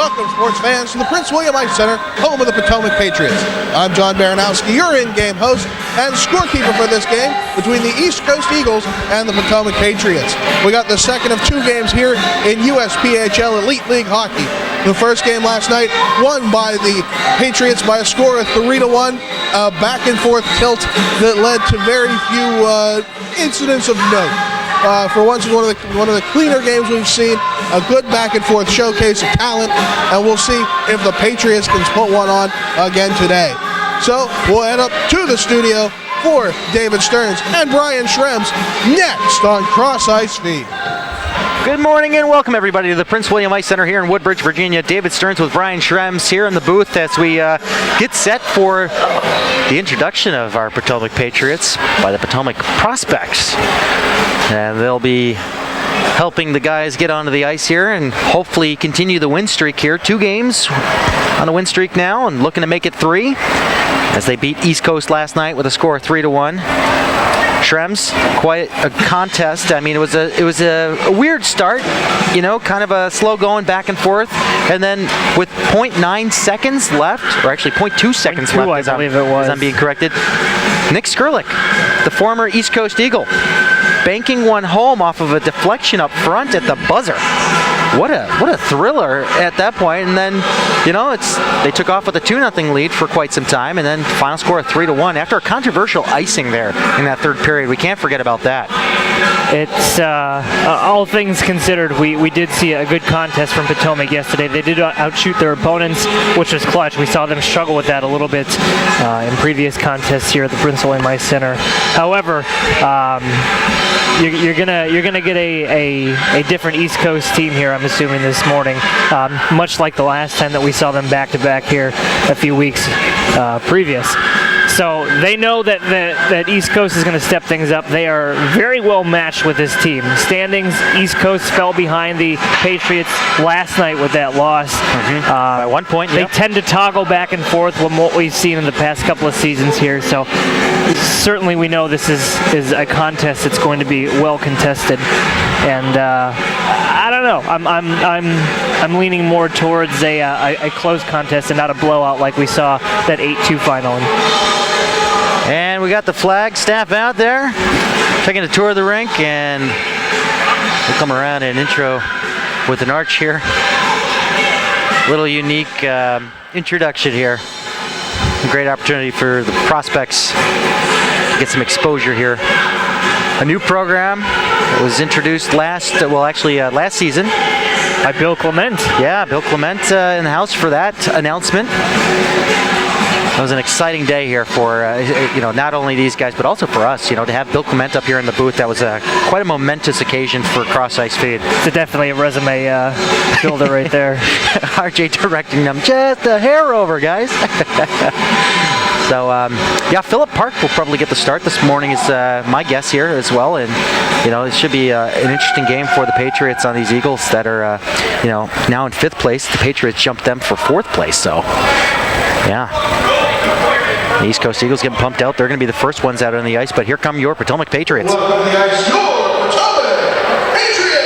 Welcome, sports fans, to the Prince William Ice Center, home of the Potomac Patriots. I'm John Baranowski, your in-game host and scorekeeper for this game between the East Coast Eagles and the Potomac Patriots. We got the second of two games here in USPHL Elite League hockey. The first game last night won by the Patriots by a score of 3-1, a back-and-forth tilt that led to very few incidents of note. For once, one of the cleaner games we've seen, a good back-and-forth showcase of talent, and we'll see if the Patriots can put one on again today. So we'll head up to the studio for David Stearns and Brian Schrems next on CrossIceFeed. Good morning and welcome everybody to the Prince William Ice Center here in Woodbridge, Virginia. David Stearns with Brian Schrems here in the booth as we get set for the introduction of our Potomac Patriots by the Potomac Prospects. And they'll be helping the guys get onto the ice here and hopefully continue the win streak here. 2 games on a win streak now and looking to make it 3 as they beat East Coast last night with a score of 3-1. Schrems, quite a contest. I mean, it was a weird start, you know, kind of a slow going back and forth, and then with 0.9 seconds left, or actually 0.2 seconds left, as I'm being corrected, Nick Skurlik, the former East Coast Eagle, banking one home off of a deflection up front at the buzzer. What a thriller at that point, and then, you know, they took off with a 2-0 lead for quite some time, and then final score of 3-1 after a controversial icing there in that third period. We can't forget about that. It's all things considered, we did see a good contest from Potomac yesterday. They did outshoot their opponents, which was clutch. We saw them struggle with that a little bit in previous contests here at the Prince William Ice Center. However, you're gonna get a different East Coast team here, I'm assuming, this morning, much like the last time that we saw them back-to-back here a few weeks previous. So they know that East Coast is going to step things up. They are very well matched with this team. Standings, East Coast fell behind the Patriots last night with that loss. By 1 point, They tend to toggle back and forth with what we've seen in the past couple of seasons here. So certainly we know this is a contest that's going to be well contested. And I don't know. I'm leaning more towards a close contest and not a blowout like we saw that 8-2 final. And we got the flag staff out there taking a tour of the rink, and we'll come around and intro with an arch here. Little unique introduction here. A great opportunity for the prospects to get some exposure here. A new program that was introduced last season by Bill Clement. Yeah, Bill Clement in the house for that announcement. It was an exciting day here for not only these guys but also for us. You know, to have Bill Clement up here in the booth, that was quite a momentous occasion for CrossIceFeed. It's definitely a resume builder right there. RJ directing them just a hair over, guys. So, yeah, Phillip Park will probably get the start this morning is my guess here as well. And, you know, it should be an interesting game for the Patriots on these Eagles that are, now in 5th place. The Patriots jumped them for 4th place, so, yeah. The East Coast Eagles getting pumped out. They're going to be the first ones out on the ice, but here come your Potomac Patriots. Welcome to the ice, your Potomac Patriots!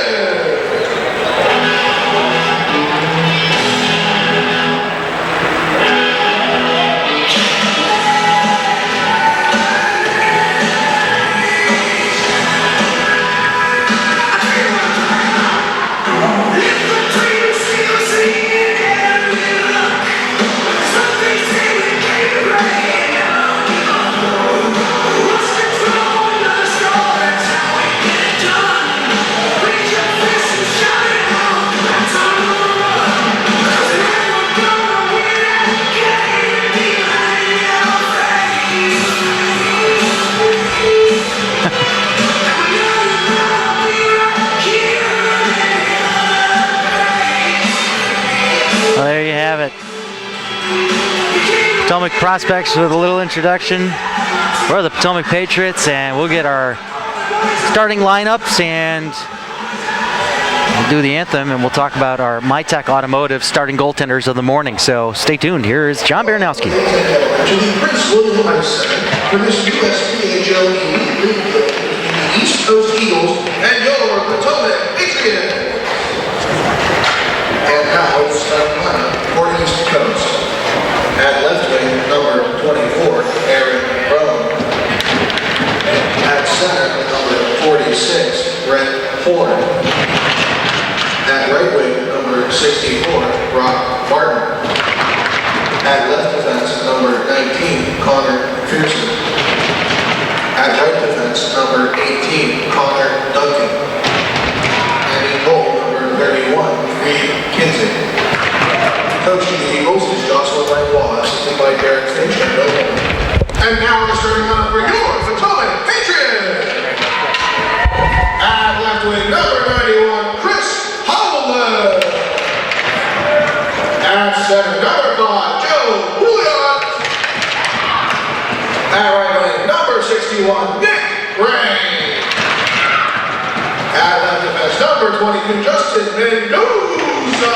Well, there you have it. Potomac Prospects with a little introduction. We're the Potomac Patriots, and we'll get our starting lineups, and we'll do the anthem, and we'll talk about our MyTech Automotive starting goaltenders of the morning. So stay tuned. Here is John Baranowski. To the Prince William Ice Center for this USPHL Elite League the East Coast Eagles and your Potomac Patriots. And now, starting line. At right wing, number 64, Brock Martin. At left defense, number 19, Connor McPherson. At right defense, number 18, Connor Duncan. And in goal, number 31, Reed Kinsey. Coaching the Eagles is Jocelyn Langlois, assisted by Derek Finch and Bill Holman. And now the starting lineup for your Potomac Patriots. At left wing, number 91, Chris Howland. At center, number 5, Joe Julian. At right wing, number 61, Nick Gray. At left defense, number 22, Justin Mendoza.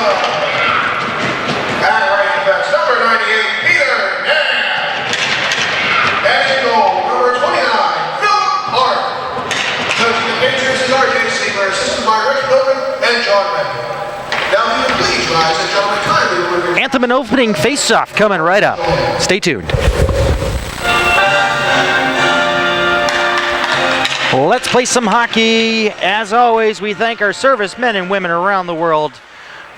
At right defense, number 98, Peter Nash. And in goal, number 29, Philip Hart. Coaching the Patriots is R.J. Siegler, assisted by Rick Logan and John Beck. Now, if you please rise and gentlemen, kindly deliver. Anthem and opening face-off coming right up. Stay tuned. Let's play some hockey. As always, we thank our servicemen and women around the world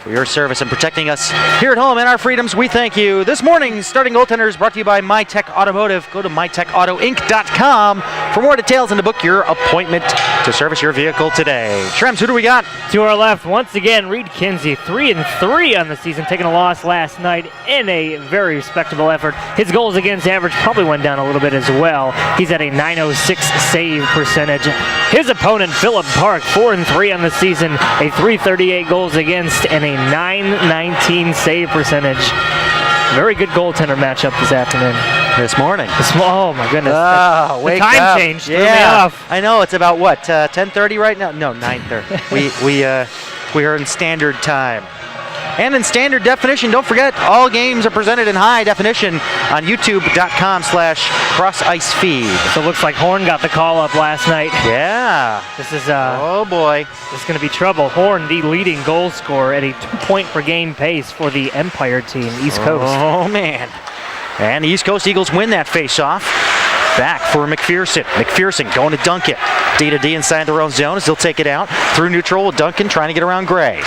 for your service in protecting us here at home and our freedoms. We thank you. This morning, starting goaltender is brought to you by MyTech Automotive. Go to mytechautoinc.com for more details and to book your appointment to service your vehicle today. Shrems, who do we got? To our left, once again, Reed Kinsey, 3-3 on the season, taking a loss last night in a very respectable effort. His goals against average probably went down a little bit as well. He's at a .906 save percentage. His opponent, Philip Park, 4-3 on the season, a .338 goals against and a .919 save percentage. Very good goaltender matchup this afternoon. This morning. Oh my goodness. Oh, the time change threw me off. I know, it's about what, 10:30 right now? No, 9:30. We are in standard time. And in standard definition, don't forget, all games are presented in high definition on youtube.com/CrossIceFeed. So it looks like Horn got the call up last night. Yeah. This is oh boy. This is going to be trouble. Horn, the leading goal scorer at a 2-point per game pace for the Empire team, East Coast. Oh man. And the East Coast Eagles win that face-off. Back for McPherson. McPherson going to dunk it. D-to-D inside their own zone as they'll take it out. Through neutral with Duncan trying to get around Gray.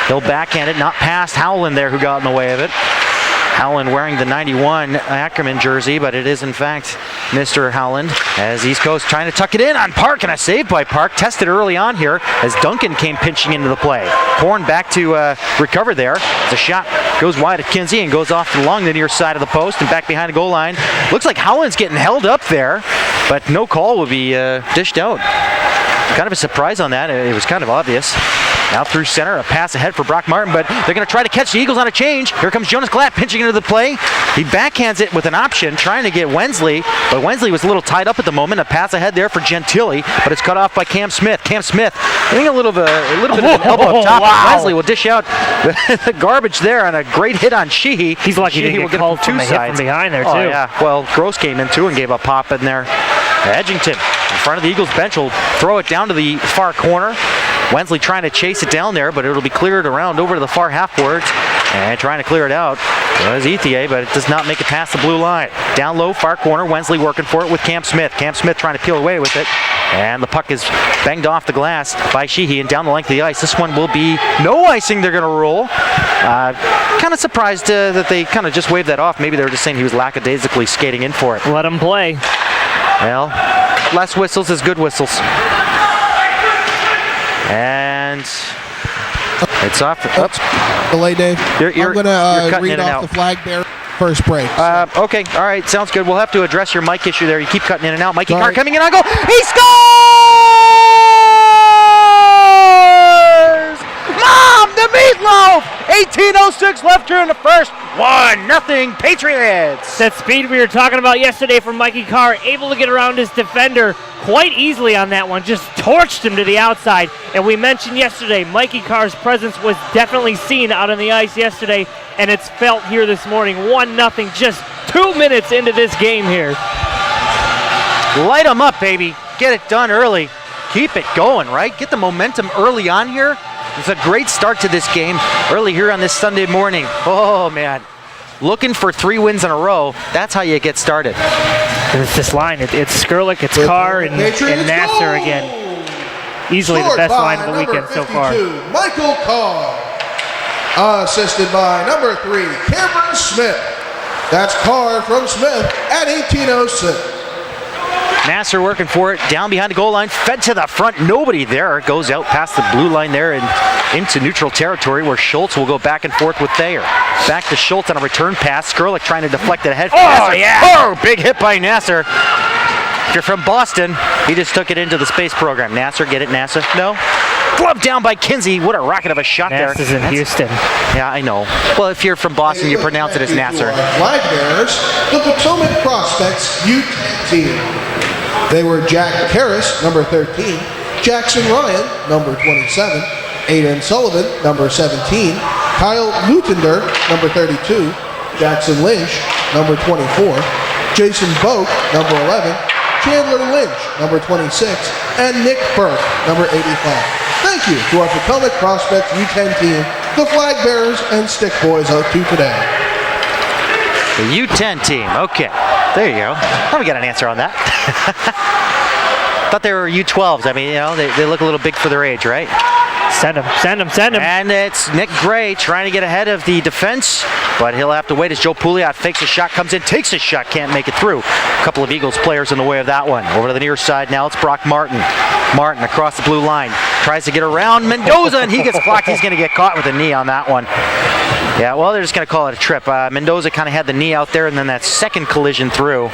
He'll backhand it, not past Howland there who got in the way of it. Howland wearing the 91 Ackerman jersey, but it is in fact Mr. Howland as East Coast trying to tuck it in on Park, and a save by Park. Tested early on here as Duncan came pinching into the play. Horn back to recover there. The shot goes wide at Kinsey and goes off along the near side of the post and back behind the goal line. Looks like Howland's getting held up there, but no call will be dished out. Kind of a surprise on that. It was kind of obvious. Out through center, a pass ahead for Brock Martin, but they're going to try to catch the Eagles on a change. Here comes Jonas Glatt pinching into the play. He backhands it with an option, trying to get Wensley, but Wensley was a little tied up at the moment. A pass ahead there for Gentili, but it's cut off by Cam Smith. Cam Smith getting a little bit of an elbow up top. Wow. Wensley will dish out the garbage there on a great hit on Sheehy. He's lucky he didn't get called from a hit from behind there, too. Oh, yeah. Well, Gross came in, too, and gave a pop in there. Edgington in front of the Eagles bench will throw it down to the far corner. Wensley trying to chase it down there, but it'll be cleared around over to the far half boards. And trying to clear it out was Ethier, but it does not make it past the blue line. Down low, far corner, Wensley working for it with Cam Smith. Cam Smith trying to peel away with it. And the puck is banged off the glass by Sheehy and down the length of the ice. This one will be no icing they're going to rule. Kind of surprised that they kind of just waved that off. Maybe they were just saying he was lackadaisically skating in for it. Let him play. Well, less whistles is good whistles. And it's off. Oops. Delay, Dave. You're I'm going to read off the flag bearer first break. So. Okay, all right, sounds good. We'll have to address your mic issue there. You keep cutting in and out. Mikey Sorry. Carr coming in on goal. He scores! Mom, the meatloaf! 18:06 left here in the first. 1-0 Patriots. That speed we were talking about yesterday from Mikey Carr, able to get around his defender quite easily on that one, just torched him to the outside. And we mentioned yesterday, Mikey Carr's presence was definitely seen out on the ice yesterday, and it's felt here this morning. 1-0, just 2 minutes into this game here. Light them up, baby. Get it done early. Keep it going, right? Get the momentum early on here. It's a great start to this game early here on this Sunday morning. Oh, man. Looking for 3 wins in a row. That's how you get started. And it's this line. It's Skurlik, it's Carr, and Nasser again. easily the Scored best by line of the number weekend so far. 52, Michael Carr. Assisted by number 3, Cameron Smith. That's Carr from Smith at 18:06. Nasser working for it, down behind the goal line, fed to the front, nobody there, goes out past the blue line there and into neutral territory where Schultz will go back and forth with Thayer. Back to Schultz on a return pass, Skrlik trying to deflect it ahead. Oh, yeah! Oh, big hit by Nasser. If you're from Boston, he just took it into the space program. Nasser, get it, Nasser? No? Gloved down by Kinsey. What a rocket of a shot there. Nasser's in Houston. Yeah, I know. Well, if you're from Boston, you pronounce it as Nasser. Flag bearers, the Potomac Prospects U10 team. They were Jack Karras, number 13, Jackson Ryan, number 27, Aiden Sullivan, number 17, Kyle Lutender, number 32, Jackson Lynch, number 24, Jason Boak, number 11, Chandler Lynch, number 26, and Nick Burke, number 85. Thank you to our Potomac Prospects U10 team, the flag bearers and stick boys out to today. The U10 team, okay. There you go. Now we got an answer on that. Thought they were U12s. I mean, you know, they look a little big for their age, right? Send him, send him, send him. And it's Nick Gray trying to get ahead of the defense, but he'll have to wait as Joe Pouliot fakes a shot, comes in, takes a shot, can't make it through. A couple of Eagles players in the way of that one. Over to the near side now, it's Brock Martin. Martin across the blue line, tries to get around Mendoza, and he gets blocked. He's going to get caught with a knee on that one. Yeah, well, they're just going to call it a trip. Mendoza kind of had the knee out there, and then that second collision through.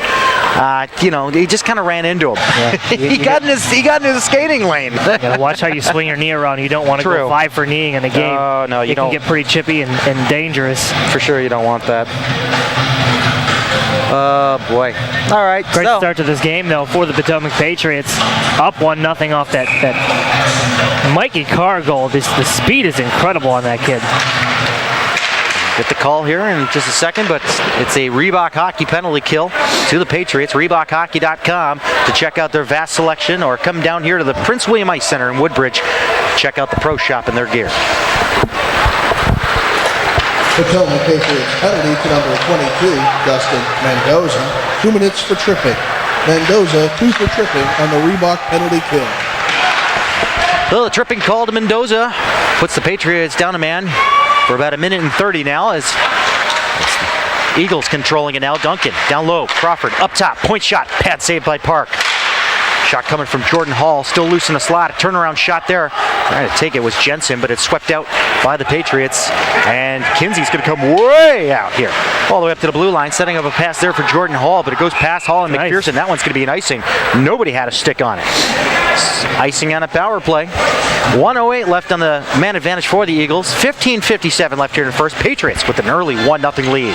You know, he just kind of ran into him. Yeah. he got in his skating lane. You gotta watch how you swing your knee around. You don't want to go 5 for kneeing in a game. Oh, no, you don't. It can get pretty chippy and dangerous. For sure, you don't want that. Oh, boy. All right. Great start to this game, though, for the Potomac Patriots. Up 1-0 off that Mikey Carr goal. The speed is incredible on that kid. Get the call here in just a second, but it's a Reebok hockey penalty kill to the Patriots. ReebokHockey.com to check out their vast selection, or come down here to the Prince William Ice Center in Woodbridge. Check out the pro shop and their gear. Potomac Patriots penalty to number 22, Dustin Mendoza. 2 minutes for tripping. Mendoza, 2 for tripping on the Reebok penalty kill. Well, the tripping call to Mendoza puts the Patriots down a man for about 1:30 now, as Eagles controlling it now. Duncan down low, Crawford up top, point shot, pad saved by Park. Shot coming from Jordan Hall, still loose in the slot. A turnaround shot there. Trying to take it was Jensen, but it's swept out by the Patriots. And Kinsey's going to come way out here, all the way up to the blue line, setting up a pass there for Jordan Hall, but it goes past Hall and McPherson. That one's going to be an icing. Nobody had a stick on it. Icing on a power play. 1:08 left on the man advantage for the Eagles. 15:57 left here in the first. Patriots with an early 1-0 lead.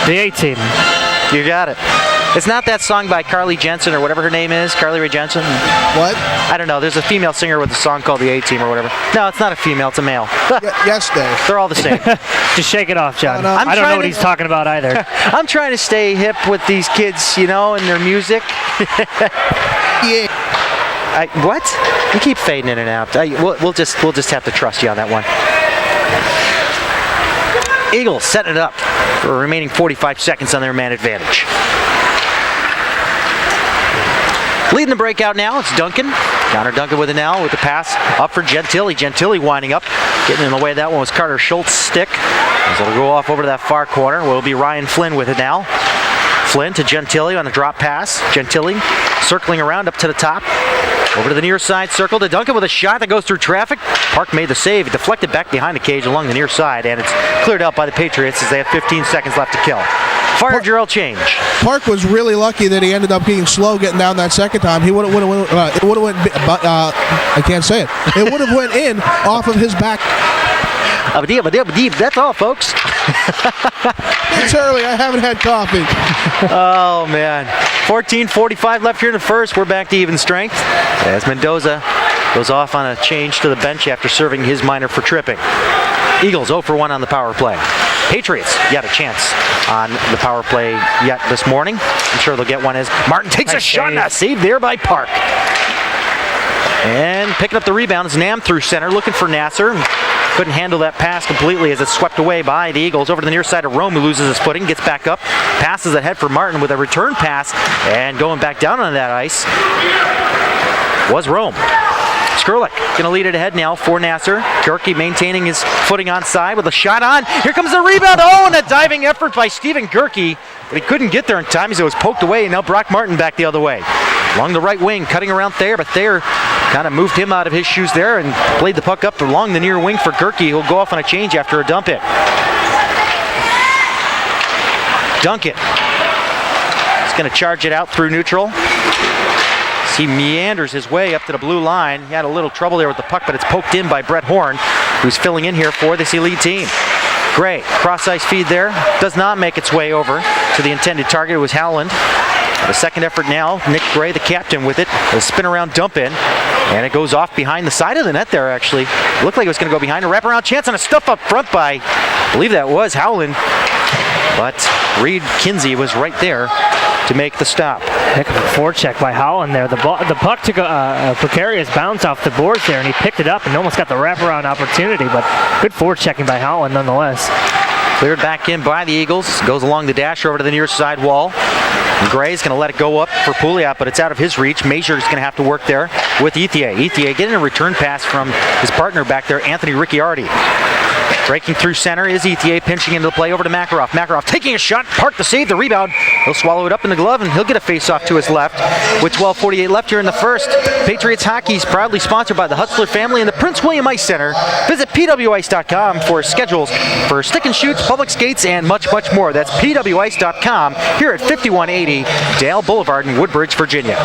The A-team. You got it. It's not that song by Carly Jensen or whatever her name is, Carly Rae Jepsen. What? I don't know. There's a female singer with a song called The A-Team or whatever. No, it's not a female. It's a male. Yes, Dave. They're all the same. Just shake it off, John. No, no. I don't know what he's talking about either. I'm trying to stay hip with these kids, you know, and their music. Yeah. What? You keep fading in and out. We'll just have to trust you on that one. Eagles setting it up for remaining 45 seconds on their man advantage. Leading the breakout now, it's Duncan. Connor Duncan with it now, with the pass up for Gentili. Gentili winding up. Getting in the way of that one was Carter Schultz's stick. As it'll go off over to that far corner. Will be Ryan Flynn with it now. Flynn to Gentili on a drop pass. Gentili circling around up to the top. Over to the near side circle to Duncan with a shot that goes through traffic. Park made the save. It deflected back behind the cage along the near side, and it's cleared out by the Patriots as they have 15 seconds left to kill. Fire drill change. Park was really lucky that he ended up being slow getting down that second time. He would have went. I can't say it. It would have went in off of his back. That's all, folks. It's early. I haven't had coffee. Oh, man. 14:45 left here in the first. We're back to even strength as Mendoza goes off on a change to the bench after serving his minor for tripping. Eagles 0 for 1 on the power play. Patriots yet a chance on the power play yet this morning. I'm sure they'll get one as Martin takes a shot and a save there by Park. And picking up the rebound is Nam through center, looking for Nasser. Couldn't handle that pass completely as it's swept away by the Eagles. Over to the near side of Rome, who loses his footing, gets back up, passes ahead for Martin with a return pass, and going back down on that ice was Rome. Skrlik going to lead it ahead now for Nasser. Gerke maintaining his footing onside with a shot on. Here comes the rebound. Oh, and a diving effort by Stephen Gerke. But he couldn't get there in time as it was poked away. And now Brock Martin back the other way. Along the right wing, cutting around Thayer. But Thayer kind of moved him out of his shoes there and played the puck up along the near wing for Gerke. He'll go off on a change after a dump it. Duncan. He's going to charge it out through neutral. He meanders his way up to the blue line. He had a little trouble there with the puck, but it's poked in by Brett Horn, who's filling in here for this Elite team. Gray, cross-ice feed there. Does not make its way over to the intended target. It was Howland. The second effort now, Nick Gray, the captain, with it. A spin-around dump in, and it goes off behind the side of the net there, actually. It looked like it was going to go behind. A wraparound chance and a stuff up front by, I believe that was Howland. But Reed Kinsey was right there to make the stop. Heck of a forecheck by Howland there. The puck took a precarious bounce off the boards there, and he picked it up and almost got the wraparound opportunity, but good forechecking by Howland nonetheless. Cleared back in by the Eagles. Goes along the dash over to the near side wall. And Gray's going to let it go up for Pouliot, but it's out of his reach. Mazur's going to have to work there with Ethier. Ethier getting a return pass from his partner back there, Anthony Ricciardi. Breaking through center is Ethier, pinching into the play over to Makarov. Makarov taking a shot, Park the save, the rebound. He'll swallow it up in the glove, and he'll get a face-off to his left. With 12:48 left here in the first, Patriots Hockey is proudly sponsored by the Hutzler family and the Prince William Ice Center. Visit pwice.com for schedules for stick and shoots, public skates, and much, much more. That's pwice.com here at 5180 Dale Boulevard in Woodbridge, Virginia.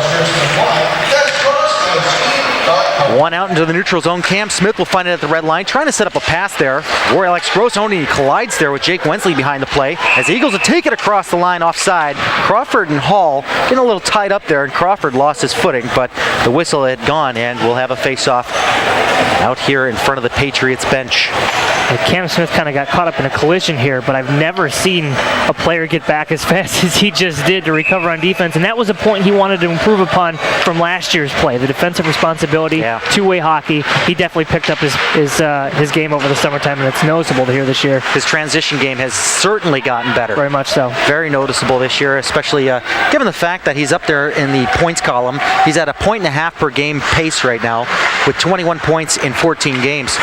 One out into the neutral zone. Cam Smith will find it at the red line, trying to set up a pass there. Roy Alex Gross only collides there with Jake Wensley behind the play as the Eagles will take it across the line offside. Crawford and Hall getting a little tied up there, and Crawford lost his footing, but the whistle had gone, and we'll have a face-off out here in front of the Patriots bench. Cam Smith kind of got caught up in a collision here, but I've never seen a player get back as fast as he just did to recover on defense, and that was a point he wanted to improve upon from last year's play. The defensive responsibility, two-way hockey. He definitely picked up his game over the summertime, and it's noticeable to hear this year. His transition game has certainly gotten better. Very much so. Very noticeable this year, especially given the fact that he's up there in the points column. He's at a 1.5 per game pace right now with 21 points in 14 games.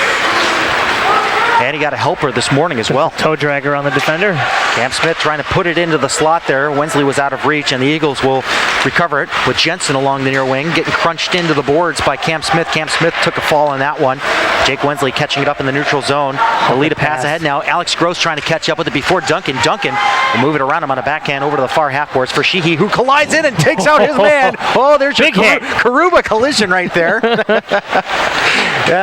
And he got a helper this morning as well. Toe dragger on the defender. Cam Smith trying to put it into the slot there. Wensley was out of reach, and the Eagles will recover it with Jensen along the near wing, getting crunched into the boards by Cam Smith. Cam Smith took a fall on that one. Jake Wensley catching it up in the neutral zone. They'll lead a pass ahead now. Alex Gross trying to catch up with it before Duncan. Duncan will move it around him on a backhand over to the far half boards for Sheehy, who collides in and takes out his man. Oh, there's your Karuba collision right there.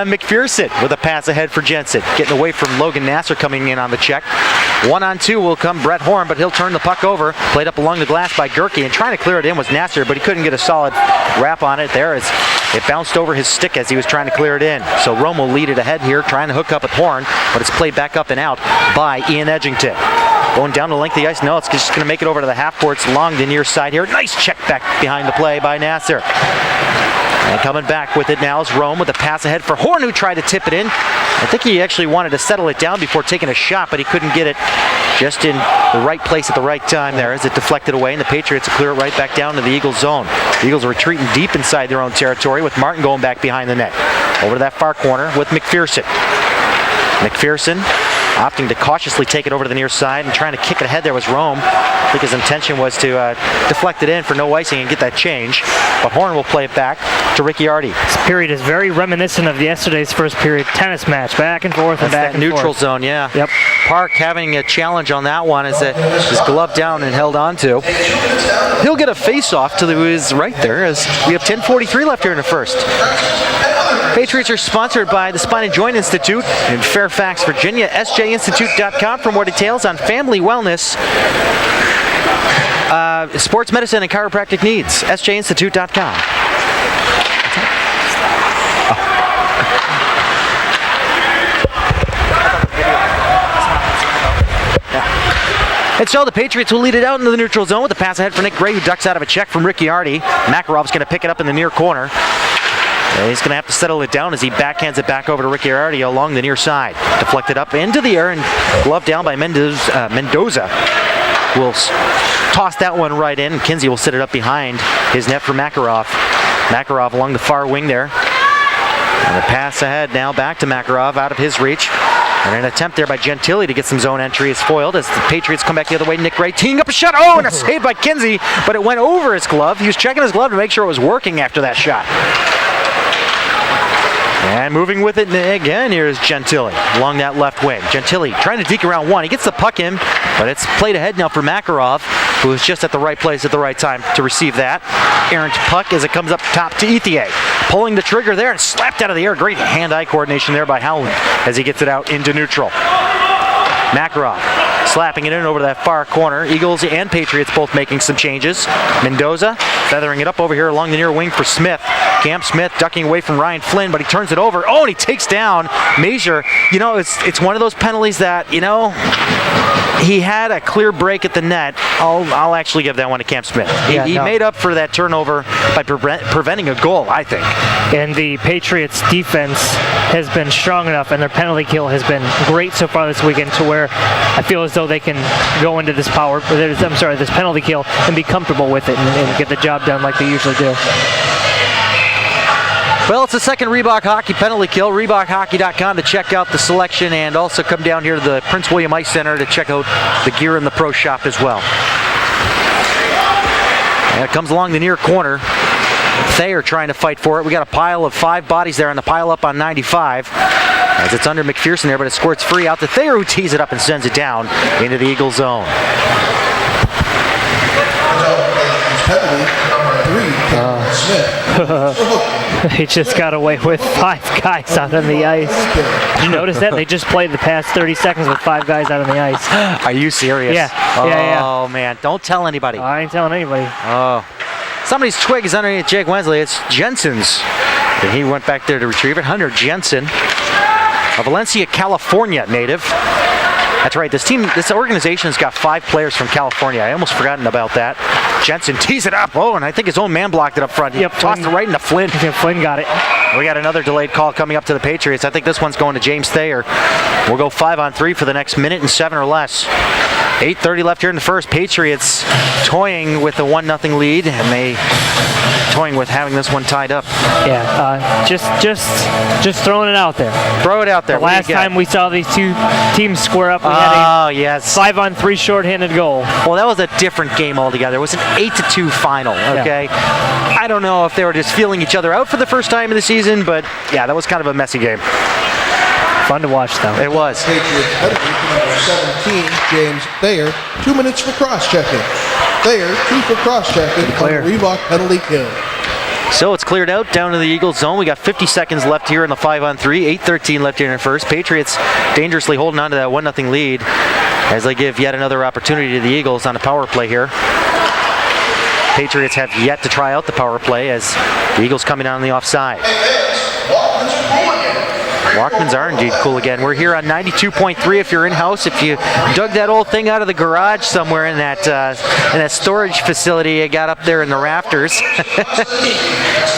McPherson with a pass ahead for Jensen. Getting away from Logan Nasser coming in on the check. 1-on-2 will come Brett Horn, but he'll turn the puck over. Played up along the glass by Gerke, and trying to clear it in was Nasser, but he couldn't get a solid wrap on it there as it bounced over his stick as he was trying to clear it in. So Rome will lead it ahead here, trying to hook up with Horn, but it's played back up and out by Ian Edgington. Going down the length of the ice. No, it's just going to make it over to the half courts along the near side here. Nice check back behind the play by Nasser. And coming back with it now is Rome with a pass ahead for Horn, who tried to tip it in. I think he actually wanted to settle it down before taking a shot, but he couldn't get it just in the right place at the right time there as it deflected away, and the Patriots will clear it right back down to the Eagles zone. The Eagles are retreating deep inside their own territory with Martin going back behind the net. Over to that far corner with McPherson. McPherson opting to cautiously take it over to the near side and trying to kick it ahead there was Rome. I think his intention was to deflect it in for no icing and get that change. But Horn will play it back to Ricciardi. This period is very reminiscent of yesterday's first period tennis match. Back and forth and back and forth. Neutral zone, yeah. Yep. Park having a challenge on that one as his glove down and held on to. He'll get a face-off to his right there as we have 10:43 left here in the first. Patriots are sponsored by the Spine and Joint Institute in Fairfax, Virginia. sjinstitute.com for more details on family wellness, sports medicine, and chiropractic needs. sjinstitute.com. And so the Patriots will lead it out into the neutral zone with a pass ahead for Nick Gray, who ducks out of a check from Ricciardi. Makarov's going to pick it up in the near corner. And he's going to have to settle it down as he backhands it back over to Ricciardi along the near side. Deflected up into the air and gloved down by Mendoza. Will toss that one right in. Kinsey will sit it up behind his net for Makarov. Makarov along the far wing there. And the pass ahead now back to Makarov out of his reach. And an attempt there by Gentili to get some zone entry is foiled as the Patriots come back the other way. Nick Ray teeing up a shot. Oh, and a save by Kinsey, but it went over his glove. He was checking his glove to make sure it was working after that shot. And moving with it again, here's Gentili along that left wing. Gentili trying to deke around one. He gets the puck in, but it's played ahead now for Makarov, who is just at the right place at the right time to receive that. Errant puck as it comes up top to Ethier. Pulling the trigger there and slapped out of the air. Great hand-eye coordination there by Howland as he gets it out into neutral. Makarov slapping it in over that far corner. Eagles and Patriots both making some changes. Mendoza feathering it up over here along the near wing for Smith. Cam Smith ducking away from Ryan Flynn, but he turns it over. Oh, and he takes down Major. You know, it's one of those penalties that, you know, he had a clear break at the net. I'll actually give that one to Cam Smith. He made up for that turnover by preventing a goal, I think. And the Patriots defense has been strong enough, and their penalty kill has been great so far this weekend, to where I feel as though they can go into this this penalty kill and be comfortable with it and get the job done like they usually do. Well, it's the second Reebok Hockey penalty kill. ReebokHockey.com to check out the selection, and also come down here to the Prince William Ice Center to check out the gear in the pro shop as well. And it comes along the near corner. Thayer trying to fight for it. We got a pile of 5 bodies there on the pile up on 95. As it's under McPherson there, but it squirts free out to Thayer, who tees it up and sends it down into the Eagle zone. They just got away with 5 guys out on the ice. Did you notice that? They just played the past 30 seconds with 5 guys out on the ice. Are you serious? Yeah. Oh, man. Don't tell anybody. I ain't telling anybody. Oh. Somebody's twig is underneath Jake Wensley. It's Jensen's. And he went back there to retrieve it. Hunter Jensen, a Valencia, California native. That's right. This organization's got 5 players from California. I almost forgotten about that. Jensen tees it up. Oh, and I think his own man blocked it up front. He tossed it right into Flynn. Yeah, Flynn got it. We got another delayed call coming up to the Patriots. I think this one's going to James Thayer. We'll go 5-on-3 for the next minute and 7 or less. 8:30 left here in the first. Patriots toying with a 1-0 lead, and they toying with having this one tied up. Yeah, just throwing it out there. Throw it out there. The last time we saw these two teams square up, we had a 5-on-3 shorthanded goal. Well, that was a different game altogether. It was an 8-2 final, okay? Yeah. I don't know if they were just feeling each other out for the first time of the season, but yeah, that was kind of a messy game. Fun to watch, though. It was. Patriots penalty for number 17, James Thayer. 2 minutes for cross-checking. Thayer, 2 for cross-checking on the Reebok penalty kill. So it's cleared out down to the Eagles zone. We got 50 seconds left here in the 5-on-3. 8:13 left here in the first. Patriots dangerously holding on to that 1-0 lead as they give yet another opportunity to the Eagles on a power play here. Patriots have yet to try out the power play as the Eagles coming down on the offside. Walkmans are indeed cool again. We're here on 92.3 if you're in-house. If you dug that old thing out of the garage somewhere in that storage facility you got up there in the rafters.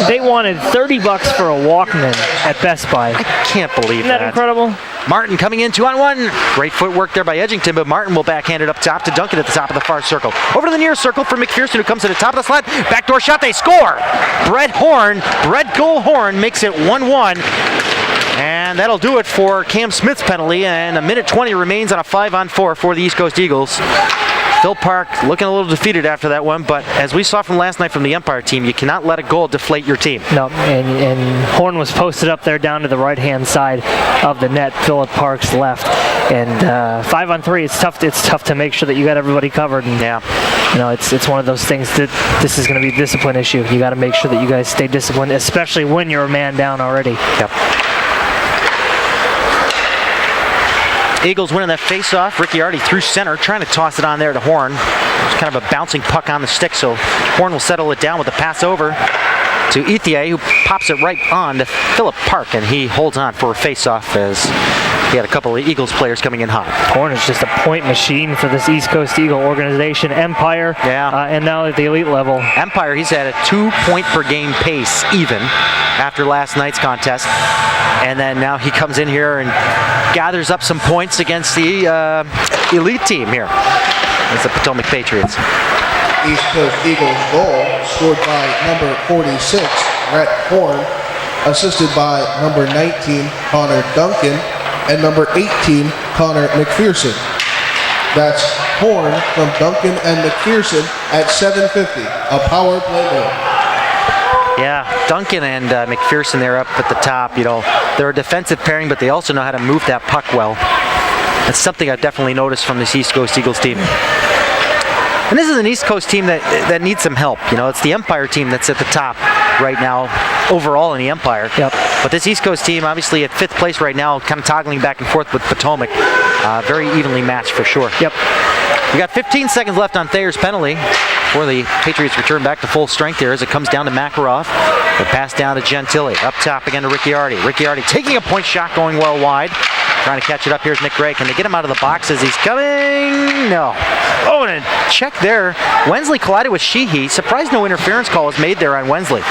They wanted $30 for a Walkman at Best Buy. I can't believe that. Isn't that incredible? Martin coming in 2-on-1. Great footwork there by Edgington, but Martin will backhand it up top to Duncan at the top of the far circle. Over to the near circle for McPherson, who comes to the top of the slot. Backdoor shot, they score! Brett Goal Horn makes it 1-1. And that'll do it for Cam Smith's penalty, and 1:20 remains on a 5-on-4 for the East Coast Eagles. Phil Park looking a little defeated after that one, but as we saw from last night from the Empire team, you cannot let a goal deflate your team. No, and Horn was posted up there down to the right-hand side of the net, Philip Park's left. And 5-on-3, it's tough to make sure that you got everybody covered. And, yeah. You know, it's one of those things that this is going to be a discipline issue. You got to make sure that you guys stay disciplined, especially when you're a man down already. Yep. Eagles winning that face-off. Ricciardi through center, trying to toss it on there to Horn. It's kind of a bouncing puck on the stick, so Horn will settle it down with a pass over to Ethier, who pops it right on to Philip Park, and he holds on for a face-off as he had a couple of Eagles players coming in hot. Horn is just a point machine for this East Coast Eagle organization. Empire, and now at the elite level. Empire, he's at a 2-point-per-game pace even after last night's contest. And then now he comes in here and gathers up some points against the elite team here. It's the Potomac Patriots. East Coast Eagles goal scored by number 46, Brett Horn, assisted by number 19, Connor Duncan, and number 18, Connor McPherson. That's Horn from Duncan and McPherson at 7:50, a power play goal. Yeah, Duncan and McPherson, they're up at the top. You know, they're a defensive pairing, but they also know how to move that puck well. That's something I've definitely noticed from this East Coast Eagles team. And this is an East Coast team that needs some help. You know, it's the Empire team that's at the top right now overall in the Empire. Yep. But this East Coast team, obviously at 5th place right now, kind of toggling back and forth with Potomac. Very evenly matched for sure. Yep. We got 15 seconds left on Thayer's penalty before the Patriots return back to full strength here as it comes down to Makarov. The pass down to Gentili. Up top again to Ricciardi. Ricciardi taking a point shot, going well wide. Trying to catch it up. Here's Nick Gray. Can they get him out of the box as he's coming? No. Oh, and a check there. Wensley collided with Sheehy. Surprised no interference call was made there on Wensley.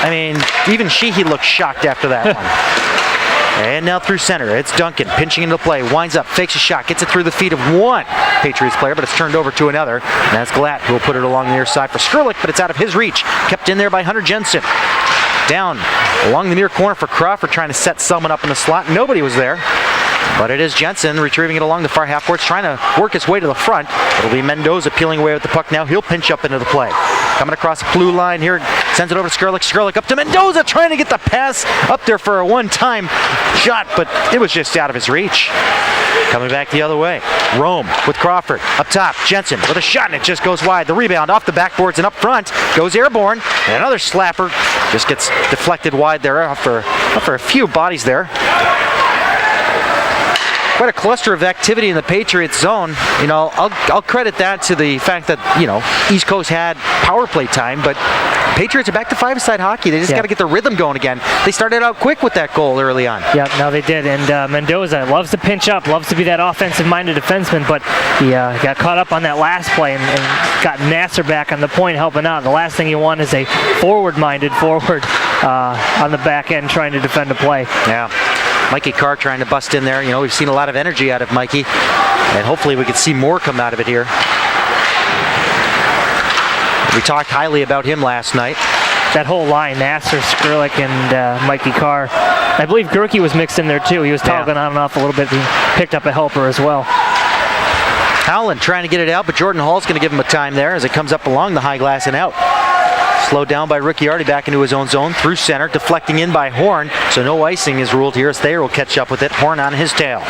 I mean, even Sheehy looked shocked after that one. And now through center, it's Duncan pinching into play, winds up, fakes a shot, gets it through the feet of one Patriots player, but it's turned over to another. And that's Glatt who will put it along the near side for Skrlik, but it's out of his reach. Kept in there by Hunter Jensen. Down along the near corner for Crawford, trying to set someone up in the slot. Nobody was there. But it is Jensen retrieving it along the far half court, trying to work his way to the front. It'll be Mendoza peeling away with the puck now. He'll pinch up into the play. Coming across the blue line here, sends it over to Skrlik. Skrlik up to Mendoza, trying to get the pass up there for a one-time shot, but it was just out of his reach. Coming back the other way, Rome with Crawford. Up top, Jensen with a shot, and it just goes wide. The rebound off the backboards and up front, goes airborne, and another slapper just gets deflected wide there for a few bodies there. Quite a cluster of activity in the Patriots zone. You know, I'll credit that to the fact that, you know, East Coast had power play time, but Patriots are back to five-side hockey. They just got to get the rhythm going again. They started out quick with that goal early on. Yeah, no, they did. And Mendoza loves to pinch up, loves to be that offensive-minded defenseman, but he got caught up on that last play and got Nasser back on the point helping out. The last thing you want is a forward-minded forward on the back end trying to defend a play. Yeah. Mikey Carr trying to bust in there. You know, we've seen a lot of energy out of Mikey, and hopefully we can see more come out of it here. We talked highly about him last night. That whole line, Nasser, Skrlik, and Mikey Carr. I believe Gerke was mixed in there too. He was toggling on and off a little bit. He picked up a helper as well. Howland trying to get it out, but Jordan Hall's going to give him a time there as it comes up along the high glass and out. Slowed down by Ricciardi back into his own zone, through center, deflecting in by Horn, so no icing is ruled here as Thayer will catch up with it. Horn on his tail.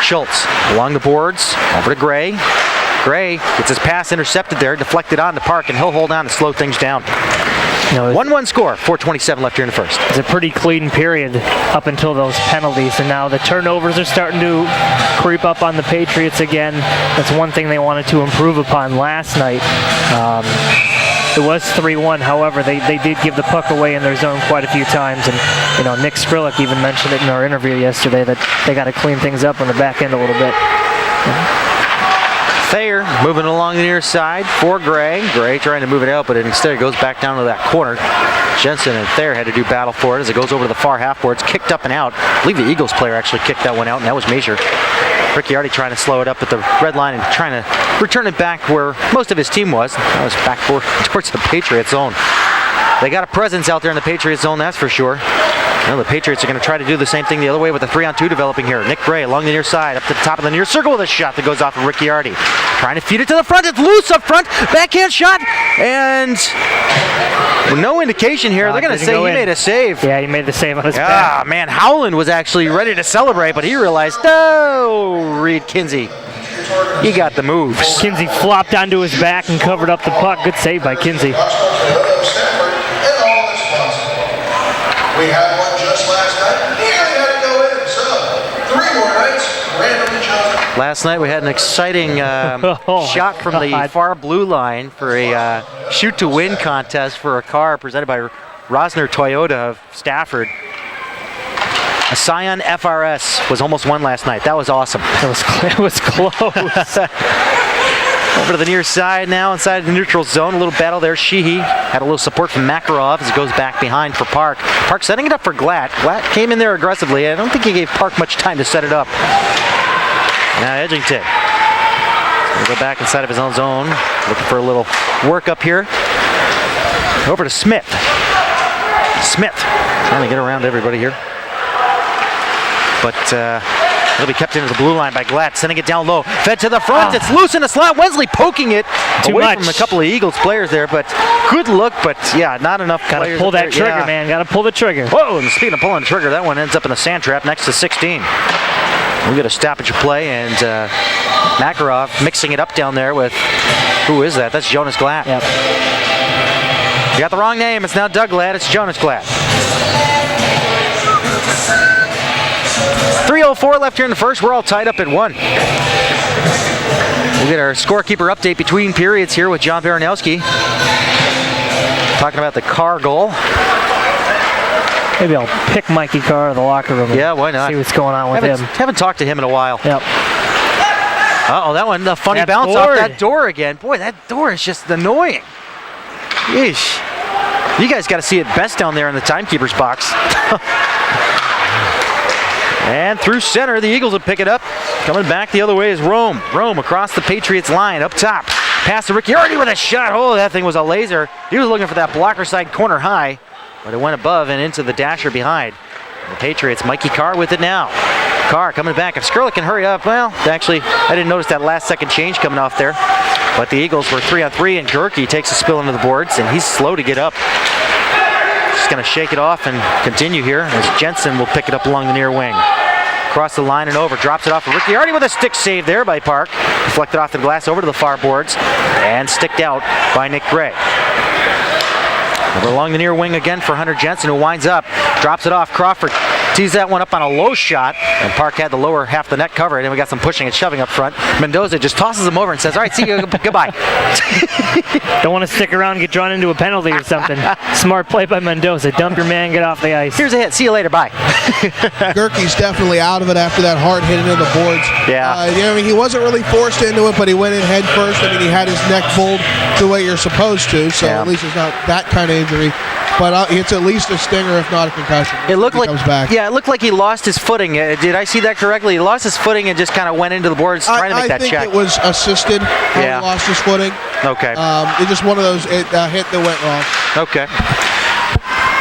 Schultz along the boards, over to Gray. Gray gets his pass intercepted there, deflected on the park, and he'll hold on to slow things down. 1-1 score, 4:27 left here in the first. It's a pretty clean period up until those penalties, and now the turnovers are starting to creep up on the Patriots again. That's one thing they wanted to improve upon last night. It was 3-1, however, they did give the puck away in their zone quite a few times, and you know, Nick Skrlik even mentioned it in our interview yesterday that they got to clean things up on the back end a little bit. Thayer moving along the near side for Gray. Gray trying to move it out, but instead it goes back down to that corner. Jensen and Thayer had to do battle for it as it goes over to the far half boards, kicked up and out. I believe the Eagles player actually kicked that one out, and that was Major. Ricciardi trying to slow it up at the red line and trying to return it back where most of his team was. That was back towards the Patriots zone. They got a presence out there in the Patriots zone, that's for sure. Well, the Patriots are going to try to do the same thing the other way with a 3-on-2 developing here. Nick Gray along the near side, up to the top of the near circle with a shot that goes off of Ricciardi. Trying to feed it to the front. It's loose up front. Backhand shot. And no indication here. They're going to say he made a save. Yeah, he made the save on his back. Ah, man, Howland was actually ready to celebrate, but he realized, no, Reed Kinsey. He got the moves. Kinsey flopped onto his back and covered up the puck. Good save by Kinsey. We had one just last night. He only had to go in, so 3 more nights, randomly chosen. Last night we had an exciting shot from the far blue line for a shoot-to-win contest for a car presented by Rosner Toyota of Stafford. A Scion FRS was almost won last night. That was awesome. It was close. Over to the near side now, inside the neutral zone. A little battle there. Sheehy had a little support from Makarov as it goes back behind for Park. Park setting it up for Glatt. Glatt came in there aggressively. I don't think he gave Park much time to set it up. Now Edgington. He'll go back inside of his own zone. Looking for a little work up here. Over to Smith. Smith trying to get around everybody here. But it'll be kept into the blue line by Glatt, sending it down low. Fed to the front. It's loose in the slot. Wesley poking it away from a couple of Eagles players there. But good look, but yeah, not enough. Gotta pull that trigger, man. Gotta pull the trigger. Whoa, and speaking of pulling the trigger, that one ends up in the sand trap next to 16. We get a stoppage of play, and Makarov mixing it up down there with, who is that? That's Jonas Glatt. Yep. You got the wrong name. It's now Doug Glatt. It's Jonas Glatt. 3:04 left here in the first. We're all tied up at 1. We'll get our scorekeeper update between periods here with John Baranowski. Talking about the Carr goal. Maybe I'll pick Mikey Carr in the locker room. Yeah, why not? See what's going on with him. Haven't talked to him in a while. Yep. Uh-oh, that one, the funny bounce off that door again. Boy, that door is just annoying. Yeesh. You guys got to see it best down there in the timekeeper's box. And through center, the Eagles will pick it up. Coming back the other way is Rome. Rome across the Patriots line, up top. Pass to Ricciardi with a shot. Oh, that thing was a laser. He was looking for that blocker side corner high, but it went above and into the dasher behind. The Patriots, Mikey Carr with it now. Carr coming back. If Skurlick can hurry up, well, actually, I didn't notice that last second change coming off there. But the Eagles were 3-on-3, and Gerke takes a spill into the boards, and he's slow to get up. Just going to shake it off and continue here as Jensen will pick it up along the near wing. Across the line and over, drops it off to Ricciardi with a stick save there by Park. Deflected off the glass over to the far boards and sticked out by Nick Gray. Over along the near wing again for Hunter Jensen, who winds up, drops it off. Crawford tees that one up on a low shot, and Park had the lower half of the net covered, and we got some pushing and shoving up front. Mendoza just tosses him over and says, all right, see you, goodbye. Don't want to stick around and get drawn into a penalty or something. Smart play by Mendoza. Dump your man, get off the ice. Here's a hit. See you later. Bye. Gerke's definitely out of it after that hard hit into the boards. Yeah. I mean, he wasn't really forced into it, but he went in head first. I mean, he had his neck pulled the way you're supposed to, so at least it's not that kind of injury. But it's at least a stinger, if not a concussion. It looked like comes back. Yeah, it looked like he lost his footing. Did I see that correctly? He lost his footing and just kind of went into the boards trying to make that check. I think it was assisted. Yeah. He lost his footing. Okay. It just one of those hit that went wrong. Okay.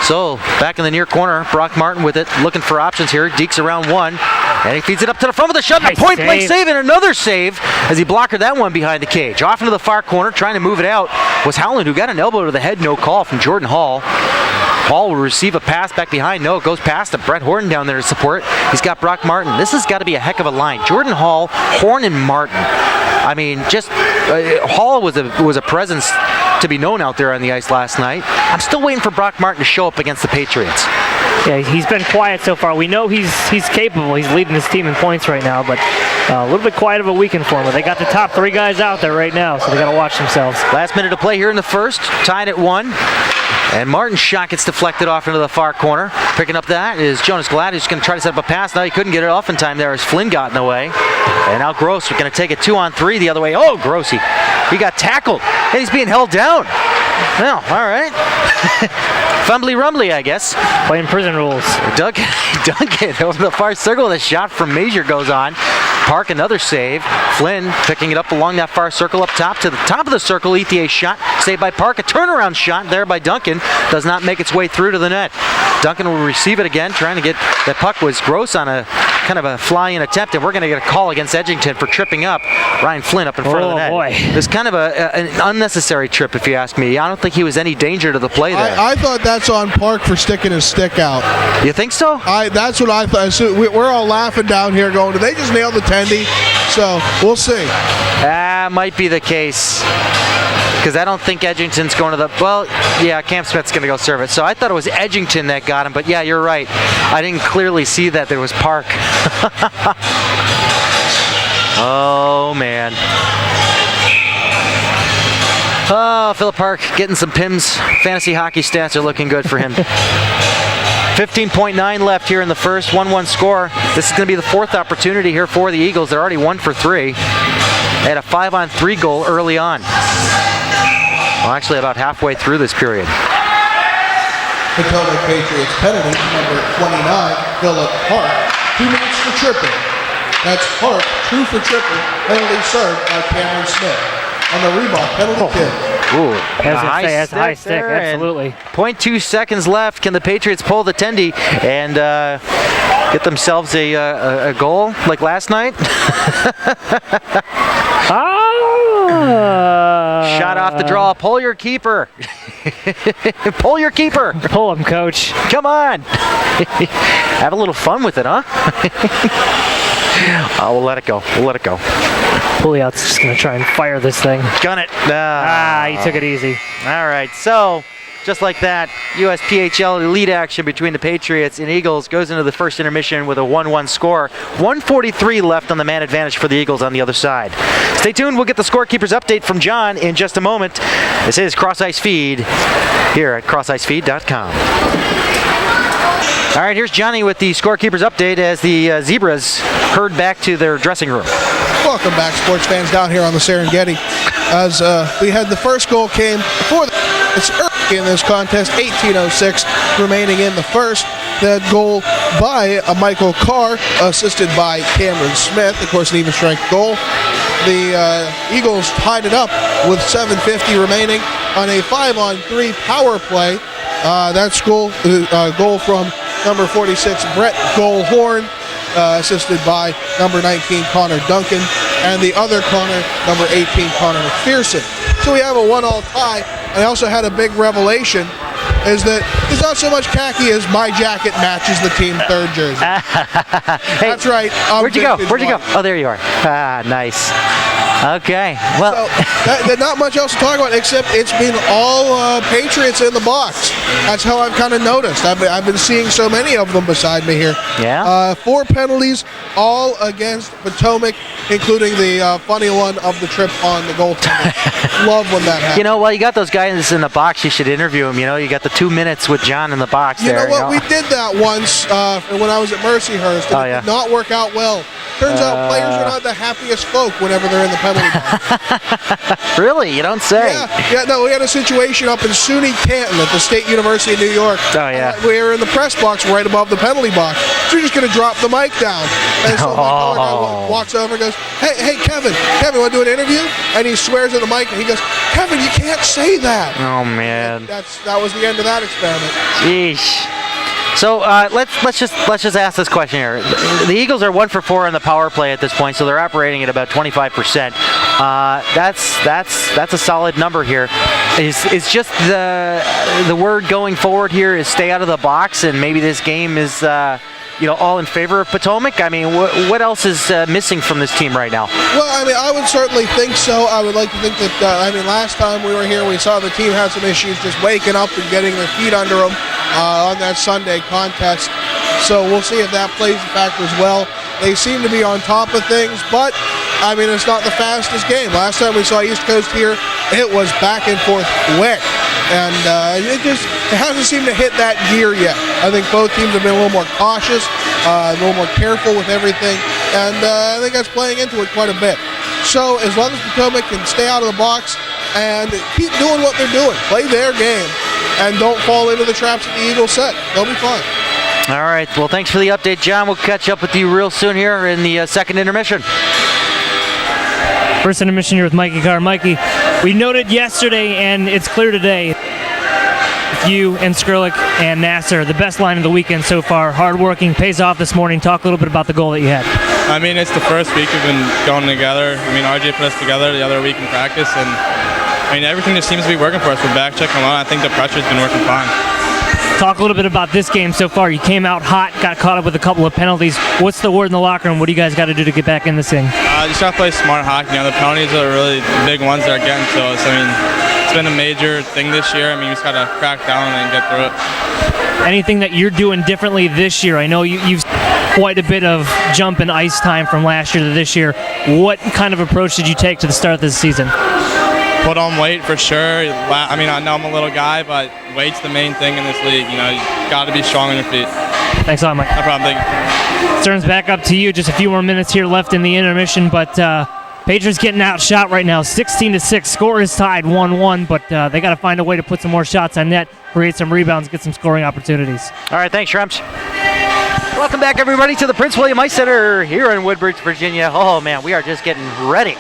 So back in the near corner, Brock Martin with it, looking for options here. Deeks around one, and he feeds it up to the front with a shot. Nice point blank save and another save as he blocked that one behind the cage. Off into the far corner, trying to move it out was Howland, who got an elbow to the head. No call from Jordan Hall. Hall will receive a pass back behind. No, it goes past to Brett Horton down there to support. He's got Brock Martin. This has got to be a heck of a line. Jordan Hall, Horn, and Martin. I mean, just Hall was a presence to be known out there on the ice last night. I'm still waiting for Brock Martin to show up against the Patriots. Yeah, he's been quiet so far. We know he's capable. He's leading his team in points right now, but a little bit quiet of a weekend for him. But they got the top 3 guys out there right now, so they got to watch themselves. Last minute to play here in the first, tied at 1. And Martin's shot gets deflected off into the far corner. Picking up that is Jonas Glatt, who's going to try to set up a pass. Now he couldn't get it off in time there as Flynn got in the way. And now Gross is going to take it 2-on-3 the other way. Oh, Grossy. He got tackled, and he's being held down. Well, all right. Fumbly rumbly, I guess. Playing prison rules. Duncan over the far circle. The shot from Major goes on. Park, another save. Flynn picking it up along that far circle up top to the top of the circle. ETH shot saved by Park. A turnaround shot there by Duncan. Does not make its way through to the net. Duncan will receive it again, trying to get that puck. Was Gross on a kind of a fly-in attempt, and we're going to get a call against Edgington for tripping up Ryan Flynn up in front of the net. Boy. It's kind of an unnecessary trip, if you ask me. I don't think he was any danger to the play there. I thought that's on Park for sticking his stick out. You think so? That's what I thought. So we're all laughing down here going, did they just nail the tendy? So we'll see. That might be the case. Because I don't think Edgington's going to the... Well, yeah, Cam Smith's going to go serve it. So I thought it was Edgington that got him. But yeah, you're right. I didn't clearly see that there was Park. Oh, man. Oh, Philip Park getting some PIMS. Fantasy hockey stats are looking good for him. 15.9 left here in the first, 1-1 score. This is going to be the 4th opportunity here for the Eagles. They're already 1 for 3. They had a 5-on-3 goal early on. Well, actually about halfway through this period. Potomac Patriots penalty, number 29, Philip Park. 2 minutes for tripping. That's Park, 2 for tripping. Penalty served by Cameron Smith. On the rebound, penalty kick. Ooh, That's a high stick, there, and absolutely. 0.2 seconds left. Can the Patriots pull the tendy and get themselves a goal like last night? Shot off the draw. Pull your keeper. Pull your keeper. Pull him, coach. Come on. Have a little fun with it, huh? Oh, we'll let it go. We'll let it go. Pouliot's just going to try and fire this thing. Gun it. He took it easy. All right, so just like that, USPHL Elite action between the Patriots and Eagles goes into the first intermission with a 1-1 score. 1:43 left on the man advantage for the Eagles on the other side. Stay tuned. We'll get the scorekeeper's update from John in just a moment. This is Cross Ice Feed here at CrossIceFeed.com. All right, here's Johnny with the scorekeeper's update as the Zebras herd back to their dressing room. Welcome back, sports fans, down here on the Serengeti. As we had the first goal came before it's early in this contest, 18:06 remaining in the first. That goal by Michael Carr, assisted by Cameron Smith, of course, an even strength goal. The Eagles tied it up with 7:50 remaining on a 5-on-3 power play. That's goal from number 46, Brett Goldhorn, assisted by number 19, Connor Duncan, and the other Connor, number 18, Connor McPherson. So we have a 1-all tie. And I also had a big revelation, is that it's not so much khaki as my jacket matches the team third jersey. Hey, that's right. Where'd you go? Where'd you go? Oh, there you are. Nice. Okay. Well, so, not much else to talk about except it's been all Patriots in the box. That's how I've kind of noticed. I've been seeing so many of them beside me here. Yeah. 4 penalties, all against Potomac, including the funny one of the trip on the goaltender. Love when that happens. You know, while you got those guys in the box, you should interview them. You know, you got the 2 minutes with John in the box there. You know what? We did that once when I was at Mercyhurst, and it did not work out well. Turns out players are not the happiest folk whenever they're in the penalty box. Really? You don't say. Yeah, no, we had a situation up in SUNY Canton at the State University of New York. Oh, yeah. We were in the press box right above the penalty box. So we're just going to drop the mic down. And so my color guy walks over and goes, hey, Kevin, want to do an interview? And he swears at the mic and he goes, Kevin, you can't say that. Oh, man. That was the end of that experiment. Yeesh. So let's just ask this question here. The Eagles are 1 for 4 on the power play at this point, so they're operating at about 25%. That's a solid number here. Is just the word going forward here is stay out of the box, and maybe this game is all in favor of Potomac? I mean, what else is missing from this team right now? Well, I mean, I would certainly think so. I would like to think that, last time we were here, we saw the team had some issues just waking up and getting their feet under them on that Sunday contest. So we'll see if that plays a factor as well. They seem to be on top of things, but, it's not the fastest game. Last time we saw East Coast here, it was back and forth quick. And it hasn't seemed to hit that gear yet. I think both teams have been a little more cautious, a little more careful with everything, and I think that's playing into it quite a bit. So as long as Potomac can stay out of the box and keep doing what they're doing, play their game, and don't fall into the traps that the Eagles set, they'll be fine. All right. Well, thanks for the update, John. We'll catch up with you real soon here in the second intermission. First intermission here with Mikey Carr. Mikey, we noted yesterday, and it's clear today, you and Skrlik and Nasser, the best line of the weekend so far. Hardworking, pays off this morning. Talk a little bit about the goal that you had. It's the first week we've been going together. RJ put us together the other week in practice, and everything just seems to be working for us. We're back checking a lot. I think the pressure's been working fine. Talk a little bit about this game so far. You came out hot, got caught up with a couple of penalties. What's the word in the locker room? What do you guys got to do to get back in this thing? Just got to play smart hockey. The penalties are really big ones that are getting to us. It's been a major thing this year. We just got to crack down and get through it. Anything that you're doing differently this year? I know you've quite a bit of jump in ice time from last year to this year. What kind of approach did you take to the start of this season? Put on weight for sure. I know I'm a little guy, but weight's the main thing in this league. You got to be strong on your feet. Thanks a lot, Mike. No problem. Thank you. Stearns, back up to you. Just a few more minutes here left in the intermission, but Patriots getting outshot right now, 16-6. Score is tied 1-1, but they got to find a way to put some more shots on net, create some rebounds, get some scoring opportunities. All right, thanks, Shrems. Welcome back, everybody, to the Prince William Ice Center here in Woodbridge, Virginia. Oh, man, we are just getting ready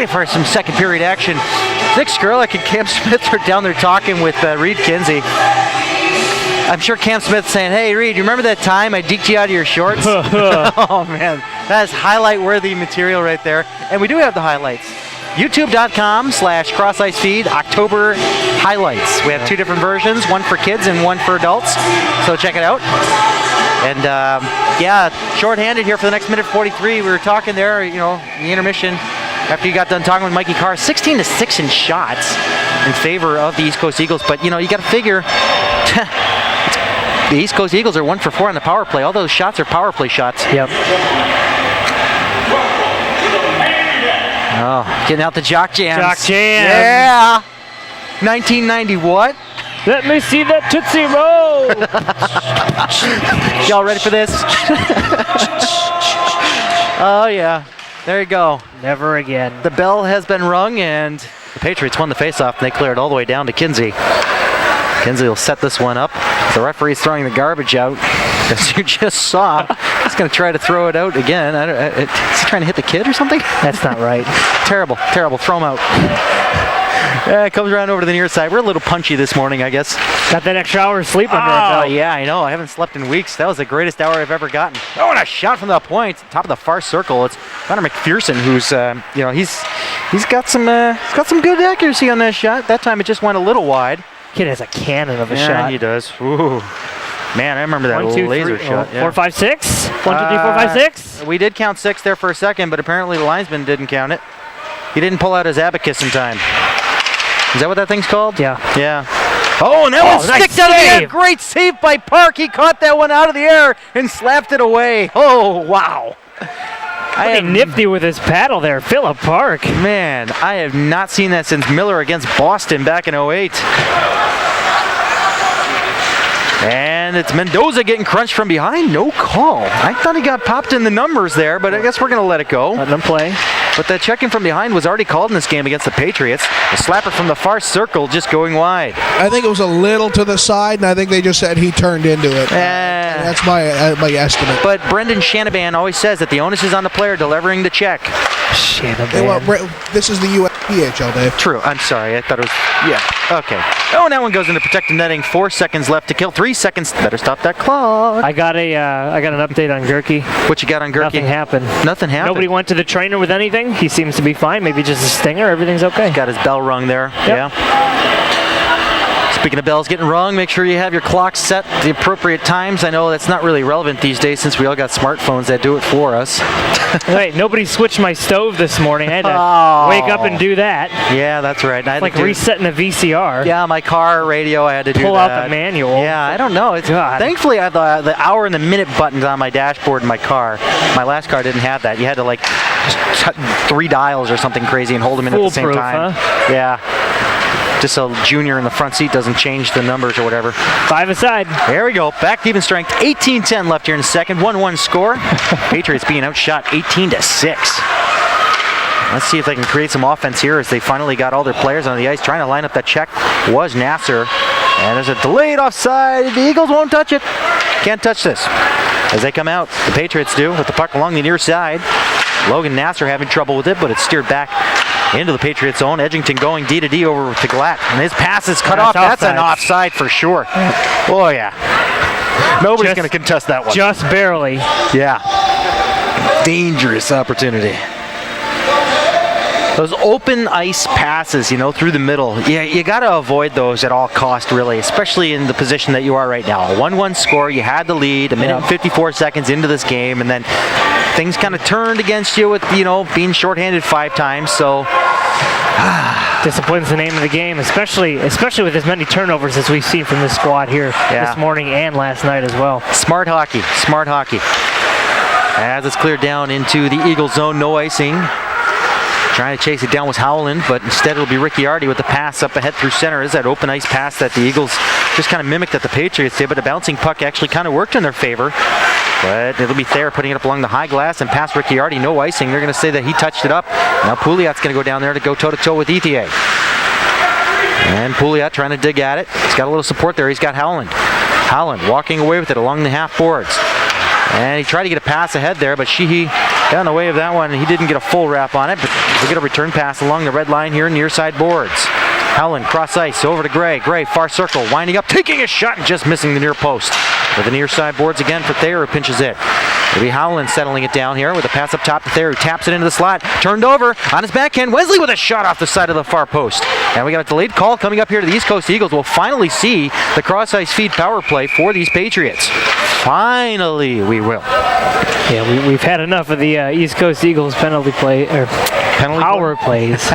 for some second period action. Nick Skrlik and Cam Smith are down there talking with Reed Kinsey. I'm sure Cam Smith's saying, hey, Reed, you remember that time I deked you out of your shorts? Oh, man. That is highlight-worthy material right there. And we do have the highlights. YouTube.com/CrossIceFeed, October highlights. We have 2 different versions, one for kids and one for adults. So check it out. And, yeah, shorthanded here for the next minute 43. We were talking there, you know, in the intermission, after you got done talking with Mikey Carr, 16-6 in shots in favor of the East Coast Eagles. But, you know, you got to figure the East Coast Eagles are 1 for 4 on the power play. All those shots are power play shots. Yep. Oh, getting out the jock jams. Jock jam. Yeah. 1990 what? Let me see that Tootsie Roll. Y'all ready for this? Oh, yeah. There you go. Never again. The bell has been rung, and the Patriots won the faceoff, and they clear it all the way down to Kinsey. Kinsey will set this one up. The referee's throwing the garbage out, as you just saw. He's going to try to throw it out again. Is he trying to hit the kid or something? That's not right. Terrible, terrible. Throw him out. It comes around over to the near side. We're a little punchy this morning, I guess. Got that extra hour of sleep under our Oh, belt. yeah, I know. I haven't slept in weeks. That was the greatest hour I've ever gotten. Oh, and a shot from the point, top of the far circle. It's Connor McPherson, who's, you know, he's got some good accuracy on that shot. That time it just went a little wide. Kid has a cannon of a Yeah, shot. he does. Ooh. Man, I remember that 1, 2, laser 3, shot. 4, 5, 6. 1, 2, 3, 4, 5, 6. We did count 6 there for a second, but apparently the linesman didn't count it. He didn't pull out his abacus in time. Is that what that thing's called? Yeah. Yeah. Oh, and that one nice sticks out of the air. save. Great save by Park. He caught that one out of the air and slapped it away. Oh, wow. I Pretty am nifty with his paddle there, Phillip Park. Man, I have not seen that since Miller against Boston back in 08. And it's Mendoza getting crunched from behind. No call. I thought he got popped in the numbers there, but I guess we're going to let it go. Letting him play. But that checking from behind was already called in this game against the Patriots. The slapper from the far circle just going wide. I think it was a little to the side, and I think they just said he turned into it. That's my estimate. But Brendan Shanahan always says that the onus is on the player delivering the check. Hey, well, this is the USPHL, Dave. True. I'm sorry. I thought it was... Yeah. Okay. Oh, and that one goes into protective netting. 4 seconds left to kill. 3 seconds. Better stop that clock. I got an update on Gerke. What you got on Gerke? Nothing happened. Nothing happened. Nobody went to the trainer with anything. He seems to be fine. Maybe just a stinger. Everything's okay. Got his bell rung there. Yep. Yeah. Speaking of bells getting rung, make sure you have your clock set at the appropriate times. I know that's not really relevant these days since we all got smartphones that do it for us. Hey, nobody switched my stove this morning. I had to wake up and do that. Yeah, that's right. It's like resetting a VCR. Yeah, my car radio, I had to do that. Pull out the manual. Yeah, I don't know. Thankfully, I have the hour and the minute buttons on my dashboard in my car. My last car didn't have that. You had to like just 3 dials or something crazy and hold them in at the same time. Huh? Yeah. Just so Junior in the front seat doesn't change the numbers or whatever. 5 aside. There we go. Back to even strength. 18-10 left here in the second. 1-1 score. Patriots being outshot 18-6. Let's see if they can create some offense here as they finally got all their players on the ice. Trying to line up that check was Nasser. And there's a delayed offside. The Eagles won't touch it. Can't touch this. As they come out, the Patriots do with the puck along the near side. Logan Nasser having trouble with it, but it's steered back into the Patriots zone. Edgington going D-to-D over to Glatt. And his pass is cut off. That's an offside for sure. Oh, yeah. Nobody's going to contest that one. Just barely. Yeah. Dangerous opportunity. Those open ice passes, you know, through the middle. Yeah, you got to avoid those at all cost, really, especially in the position that you are right now. A 1-1 score. You had the lead, 1 minute and 54 seconds into this game, and then things kind of turned against you with, you know, being shorthanded 5 times. So discipline's the name of the game, especially with as many turnovers as we've seen from this squad here this morning and last night as well. Smart hockey. Smart hockey. As it's cleared down into the Eagle zone, no icing. Trying to chase it down was Howland, but instead it'll be Ricciardi with the pass up ahead through center. Is that open ice pass that the Eagles just kind of mimicked that the Patriots did, but the bouncing puck actually kind of worked in their favor. But it'll be Thayer putting it up along the high glass and past Ricciardi, no icing. They're going to say that he touched it up. Now Pouliot's going to go down there to go toe-to-toe with Ethier. And Pouliot trying to dig at it. He's got a little support there. He's got Howland. Howland walking away with it along the half boards. And he tried to get a pass ahead there, but Sheehy Got in the way of that one. He didn't get a full wrap on it, but we get a return pass along the red line here near side boards. Howland cross ice over to Gray. Gray far circle, winding up, taking a shot and just missing the near post. With the near side boards again for Thayer, who pinches it. It'll be Howland settling it down here with a pass up top to Thayer, who taps it into the slot. Turned over on his backhand. Wesley with a shot off the side of the far post. And we got a delayed call coming up here to the East Coast Eagles. We'll finally see the CrossIceFeed power play for these Patriots. Finally, we will. Yeah, we've had enough of the East Coast Eagles penalty power plays.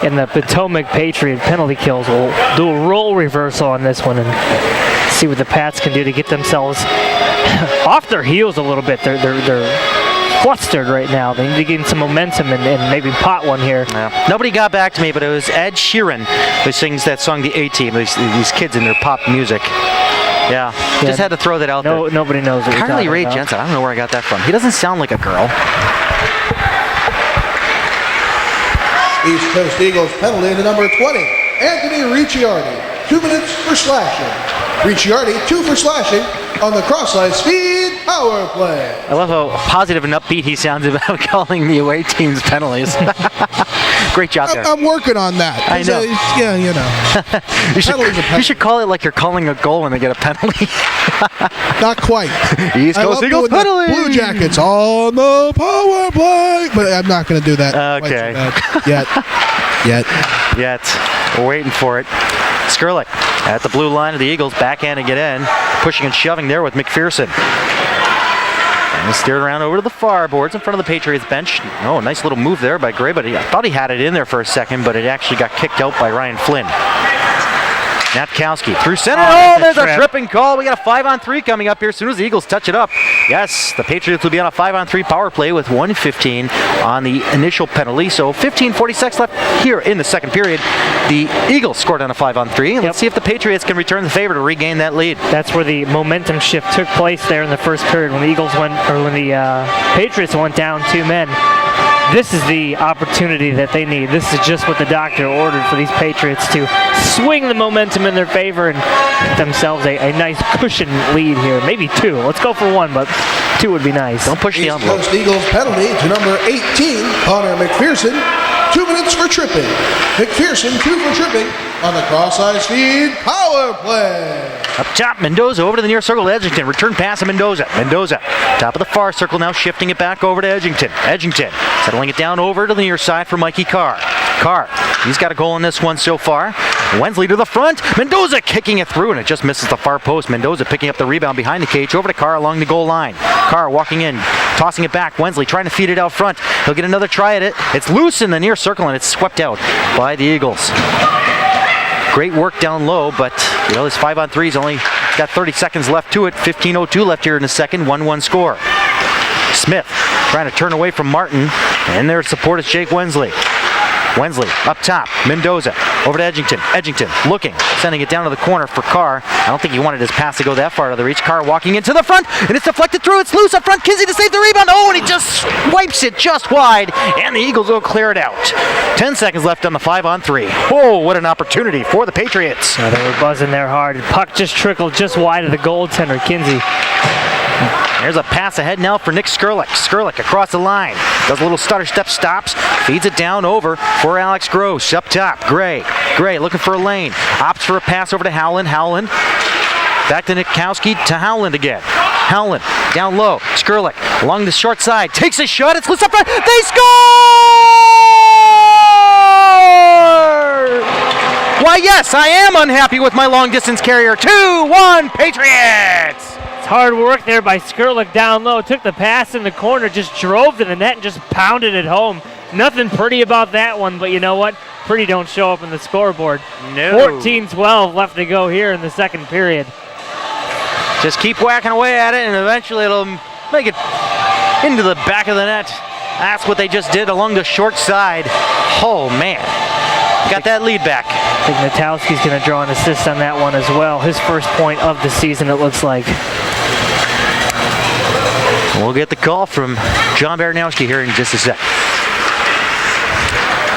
And the Potomac Patriot penalty kills. We'll do a role reversal on this one and see what the Pats can do to get themselves off their heels a little bit. They're flustered right now. They need to gain some momentum and maybe pot one here. Yeah. Nobody got back to me, but it was Ed Sheeran who sings that song, The A-Team. These kids in their pop music. Yeah, just had to throw that out there. Nobody knows what you're Carly talking Rae about. Jepsen, I don't know where I got that from. He doesn't sound like a girl. East Coast Eagles penalty to number 20, Anthony Ricciardi. 2 minutes for slashing. Ricciardi, 2 for slashing on the CrossIceFeed power play. I love how positive and upbeat he sounds about calling the away team's penalties. Great job there. I'm working on that. I know. Yeah, you know. you should call it like you're calling a goal when they get a penalty. Not quite. East Coast Eagles penalty. Blue Jackets on the power play. But I'm not going to do that. Okay. Yet. We're waiting for it. Skurlik at the blue line of the Eagles, backhand to get in. Pushing and shoving there with McPherson. And steered around over to the far boards in front of the Patriots bench. Oh, nice little move there by Gray, but I thought he had it in there for a second, but it actually got kicked out by Ryan Flynn. Natkowski through center. Oh, there's a tripping call. We got a 5-on-3 coming up here as soon as the Eagles touch it up. Yes, the Patriots will be on a 5-on-3 power play with 1:15 on the initial penalty. So 15:46 left here in the second period. The Eagles scored on a 5-on-3. Let's see if the Patriots can return the favor to regain that lead. That's where the momentum shift took place there in the first period when the Patriots went down 2 men. This is the opportunity that they need. This is just what the doctor ordered for these Patriots to swing the momentum in their favor and get themselves a nice cushion lead here. Maybe 2. Let's go for 1, but 2 would be nice. Don't push the envelope. East Coast Eagles penalty to number 18, Connor McPherson. 2 minutes for tripping. McPherson, 2 for tripping on the CrossIceFeed power play. Up top, Mendoza over to the near circle to Edgington. Return pass to Mendoza. Mendoza, top of the far circle now, shifting it back over to Edgington. Edgington, settling it down over to the near side for Mikey Carr. Carr, he's got a goal in this one so far. Wensley to the front. Mendoza kicking it through, and it just misses the far post. Mendoza picking up the rebound behind the cage. Over to Carr along the goal line. Carr walking in, tossing it back. Wensley trying to feed it out front. He'll get another try at it. It's loose in the near circle, and it's swept out by the Eagles. Great work down low, but this 5-on-3's only got 30 seconds left to it. 15:02 left here in the second. 1-1 score. Smith trying to turn away from Martin, and their support is Jake Wensley. Wensley up top. Mendoza over to Edgington. Edgington looking, sending it down to the corner for Carr. I don't think he wanted his pass to go that far to the reach. Carr walking into the front, and it's deflected through. It's loose up front. Kinsey to save the rebound. Oh, and he just wipes it just wide, and the Eagles will clear it out. 10 seconds left on the 5-on-3. Oh, what an opportunity for the Patriots. Yeah, they were buzzing there hard. Puck just trickled just wide of the goaltender, Kinsey. There's a pass ahead now for Nick Skurlik. Skurlik across the line. Does a little stutter step, stops, feeds it down over for Alex Gross. Up top, Gray. Gray looking for a lane. Opts for a pass over to Howland. Howland back to Natkowski to Howland again. Howland down low. Skurlik along the short side. Takes a shot. It's loose up front. They score! Why, yes, I am unhappy with my long-distance carrier. 2-1 Patriots! Hard work there by Skurlik down low. Took the pass in the corner, just drove to the net and just pounded it home. Nothing pretty about that one, but you know what? Pretty don't show up in the scoreboard. No. 14-12 left to go here in the second period. Just keep whacking away at it, and eventually it'll make it into the back of the net. That's what they just did along the short side. Oh, man. Got that lead back. I think Natkowski's going to draw an assist on that one as well. His first point of the season, it looks like. We'll get the call from John Baranowski here in just a sec.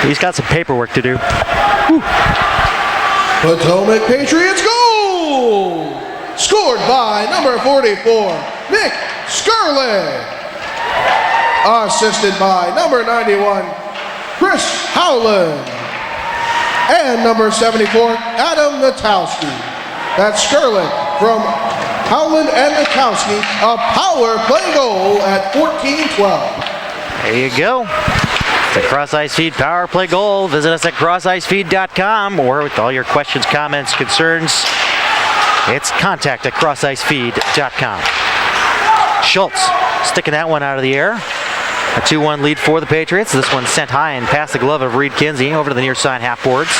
He's got some paperwork to do. Whew. Potomac Patriots goal! Scored by number 44, Nick Skurlik. assisted by number 91, Chris Howland, and number 74, Adam Natowski. That's Skurlick from Howland and Natowski, a power play goal at 14-12. There you go. The CrossIceFeed Power Play goal. Visit us at CrossIceFeed.com, or with all your questions, comments, concerns, it's contact at CrossIceFeed.com. Schultz sticking that one out of the air. A 2-1 lead for the Patriots. This one sent high and past the glove of Reed Kinsey over to the near side half boards.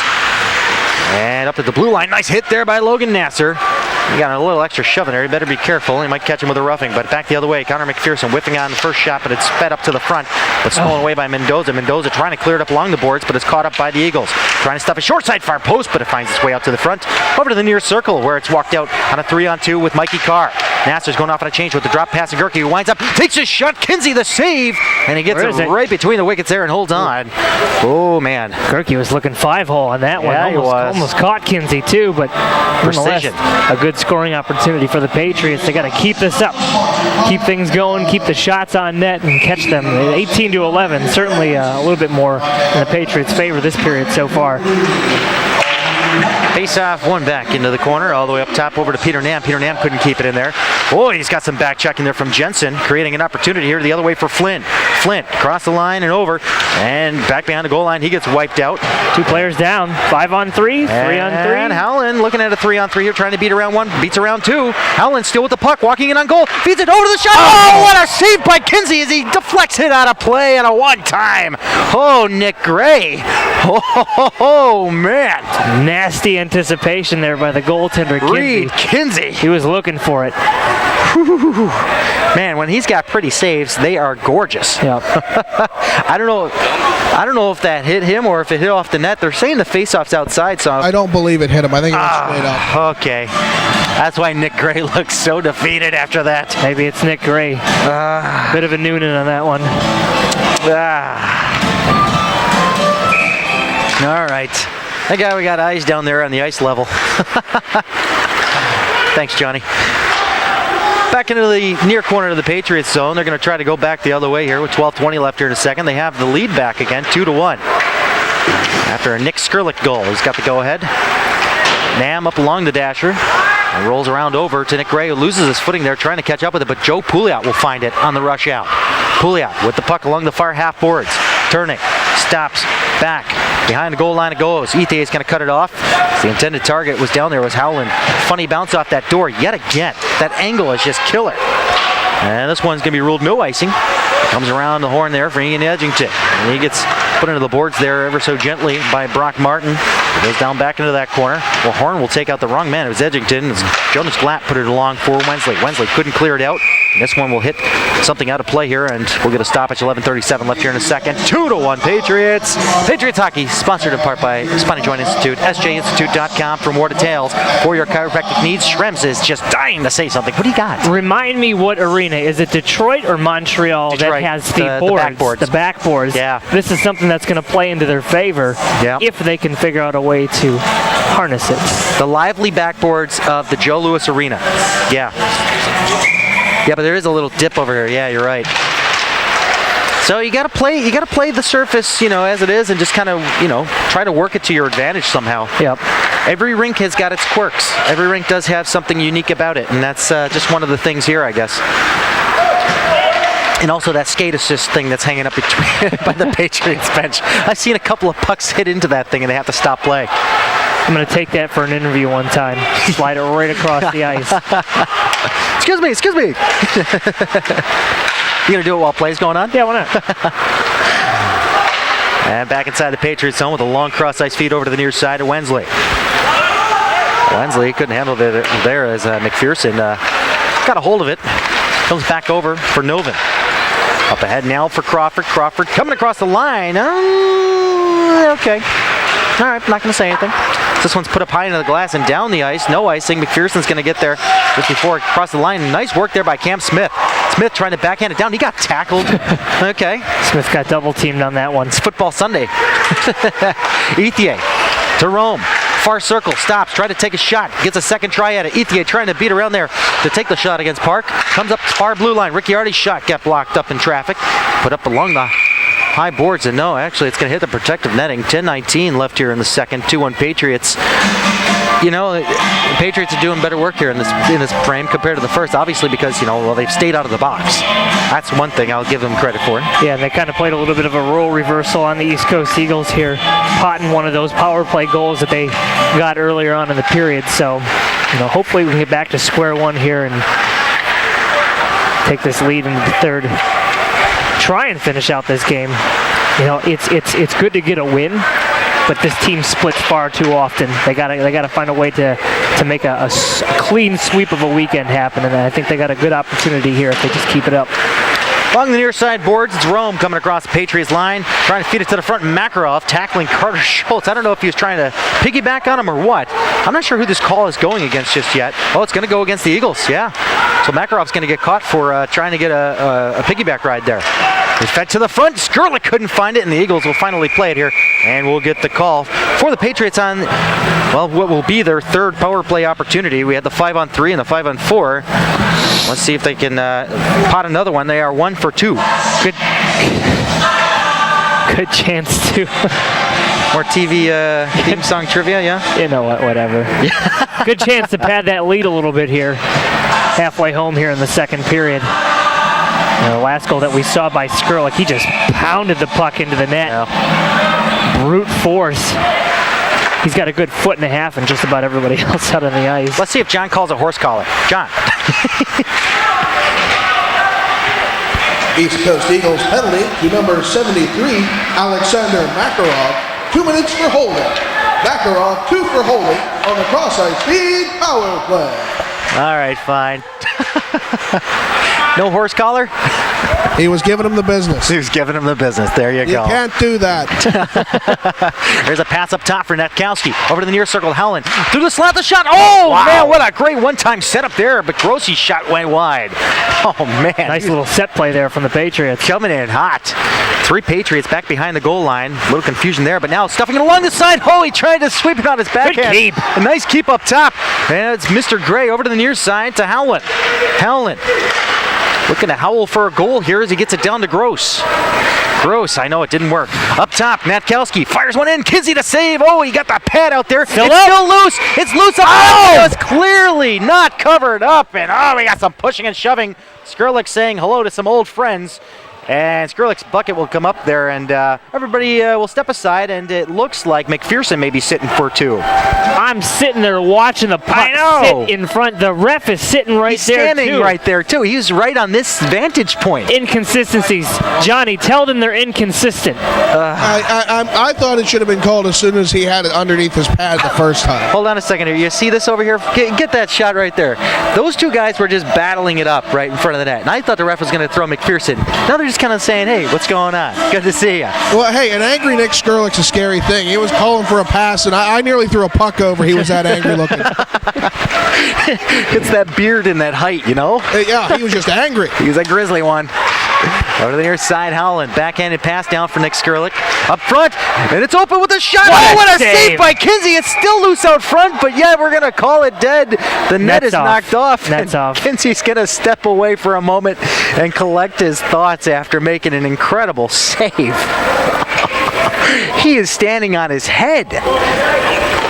And up to the blue line. Nice hit there by Logan Nasser. He got a little extra shove in there. He better be careful. He might catch him with a roughing. But back the other way. Connor McPherson whiffing on the first shot, but it's sped up to the front. But stolen away by Mendoza. Mendoza trying to clear it up along the boards, but it's caught up by the Eagles. Trying to stuff a short side far post, but it finds its way out to the front. Over to the near circle where it's walked out on a 3-on-2 with Mikey Carr. Nasser's going off on a change with the drop pass to Gerke, who winds up, takes a shot. Kinsey the save, and he gets it right between the wickets there and holds on. Oh, man. Gerke was looking 5-hole on that one. Yeah, he was. Almost caught Kinsey, too, but Precision. a good scoring opportunity for the Patriots. They got to keep this up, keep things going, keep the shots on net, and catch them. 18-11, certainly a little bit more in the Patriots' favor this period so far. Face off, one back into the corner, all the way up top over to Peter Nam. Peter Nam couldn't keep it in there. Oh, he's got some back checking there from Jensen, creating an opportunity here the other way for Flint. Flint across the line and over, and back behind the goal line. He gets wiped out. 2 players down. 5-on-3, 3-on-3. And Howland looking at a 3-on-3 here, trying to beat around one. Beats around two. Howland still with the puck, walking in on goal. Feeds it over to the shot. Oh, what a save by Kinsey as he deflects it out of play on a one-time. Oh, Nick Gray. Oh, man. Nasty anticipation there by the goaltender, Reed Kinsey. He was looking for it. Man, when he's got pretty saves, they are gorgeous. Yep. I don't know if that hit him or if it hit off the net. They're saying the faceoff's outside, so I don't believe it hit him. I think it went straight up. Okay. That's why Nick Gray looks so defeated after that. Maybe it's Nick Gray. Bit of a Noonan on that one. All right. That guy, we got eyes down there on the ice level. Thanks, Johnny. Back into the near corner of the Patriots zone. They're going to try to go back the other way here with 12:20 left here in a second. They have the lead back again, 2-1. After a Nick Skurlick goal, he's got the go-ahead. Nam up along the dasher and rolls around over to Nick Gray, who loses his footing there trying to catch up with it, but Joe Pouliot will find it on the rush out. Pouliot with the puck along the far half boards. Turning, stops, back. Behind the goal line it goes. Ite is going to cut it off. The intended target was down there, was Howland. Funny bounce off that door yet again. That angle is just killer. And this one's going to be ruled no icing. Comes around the horn there for Ian Edgington. And he gets put into the boards there ever so gently by Brock Martin. It goes down back into that corner. Well, Horn will take out the wrong man. It was Edgington. Jonas Glatt put it along for Wensley. Wensley couldn't clear it out. And this one will hit something out of play here, and we'll get a stoppage. 11:37 left here in a second. 2-1 Patriots. Patriots hockey sponsored in part by Spine Joint Institute, sjinstitute.com for more details. For your chiropractic needs, Shrems is just dying to say something. What do you got? Remind me what arena. Is it Detroit or Montreal that has the boards? The backboards. Yeah. This is something that's going to play into their favor if they can figure out a way to harness it. The lively backboards of the Joe Louis Arena. Yeah. Yeah, but there is a little dip over here. Yeah, you're right. So you gotta play the surface, as it is, and just kind of, try to work it to your advantage somehow. Yep. Every rink has got its quirks. Every rink does have something unique about it, and that's just one of the things here, I guess. And also that skate assist thing that's hanging up between by the Patriots bench. I've seen a couple of pucks hit into that thing, and they have to stop play. I'm going to take that for an interview one time. Slide it right across the ice. Excuse me. You going to do it while play's going on? Yeah, why not? And back inside the Patriots zone with a long cross ice feed over to the near side of Wensley. Wensley couldn't handle it there as McPherson got a hold of it. Comes back over for Novin. Up ahead now for Crawford. Crawford coming across the line. Okay. All right, not going to say anything. This one's put up high into the glass and down the ice. No icing. McPherson's going to get there just before it crossed the line. Nice work there by Cam Smith. Smith trying to backhand it down. He got tackled. Okay. Smith got double teamed on that one. It's football Sunday. Ethier to Rome. Far circle, stops, trying to take a shot, gets a second try at it. Ethier trying to beat around there to take the shot against Park. Comes up far blue line. Ricciardi's shot got blocked up in traffic. Put up along the high boards, and no, actually it's going to hit the protective netting. 10:19 left here in the second. 2-1 Patriots. You know, the Patriots are doing better work here in this frame compared to the first, obviously because, you know, well, they've stayed out of the box. That's one thing I'll give them credit for. Yeah, they kind of played a little bit of a role reversal on the East Coast Eagles here, potting one of those power play goals that they got earlier on in the period. So, you know, hopefully we can get back to square one here and take this lead into the third. Try and finish out this game. You know, it's good to get a win, but this team splits far too often. They gotta find a way to make a clean sweep of a weekend happen, and I think they got a good opportunity here if they just keep it up. Along the near side boards, it's Rome coming across the Patriots line, trying to feed it to the front. Makarov tackling Carter Schultz. I don't know if he was trying to piggyback on him or what. I'm not sure who this call is going against just yet. Oh, it's going to go against the Eagles, yeah. So Makarov's going to get caught for trying to get a piggyback ride there. It's fed to the front. Skurlik couldn't find it, and the Eagles will finally play it here, and we'll get the call for the Patriots on, well, what will be their third power play opportunity. We had the 5-on-3 and the 5-on-4. Let's see if they can pot another one. They are 1 for 2. Good chance to. More TV theme song trivia, yeah? You know what, whatever. Good chance to pad that lead a little bit here. Halfway home here in the second period. The last goal that we saw by Skurlik, he just pounded the puck into the net. Yeah. Brute force. He's got a good 1.5 feet and just about everybody else out on the ice. Let's see if John calls a horse collar. John. East Coast Eagles penalty to number 73, Alexander Makarov. 2 minutes for holding. Makarov 2 for holding on the CrossIceFeed power play. All right, fine. No horse collar? He was giving him the business. He was giving him the business. There you go. You can't do that. There's a pass up top for Netkowski. Over to the near circle, Howland. Through the slot, the shot. Oh, wow. Man, what a great one-time setup there. But Grossi's shot went wide. Oh, man. Nice little set play there from the Patriots. Coming in hot. 3 Patriots back behind the goal line. A little confusion there, but now stuffing it along the side. Oh, he tried to sweep it on his backhand. Good keep. A nice keep up top. And it's Mr. Gray over to the near side to Howland. Howland looking to howl for a goal here as he gets it down to Gross. Gross, I know it didn't work. Up top, Netkowski fires one in. Kinsey to save. Oh, he got the pad out there. It's still loose. It's loose up. Oh, it's clearly not covered up. And oh, we got some pushing and shoving. Skurlik saying hello to some old friends. And Skurlik's bucket will come up there, and everybody will step aside, and it looks like McPherson may be sitting for 2. I'm sitting there watching the puck sit in front. The ref is sitting right there, standing right there, too. He's right on this vantage point. Inconsistencies. Johnny, tell them they're inconsistent. I thought it should have been called as soon as he had it underneath his pad the first time. Hold on a second here. You see this over here? Get that shot right there. Those two guys were just battling it up right in front of the net, and I thought the ref was going to throw McPherson. Now they're just kind of saying, hey, what's going on? Good to see you. Well, hey, an angry Nick Skurlik's a scary thing. He was calling for a pass, and I nearly threw a puck over. He was that angry looking. It's that beard and that height, you know? Yeah, he was just angry. He was a grizzly one. Over to the near side, Howland. Backhanded pass down for Nick Skurlik. Up front, and it's open with a shot. What a save by Kinsey. It's still loose out front, but yeah, we're going to call it dead. The net is knocked off. Net's off. Kinsey's going to step away for a moment and collect his thoughts after making an incredible save. He is standing on his head.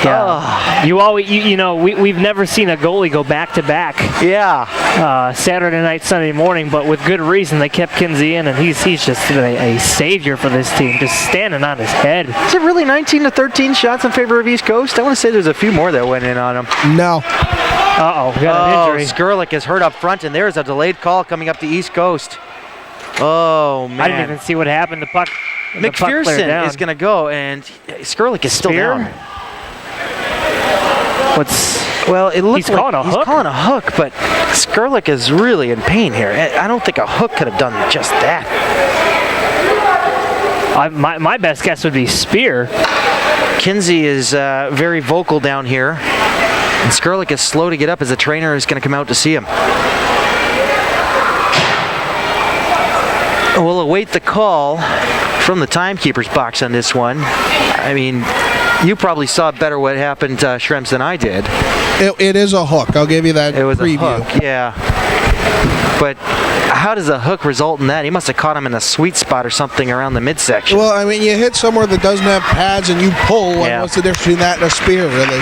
Yeah. We've never seen a goalie go back to back. Yeah. Saturday night, Sunday morning, but with good reason. They kept Kinsey in, and he's just been a savior for this team, just standing on his head. Is it really 19-13 shots in favor of East Coast? I want to say there's a few more that went in on him. No. We got an injury. Skurlik is hurt up front, and there's a delayed call coming up the East Coast. Oh, man. I didn't even see what happened. The puck. McPherson is going to go, and Skurlik is still down. It looks he's calling a hook? He's calling a hook, but Skurlik is really in pain here. I don't think a hook could have done just that. My best guess would be spear. Kinsey is very vocal down here, and Skurlik is slow to get up as the trainer is going to come out to see him. We'll await the call from the timekeeper's box on this one. I mean, you probably saw better what happened, Shrems, than I did. It is a hook. I'll give you that It was preview. a hook, yeah. But how does a hook result in that? He must have caught him in a sweet spot or something around the midsection. Well, I mean, you hit somewhere that doesn't have pads and you pull. Yeah. And what's the difference between that and a spear, really?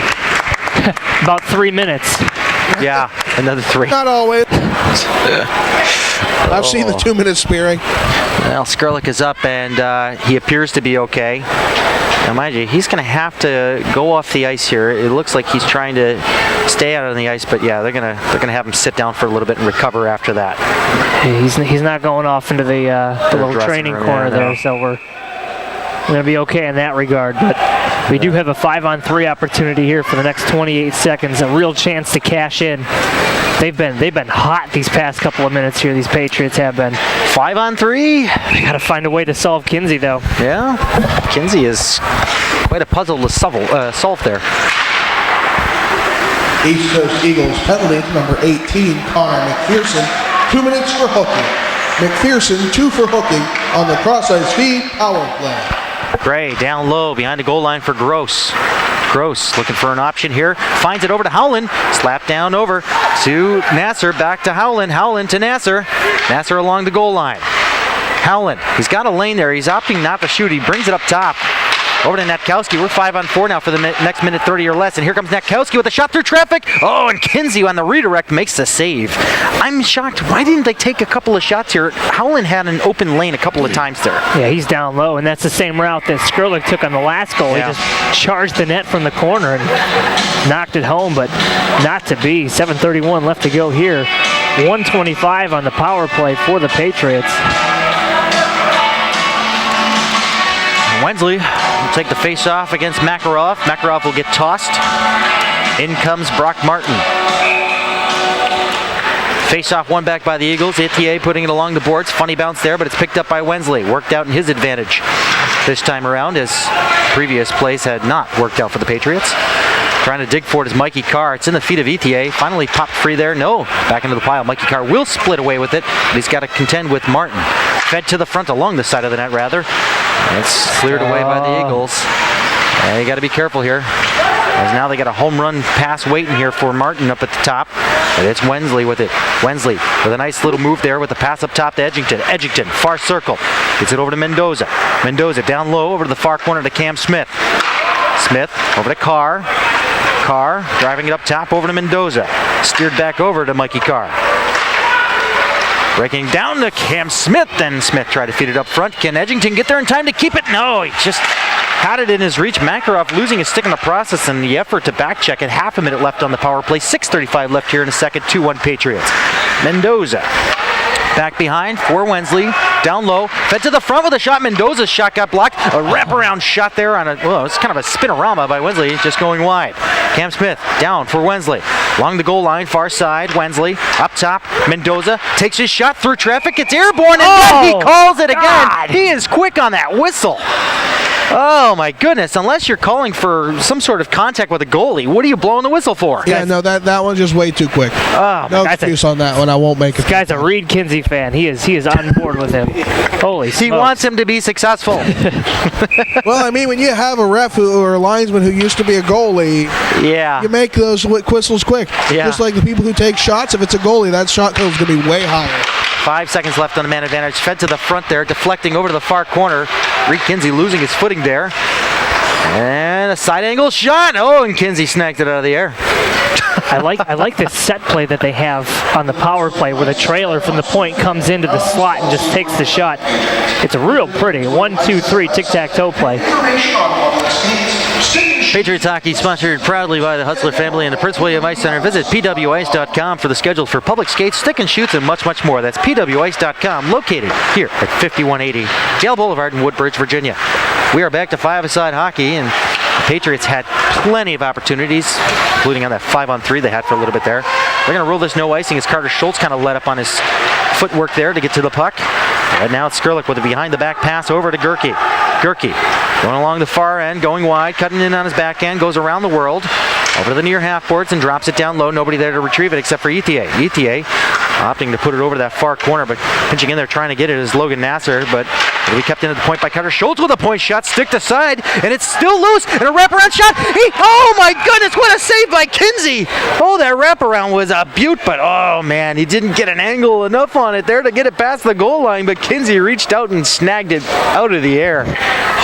About 3 minutes. Yeah, another 3. Not always. I've seen the 2-minute spearing. Well, Skrlik is up, and he appears to be okay. Now, mind you, he's going to have to go off the ice here. It looks like he's trying to stay out on the ice, but yeah, they're gonna have him sit down for a little bit and recover after that. He's not going off into the little training corner there, so we're going to be okay in that regard. But we do have a 5-on-3 opportunity here for the next 28 seconds, a real chance to cash in. They've been hot these past couple of minutes here. These Patriots have been. 5-on-3. They got to find a way to solve Kinsey, though. Yeah, Kinsey is quite a puzzle to solve there. East Coast Eagles penalty to number 18, Connor McPherson. 2 minutes for hooking. McPherson 2 for hooking on the CrossIceFeed power play. Gray down low behind the goal line for Gross. Gross looking for an option here. Finds it over to Howland. Slap down over to Nasser. Back to Howland. Howland to Nasser. Nasser along the goal line. Howland, he's got a lane there. He's opting not to shoot. He brings it up top. Over to Natkowski. We're 5-on-4 now for the next minute 30 or less. And here comes Natkowski with a shot through traffic. Oh, and Kinsey on the redirect makes the save. I'm shocked. Why didn't they take a couple of shots here? Howland had an open lane a couple of times there. Yeah, he's down low, and that's the same route that Skrlik took on the last goal. Yeah. He just charged the net from the corner and knocked it home, but not to be. 7:31 left to go here. 125 on the power play for the Patriots. Wensley will take the face-off against Makarov. Makarov will get tossed. In comes Brock Martin. Face-off won back by the Eagles. Etier putting it along the boards. Funny bounce there, but it's picked up by Wensley. Worked out in his advantage this time around, as previous plays had not worked out for the Patriots. Trying to dig for it is Mikey Carr. It's in the feet of Etier. Finally popped free there. No. Back into the pile. Mikey Carr will split away with it, but he's got to contend with Martin. Fed to the front, along the side of the net, rather. It's cleared away by the Eagles. You got to be careful here, as now they got a home run pass waiting here for Martin up at the top. But it's Wensley with it. Wensley with a nice little move there with the pass up top to Edgington. Edgington, far circle. Gets it over to Mendoza. Mendoza down low over to the far corner to Cam Smith. Smith over to Carr. Carr driving it up top over to Mendoza. Steered back over to Mikey Carr. Breaking down to Cam Smith, then Smith tried to feed it up front. Can Edgington get there in time to keep it? No, he just had it in his reach. Makarov losing his stick in the process, and the effort to back check it. Half a minute left on the power play. 6:35 left here in the second. 2-1 Patriots. Mendoza back behind for Wensley. Down low. Fed to the front with a shot. Mendoza's shot got blocked. A wraparound shot there on it's kind of a spinorama by Wensley, just going wide. Cam Smith down for Wensley. Along the goal line, far side, Wensley. Up top, Mendoza takes his shot through traffic. It's airborne, and then he calls it again. God. He is quick on that whistle. Oh my goodness, unless you're calling for some sort of contact with a goalie, what are you blowing the whistle for? Yeah, no, that one's just way too quick. Oh, No excuse on that one. I won't make it. This guy's a Reed Kinsey fan. He is on board with him. Holy smokes. he wants him to be successful. Well, I mean, when you have a ref or a linesman who used to be a goalie, Yeah. you make those whistles quick. Yeah. Just like the people who take shots, if it's a goalie, that shot total is going to be way higher. 5 seconds left on the man advantage. Fed to the front there, deflecting over to the far corner. Reed Kinsey losing his footing there. And a side angle shot. Oh, and Kinsey snagged it out of the air. I like this set play that they have on the power play, where the trailer from the point comes into the slot and just takes the shot. It's a real pretty 1-2-3 tic-tac-toe play. Patriots hockey sponsored proudly by the Hutzler family and the Prince William Ice Center. Visit pwice.com for the schedule for public skates, stick and shoots, and much, much more. That's pwice.com, located here at 5180 Dale Boulevard in Woodbridge, Virginia. We are back to five-a-side hockey, and the Patriots had plenty of opportunities, including on that 5-on-3 they had for a little bit there. They're going to rule this no icing as Carter Schultz kind of let up on his footwork there to get to the puck. And now it's Skrlik with a behind-the-back pass over to Gerke. Gerke going along the far end, going wide, cutting in on his backhand, goes around the world, over to the near half boards and drops it down low. Nobody there to retrieve it except for Etier. Etier opting to put it over to that far corner, but pinching in there trying to get it is Logan Nasser, but It'll be kept into the point by Cutter Schultz with a point shot, stick to side, and it's still loose, and a wraparound shot. Oh my goodness, what a save by Kinsey! Oh, that wraparound was a beaut, but oh man, he didn't get an angle enough on it there to get it past the goal line, but Kinsey reached out and snagged it out of the air.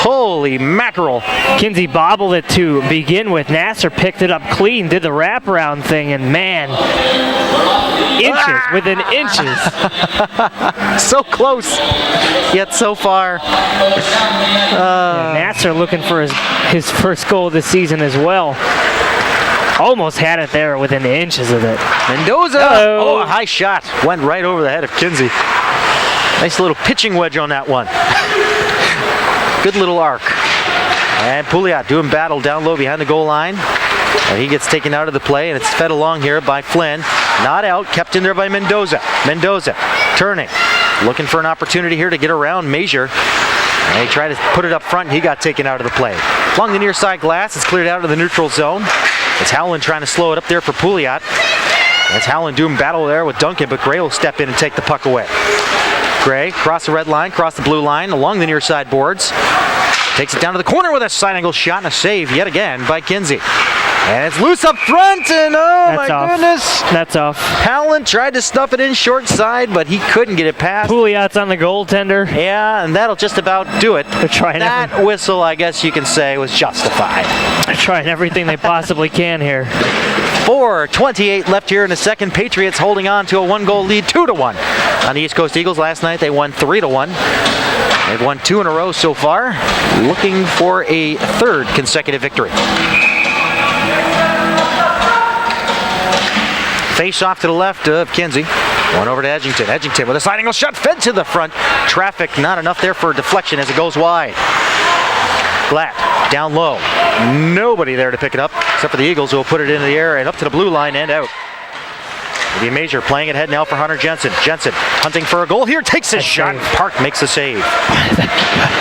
Holy mackerel. Kinsey bobbled it to begin with. Nasser picked it up clean, did the wraparound thing, and man, inches within inches. So close, yet so far. Nasser looking for his first goal of the season as well. Almost had it there within inches of it. Mendoza! Uh-oh. Oh, a high shot. Went right over the head of Kinsey. Nice little pitching wedge on that one. Good little arc. And Pouliot doing battle down low behind the goal line. And he gets taken out of the play, and it's fed along here by Flynn. Not out, kept in there by Mendoza. Mendoza turning, looking for an opportunity here to get around Major. And they try to put it up front, and he got taken out of the play. Along the near side glass, it's cleared out of the neutral zone. It's Howland trying to slow it up there for Pouliot. It's Howland doing battle there with Duncan, but Gray will step in and take the puck away. Gray, cross the red line, cross the blue line, along the near side boards. Takes it down to the corner with a side angle shot and a save yet again by Kinsey. And it's loose up front, and oh my goodness. That's off. Howland tried to stuff it in short side, but he couldn't get it past. Pouliot's on the goaltender. Yeah, and that'll just about do it. They're trying that whistle, I guess you can say, was justified. They're trying everything they possibly can here. 4:28 left here in the second. Patriots holding on to a 1-goal lead, 2-1 on the East Coast Eagles. Last night they won 3-1. They've won 2 in a row so far, looking for a third consecutive victory. Face off to the left of Kinsey. One over to Edgington. Edgington with a sliding angle shot, fed to the front. Traffic not enough there for a deflection as it goes wide. Glatt down low. Nobody there to pick it up except for the Eagles, who will put it into the air and up to the blue line and out. It'll be Major playing it ahead now for Hunter Jensen. Jensen hunting for a goal here, takes his shot. Park makes a save.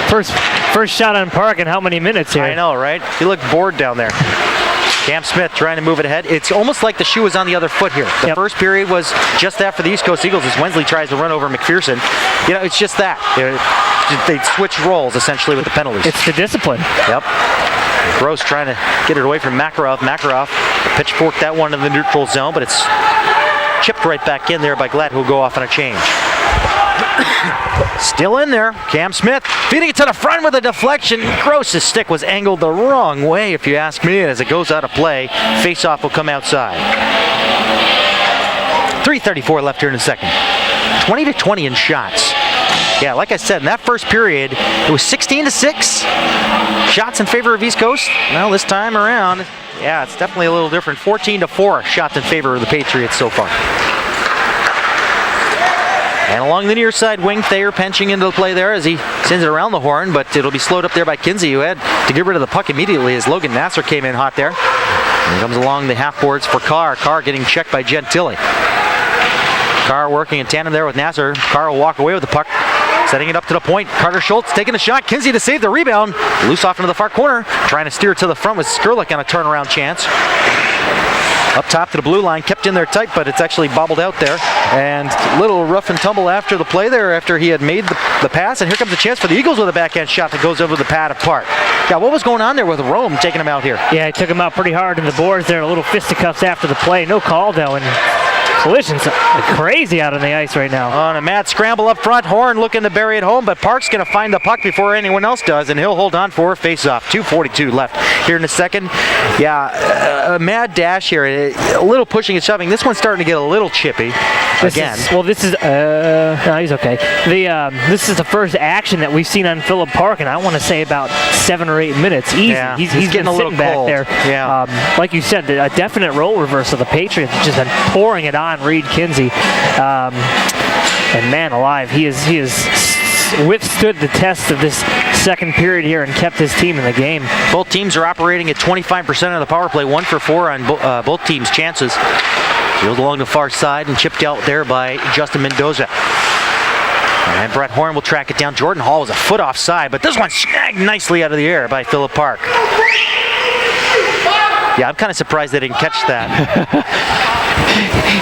First shot on Park in how many minutes here? I know, right? He looked bored down there. Cam Smith trying to move it ahead. It's almost like the shoe is on the other foot here. The first period was just after the East Coast Eagles as Wensley tries to run over McPherson. You know, it's just that. They switch roles essentially with the penalties. It's the discipline. Yep. Gross trying to get it away from Makarov. Makarov pitchforked that one in the neutral zone, but it's chipped right back in there by Glatt, who'll go off on a change. Still in there. Cam Smith feeding it to the front with a deflection. Gross's stick was angled the wrong way, if you ask me. As it goes out of play, face-off will come outside. 3:34 left here in the second. 20-20 in shots. Yeah, like I said, in that first period, it was 16-6. Shots in favor of East Coast. Well, this time around, yeah, it's definitely a little different. 14-4 shots in favor of the Patriots so far. And along the near side wing, Thayer pinching into the play there as he sends it around the horn, but it'll be slowed up there by Kinsey, who had to get rid of the puck immediately as Logan Nasser came in hot there. And he comes along the half boards for Carr. Carr getting checked by Gentili. Carr working in tandem there with Nasser. Carr will walk away with the puck, setting it up to the point. Carter Schultz taking a shot. Kinsey to save the rebound. Loose off into the far corner, trying to steer it to the front with Skurlik on a turnaround chance. Up top to the blue line, kept in there tight, but it's actually bobbled out there. And a little rough and tumble after the play there, after he had made the pass. And here comes a chance for the Eagles with a backhand shot that goes over the pad of Park. Yeah, what was going on there with Rome taking him out here? Yeah, he took him out pretty hard in the boards there. A little fisticuffs after the play. No call, though. And collisions crazy out on the ice right now. On a mad scramble up front, Horn looking to bury it home, but Park's going to find the puck before anyone else does, and he'll hold on for a face-off. 2:42 left here in the second. Yeah, a mad dash here, a little pushing and shoving. This one's starting to get a little chippy again. No, he's okay. This is the first action that we've seen on Phillip Park, and I want to say about 7 or 8 minutes. Easy. Yeah, he's getting a little back cold there. Yeah. Like you said, a definite role reversal. The Patriots just been pouring it on Reed Kinsey. And man alive, he has withstood the test of this second period here and kept his team in the game. Both teams are operating at 25% of the power play, 1 for 4 on both teams' chances. Field along the far side and chipped out there by Justin Mendoza. And Brett Horn will track it down. Jordan Hall was a foot offside, but this one snagged nicely out of the air by Phillip Park. Yeah, I'm kind of surprised they didn't catch that.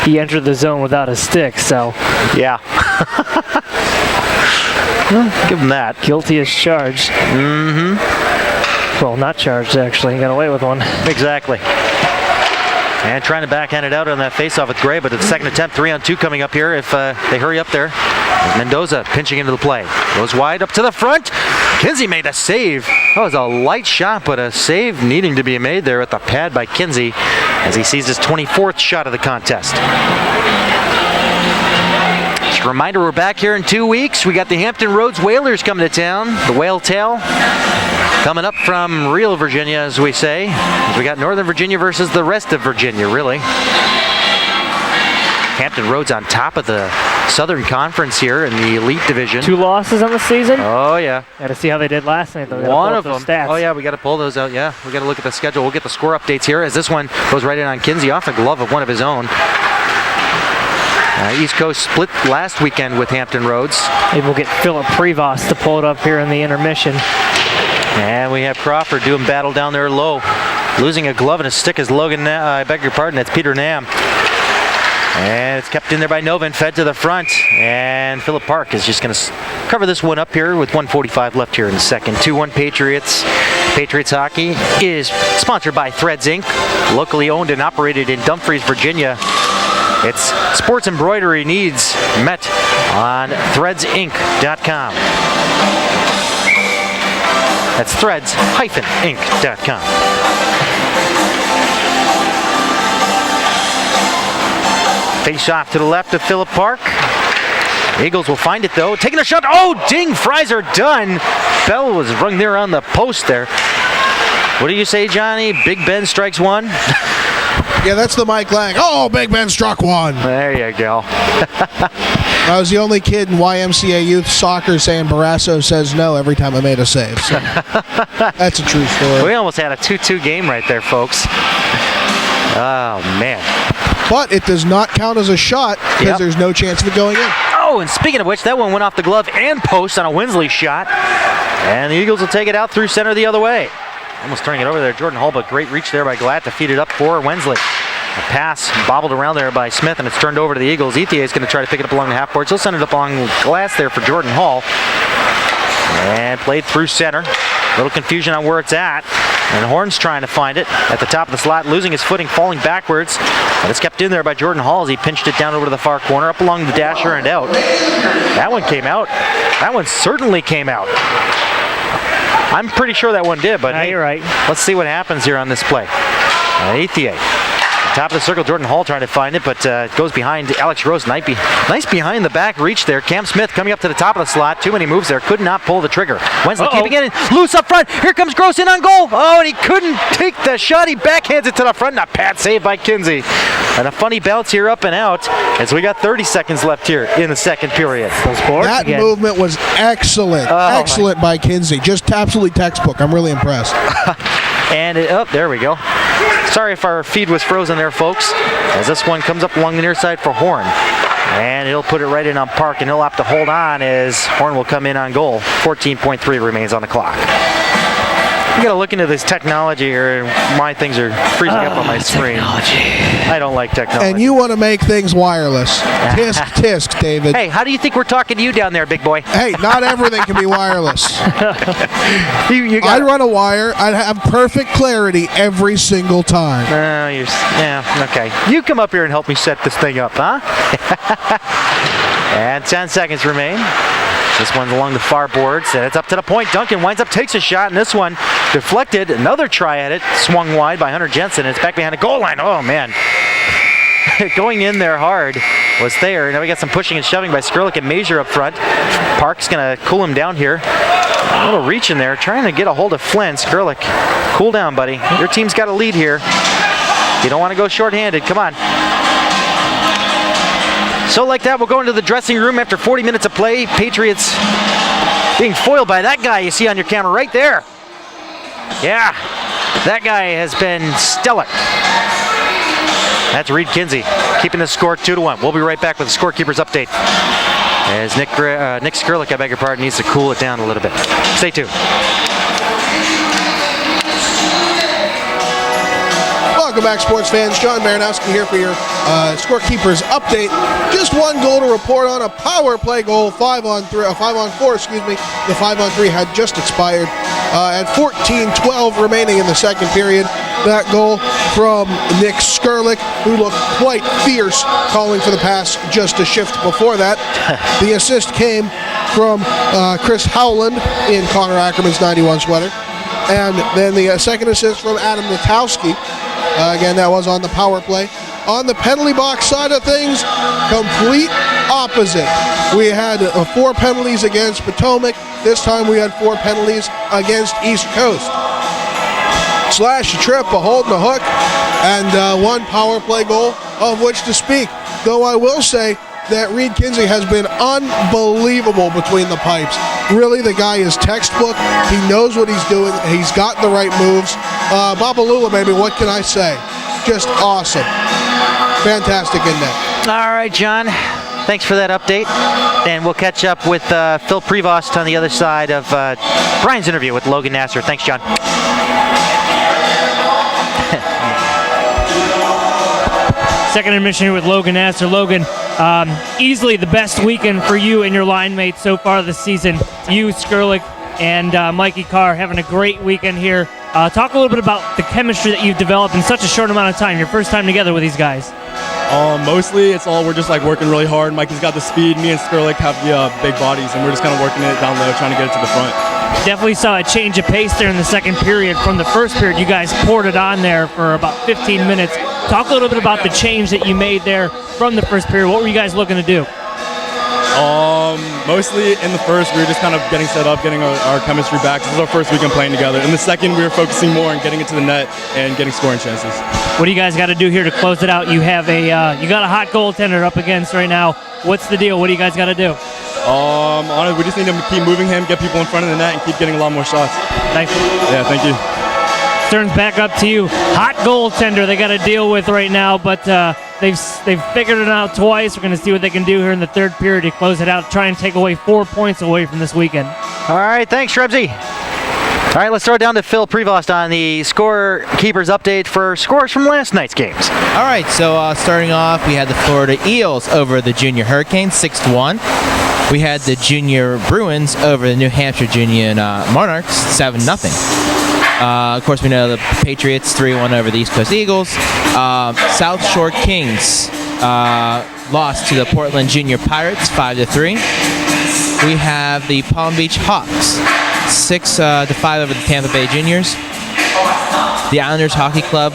He entered the zone without a stick, so. Yeah. Give him that. Guilty as charged. Well, not charged, actually. He got away with one. Exactly. And trying to backhand it out on that faceoff with Gray, but the second attempt, 3-on-2 coming up here if they hurry up there. Mendoza pinching into the play. Goes wide up to the front. Kinsey made a save. That was a light shot, but a save needing to be made there at the pad by Kinsey as he sees his 24th shot of the contest. Just a reminder, we're back here in 2 weeks. We got the Hampton Roads Whalers coming to town. The Whale Tail coming up from real Virginia, as we say. As we got Northern Virginia versus the rest of Virginia, really. Hampton Roads on top of the Southern Conference here in the Elite Division. 2 losses on the season. Oh, yeah. Got to see how they did last night, though. One of them. Stats. Oh, yeah, we got to pull those out. Yeah, we got to look at the schedule. We'll get the score updates here as this one goes right in on Kinsey off the glove of one of his own. East Coast split last weekend with Hampton Roads. Maybe we'll get Philip Prevost to pull it up here in the intermission. And we have Crawford doing battle down there low. Losing a glove and a stick is Logan, I beg your pardon, that's Peter Nam. And it's kept in there by Nova and fed to the front. And Philip Park is just going to cover this one up here with 1:45 left here in the second. 2-1 Patriots. Patriots hockey is sponsored by Threads Inc., locally owned and operated in Dumfries, Virginia. Its sports embroidery needs met on threadsinc.com. That's threads-inc.com. Face off to the left of Philip Park. Eagles will find it though. Taking a shot. Oh, ding! Fries are done. Bell was rung there on the post there. What do you say, Johnny? Big Ben strikes one? Yeah, that's the Mike Lang. Oh, Big Ben struck one. There you go. I was the only kid in YMCA youth soccer saying Barrasso says no every time I made a save. So that's a true story. We almost had a 2-2 game right there, folks. Oh, man. But it does not count as a shot because there's no chance of it going in. Oh, and speaking of which, that one went off the glove and post on a Winsley shot. And the Eagles will take it out through center the other way. Almost turning it over there, Jordan Hull, but great reach there by Glatt to feed it up for Wensley. A pass bobbled around there by Smith, and it's turned over to the Eagles. Ethier is going to try to pick it up along the half boards. He'll send it up along glass there for Jordan Hull. And played through center. Little confusion on where it's at. And Horn's trying to find it at the top of the slot, losing his footing, falling backwards. But it's kept in there by Jordan Hall as he pinched it down over to the far corner, up along the dasher and out. That one came out. That one certainly came out. I'm pretty sure that one did, but hey, you're right. Let's see what happens here on this play. Ethier. Top of the circle, Jordan Hall trying to find it, but it goes behind Alex Rose. Nice behind the back reach there. Cam Smith coming up to the top of the slot. Too many moves there. Could not pull the trigger. Wensley keeping it in. Loose up front. Here comes Gross in on goal. Oh, and he couldn't take the shot. He backhands it to the front. Not pad save by Kinsey. And a funny bounce here up and out as we got 30 seconds left here in the second period. That movement was excellent. Excellent by Kinsey. Just absolutely textbook. I'm really impressed. And there we go. Sorry if our feed was frozen there, folks, as this one comes up along the near side for Horn. And he'll put it right in on Park, and he'll have to hold on as Horn will come in on goal. 14.3 remains on the clock. You gotta look into this technology here, and my things are freezing up on my screen. I don't like technology. And you want to make things wireless. Tisk, tisk, David. Hey, how do you think we're talking to you down there, big boy? Hey, not everything can be wireless. I'd run a wire. I'd have perfect clarity every single time. Okay. You come up here and help me set this thing up, huh? And 10 seconds remain. This one's along the far boards, and it's up to the point. Duncan winds up, takes a shot, and this one deflected. Another try at it, swung wide by Hunter Jensen, and it's back behind the goal line. Oh, man. Going in there hard was Thayer. Now we got some pushing and shoving by Skrlik and Major up front. Park's going to cool him down here. A little reach in there, trying to get a hold of Flynn. Skrlik, cool down, buddy. Your team's got a lead here. You don't want to go shorthanded. Come on. So like that, we'll go into the dressing room after 40 minutes of play. Patriots being foiled by that guy you see on your camera right there. Yeah, that guy has been stellar. That's Reed Kinsey, keeping the score 2-1. We'll be right back with the scorekeeper's update as Nick Skrlik, I beg your pardon, needs to cool it down a little bit. Stay tuned. Welcome back, sports fans. John Baranowski here for your scorekeepers update. Just one goal to report on, a power play goal, 5 on 4, excuse me. The 5 on 3 had just expired at 14:12 remaining in the second period. That goal from Nick Skurlick, who looked quite fierce, calling for the pass just a shift before that. The assist came from Chris Howland in Connor Ackerman's 91 sweater. And then the second assist from Adam Natowski. Again, that was on the power play. On the penalty box side of things, complete opposite. We had 4 penalties against Potomac. This time we had 4 penalties against East Coast. Slash, a trip, a hold, and a hook, and 1 power play goal, of which to speak. Though I will say that Reed Kinsey has been unbelievable between the pipes. Really, the guy is textbook. He knows what he's doing. He's got the right moves. Babalula, baby, what can I say? Just awesome. Fantastic in net. All right, John. Thanks for that update. And we'll catch up with Phil Prevost on the other side of Brian's interview with Logan Nasser. Thanks, John. Second intermission here with Logan Nasser. Logan, easily the best weekend for you and your line mates so far this season. You, Skurlick, and Mikey Carr having a great weekend here. Talk a little bit about the chemistry that you've developed in such a short amount of time. Your first time together with these guys. Mostly it's all we're just like working really hard. Mikey's got the speed. Me and Skurlick have the big bodies, and we're just kind of working it down low, trying to get it to the front. Definitely saw a change of pace there in the second period. From the first period, you guys poured it on there for about 15 minutes. Talk a little bit about the change that you made there from the first period. What were you guys looking to do? Mostly in the first, we were just kind of getting set up, getting our chemistry back. This is our first weekend playing together. In the second, we were focusing more on getting it to the net and getting scoring chances. What do you guys got to do here to close it out? You have you got a hot goaltender up against right now. What's the deal? What do you guys got to do? Honestly, we just need to keep moving him, get people in front of the net, and keep getting a lot more shots. Thanks. Yeah, thank you. Stearns, back up to you. Hot goaltender they got to deal with right now, but they've figured it out twice. We're going to see what they can do here in the third period to close it out, try and take away 4 points away from this weekend. All right, thanks, Shrebsy. All right, let's throw it down to Phil Prevost on the scorekeepers update for scores from last night's games. All right, so starting off, we had the Florida Eels over the Junior Hurricanes, 6-1. We had the Junior Bruins over the New Hampshire Junior Monarchs, 7-0. Of course, we know the Patriots 3-1 over the East Coast Eagles. South Shore Kings lost to the Portland Junior Pirates 5-3. We have the Palm Beach Hawks 6-5 over the Tampa Bay Juniors. The Islanders Hockey Club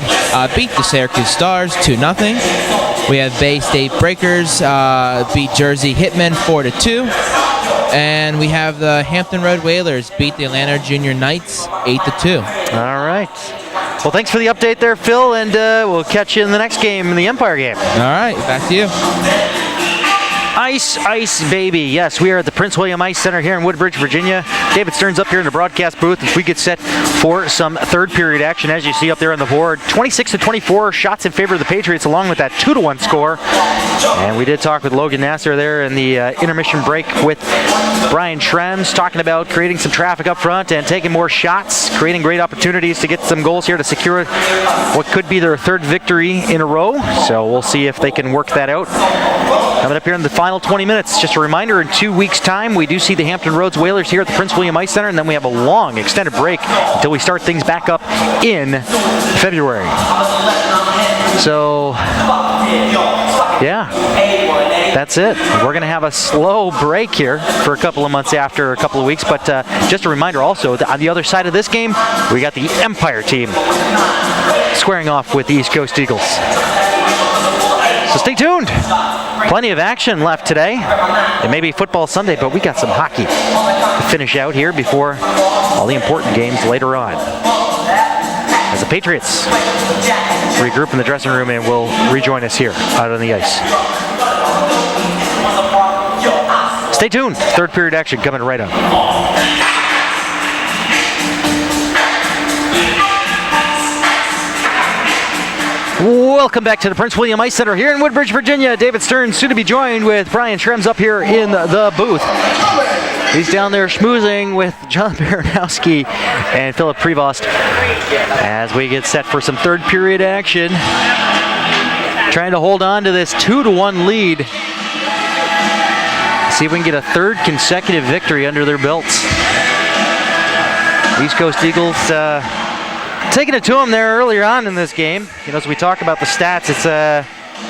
beat the Syracuse Stars 2-0. We have Bay State Breakers beat Jersey Hitmen 4-2. And we have the Hampton Road Whalers beat the Atlanta Junior Knights 8-2. All right. Well, thanks for the update there, Phil, and we'll catch you in the next game, in the Empire game. All right, back to you. Ice, ice, baby. Yes, we are at the Prince William Ice Center here in Woodbridge, Virginia. David Stearns up here in the broadcast booth as we get set for some third period action. As you see up there on the board, 26-24 shots in favor of the Patriots, along with that 2-1 score. And we did talk with Logan Nasser there in the intermission break with Brian Schrems, talking about creating some traffic up front and taking more shots, creating great opportunities to get some goals here to secure what could be their third victory in a row. So we'll see if they can work that out. Coming up here in the final 20 minutes, just a reminder, in 2 weeks' time, we do see the Hampton Roads Whalers here at the Prince William Ice Center, and then we have a long extended break until we start things back up in February. So, yeah, that's it. We're going to have a slow break here for a couple of months after a couple of weeks, but just a reminder also, that on the other side of this game, we got the Empire team squaring off with the East Coast Eagles. So stay tuned. Plenty of action left today. It may be football Sunday, but we got some hockey to finish out here before all the important games later on. As the Patriots regroup in the dressing room and will rejoin us here out on the ice. Stay tuned. Third period action coming right up. Welcome back to the Prince William Ice Center here in Woodbridge, Virginia. David Stearns, soon to be joined with Brian Schrems up here in the booth. He's down there schmoozing with John Baranowski and Philip Prevost as we get set for some third period action. Trying to hold on to this 2-1 lead. See if we can get a third consecutive victory under their belts. East Coast Eagles taking it to them there earlier on in this game. You know, as we talk about the stats, it's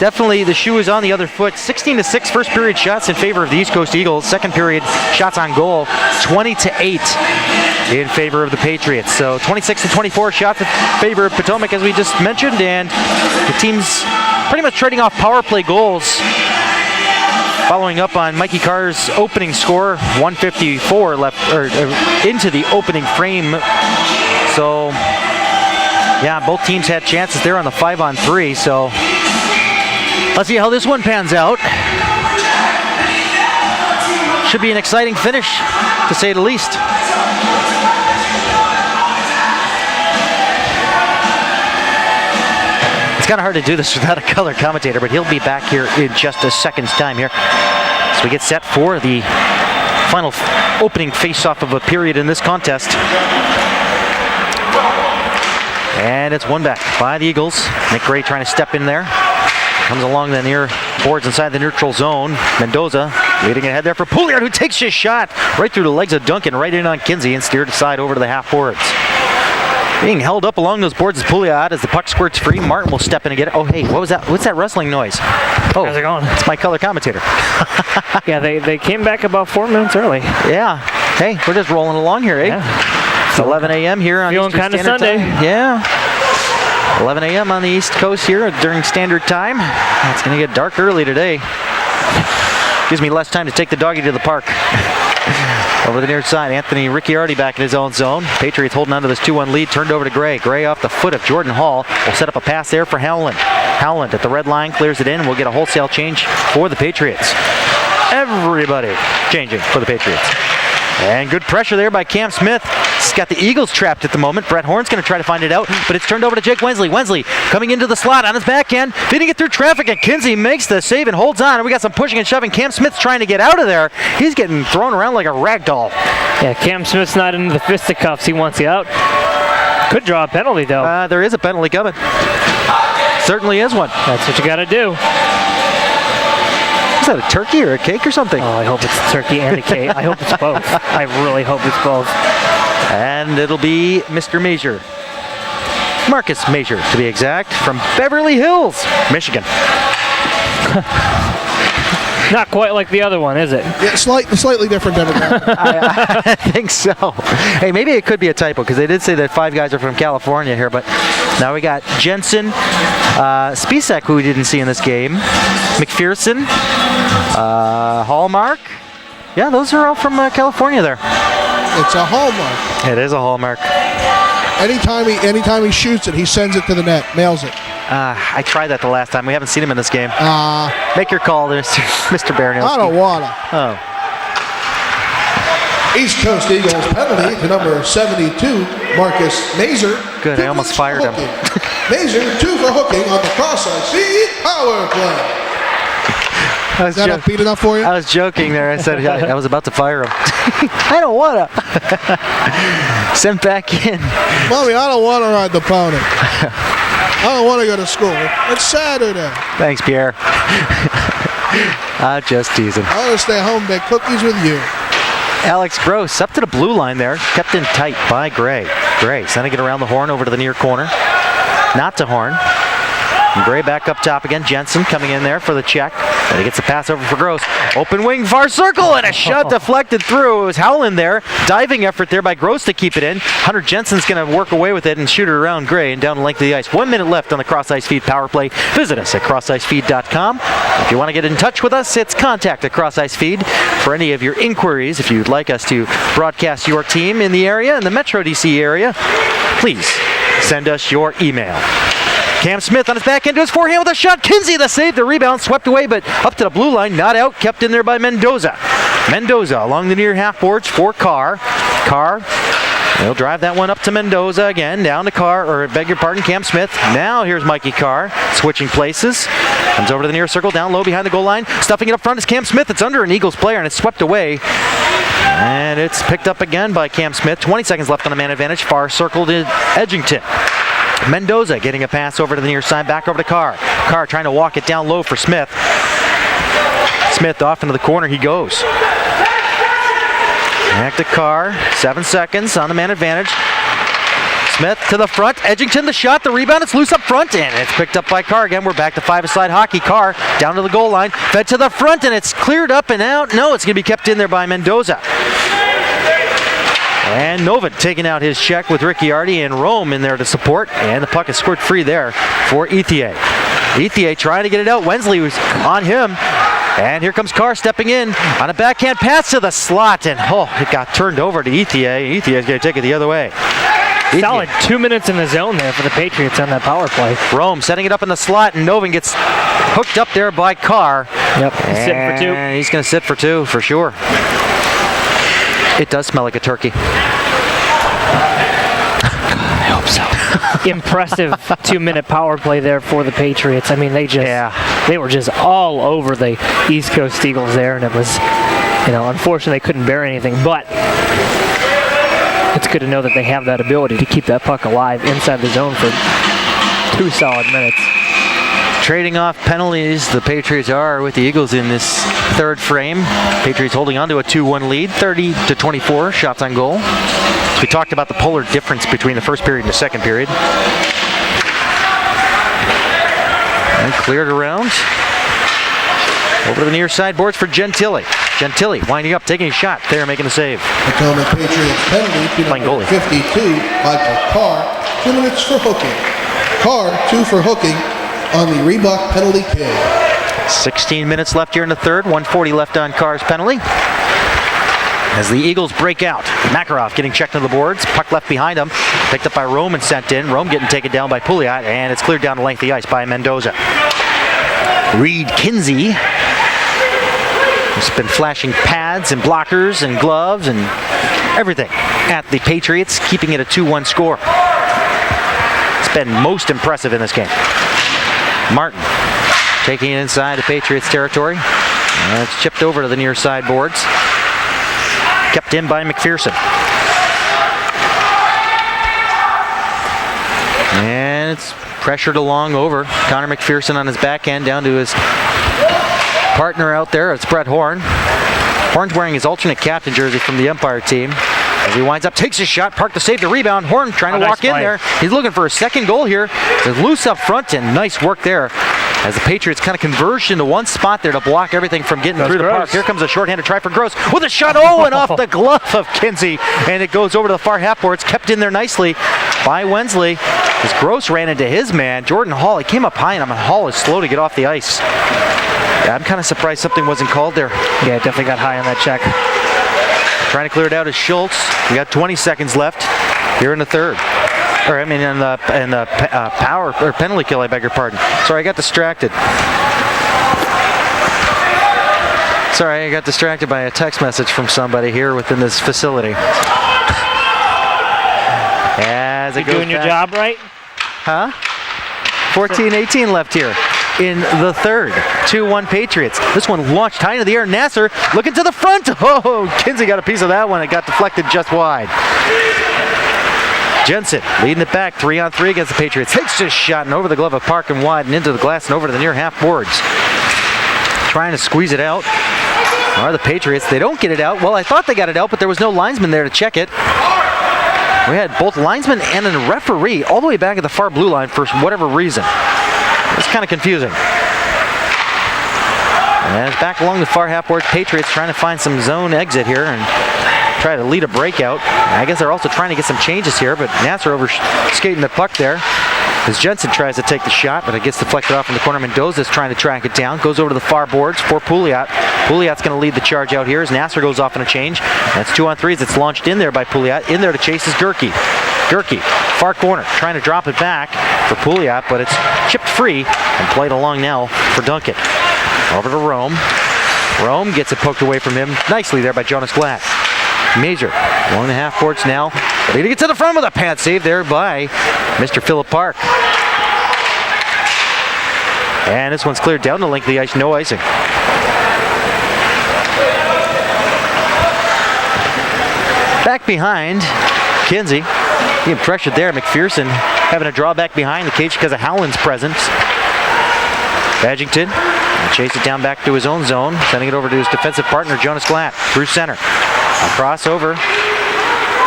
definitely the shoe is on the other foot. 16-6 first period shots in favor of the East Coast Eagles. Second period shots on goal, 20-8 in favor of the Patriots. So 26-24 shots in favor of Potomac, as we just mentioned, and the team's pretty much trading off power play goals. Following up on Mikey Carr's opening score, 154 left into the opening frame. So, yeah, both teams had chances there on the 5-on-3. So, let's see how this one pans out. Should be an exciting finish, to say the least. It's kind of hard to do this without a color commentator, but he'll be back here in just a second's time here. So we get set for the final opening face-off of a period in this contest. And it's won back by the Eagles. Nick Gray trying to step in there. Comes along the near boards inside the neutral zone. Mendoza leading ahead there for Pouliot, who takes his shot right through the legs of Duncan, right in on Kinsey, and steered aside over to the half boards. Being held up along those boards is Pouliot as the puck squirts free. Martin will step in and get it. Oh, hey, what was that? What's that rustling noise? Oh, how's it going? It's my color commentator. Yeah, they came back about 4 minutes early. Yeah. Hey, we're just rolling along here, eh? Yeah. It's 11 a.m. here on Feeling Eastern kind of Standard Sunday. Time. Yeah. 11 a.m. on the East Coast here during Standard Time. It's going to get dark early today. Gives me less time to take the doggy to the park. Over the near side, Anthony Ricciardi back in his own zone. Patriots holding on to this 2-1 lead, turned over to Gray. Gray off the foot of Jordan Hall will set up a pass there for Howland. Howland at the red line, clears it in, and we'll get a wholesale change for the Patriots. Everybody changing for the Patriots. And good pressure there by Cam Smith. He's got the Eagles trapped at the moment. Brett Horn's going to try to find it out, but it's turned over to Jake Wensley. Wensley coming into the slot on his backhand, feeding it through traffic, and Kinsey makes the save and holds on. And we got some pushing and shoving. Cam Smith's trying to get out of there. He's getting thrown around like a rag doll. Yeah, Cam Smith's not into the fisticuffs. He wants you out. Could draw a penalty, though. There is a penalty coming. Certainly is one. That's what you got to do. Is that a turkey or a cake or something? Oh, I hope it's a turkey and a cake. I hope it's both. I really hope it's both. And it'll be Mr. Major. Marcus Major, to be exact, from Beverly Hills, Michigan. Not quite like the other one, is it? Yeah, slightly different demographic. I think so. Hey, maybe it could be a typo, because they did say that 5 guys are from California here, but now we got Jensen, Spicek, who we didn't see in this game, McPherson, Hallmark. Yeah, those are all from California there. It's a hallmark. It is a Hallmark. Anytime he shoots it, he sends it to the net, mails it. I tried that the last time. We haven't seen him in this game. Make your call there, Mr. Baranowski. I don't wanna. Oh. East Coast Eagles penalty to number 72, Marcus Mazur. Good, I almost fired him. Mazur, 2 for hooking on the CrossIceFeed power play. Is that upbeat enough for you? I was joking there. I said I was about to fire him. I don't want to. Sent back in. Mommy, I don't want to ride the pony. I don't want to go to school. It's Saturday. Thanks, Pierre. I'm just teasing. I want to stay home and bake cookies with you. Alex Gross up to the blue line there. Kept in tight by Gray. Gray sending it around the horn over to the near corner. Not to Horn. And Gray back up top again. Jensen coming in there for the check. And he gets the pass over for Gross. Open wing, far circle, and a shot deflected through. It was Howland there. Diving effort there by Gross to keep it in. Hunter Jensen's going to work away with it and shoot it around Gray and down the length of the ice. 1 minute left on the CrossIceFeed power play. Visit us at CrossIceFeed.com. If you want to get in touch with us, it's contact at CrossIceFeed. For any of your inquiries, if you'd like us to broadcast your team in the area, in the Metro DC area, please send us your email. Cam Smith on his back into his forehand with a shot. Kinsey the save, the rebound swept away, but up to the blue line, not out, kept in there by Mendoza. Mendoza along the near half boards for Carr. Carr, he'll drive that one up to Mendoza again, down to Carr, or beg your pardon, Cam Smith. Now here's Mikey Carr, switching places. Comes over to the near circle, down low behind the goal line. Stuffing it up front is Cam Smith. It's under an Eagles player, and it's swept away And it's picked up again by Cam Smith. 20 seconds left on the man advantage. Far circle to Edgington. Mendoza getting a pass over to the near side, back over to Carr. Carr trying to walk it down low for Smith. Smith off into the corner he goes. Back to Carr, 7 seconds on the man advantage. Smith to the front, Edgington the shot, the rebound, it's loose up front, and it's picked up by Carr again. We're back to five-a-side hockey. Carr down to the goal line, fed to the front, and it's cleared up and out. No, it's going to be kept in there by Mendoza. And Novid taking out his check with Ricciardi and Rome in there to support, and the puck is scored free there for Ethier. Ethier trying to get it out. Wensley was on him, and here comes Carr stepping in on a backhand pass to the slot, and it got turned over to Ethier. Ethier's going to take it the other way. Solid 2 minutes in the zone there for the Patriots on that power play. Rome setting it up in the slot, and Novin gets hooked up there by Carr. Yep, he's sitting for 2. And he's going to sit for 2 for sure. It does smell like a turkey. I hope so. Impressive 2-minute power play there for the Patriots. I mean, they were just all over the East Coast Eagles there, and it was, unfortunately they couldn't bear anything, but it's good to know that they have that ability to keep that puck alive inside the zone for 2 solid minutes. Trading off penalties, the Patriots are with the Eagles in this third frame. Patriots holding on to a 2-1 lead, 30-24 shots on goal. So we talked about the polar difference between the first period and the second period. And cleared around. Over to the near side boards for Gentili. Gentili winding up, taking a shot. There, making the save. Potomac Patriots penalty to number 52, Michael Carr. 2 minutes for hooking. Carr, 2 for hooking on the Reebok penalty kill. 16 minutes left here in the third. 1:40 left on Carr's penalty. As the Eagles break out. Makarov getting checked on the boards. Puck left behind him. Picked up by Rome and sent in. Rome getting taken down by Pouliot, and it's cleared down the length of the ice by Mendoza. Reed Kinsey has been flashing pads and blockers and gloves and everything at the Patriots, keeping it a 2-1 score. It's been most impressive in this game. Martin taking it inside the Patriots territory. And it's chipped over to the near side boards. Kept in by McPherson. And it's pressured along over. Connor McPherson on his backhand down to his partner out there. It's Brett Horn. Horn's wearing his alternate captain jersey from the Empire team. As he winds up, takes his shot, Park to save the rebound. Horn trying to walk in there. He's looking for a second goal here. It's loose up front, and nice work there as the Patriots kind of converged into one spot there to block everything from getting through the park. Here comes a shorthanded try for Gross with a shot, and off the glove of Kinsey, and it goes over to the far half boards, kept in there nicely by Wensley. As Gross ran into his man, Jordan Hall. He came up high, and Hall is slow to get off the ice. Yeah, I'm kind of surprised something wasn't called there. Yeah, definitely got high on that check. Trying to clear it out is Schultz. We got 20 seconds left here in the third. In the power or penalty kill, I beg your pardon. Sorry, I got distracted. Sorry, I got distracted by a text message from somebody here within this facility. As you doing your job right? Huh? 14-18 left here in the third. 2-1 Patriots. This one launched high into the air. Nasser looking to the front. Kinsey got a piece of that one. It got deflected just wide. Jensen leading it back 3-on-3 against the Patriots. Takes his shot and over the glove of Park and wide and into the glass and over to the near half boards. Trying to squeeze it out. Are the Patriots? They don't get it out. Well, I thought they got it out, but there was no linesman there to check it. We had both linesmen and a referee all the way back at the far blue line for whatever reason. It's kind of confusing. And it's back along the far half boards. Patriots trying to find some zone exit here and try to lead a breakout. I guess they're also trying to get some changes here, but Nasser over skating the puck there as Jensen tries to take the shot, but it gets deflected off in the corner. Mendoza's trying to track it down. Goes over to the far boards for Pouliot. Pouliot's going to lead the charge out here as Nasser goes off in a change. That's 2-on-3s. It's launched in there by Pouliot. In there to chase is Gerke. Gerke, far corner, trying to drop it back for Pouliot, but it's chipped free and played along now for Duncan. Over to Rome. Rome gets it poked away from him nicely there by Jonas Glatt. Major along the half courts now. Ready to get to the front with a pad save there by Mr. Philip Park. And this one's cleared down the length of the ice, no icing. Back behind, Kinsey being pressured there. McPherson having a draw back behind the cage because of Howland's presence. Badgington chase it down back to his own zone, sending it over to his defensive partner, Jonas Glatt, through center. A crossover,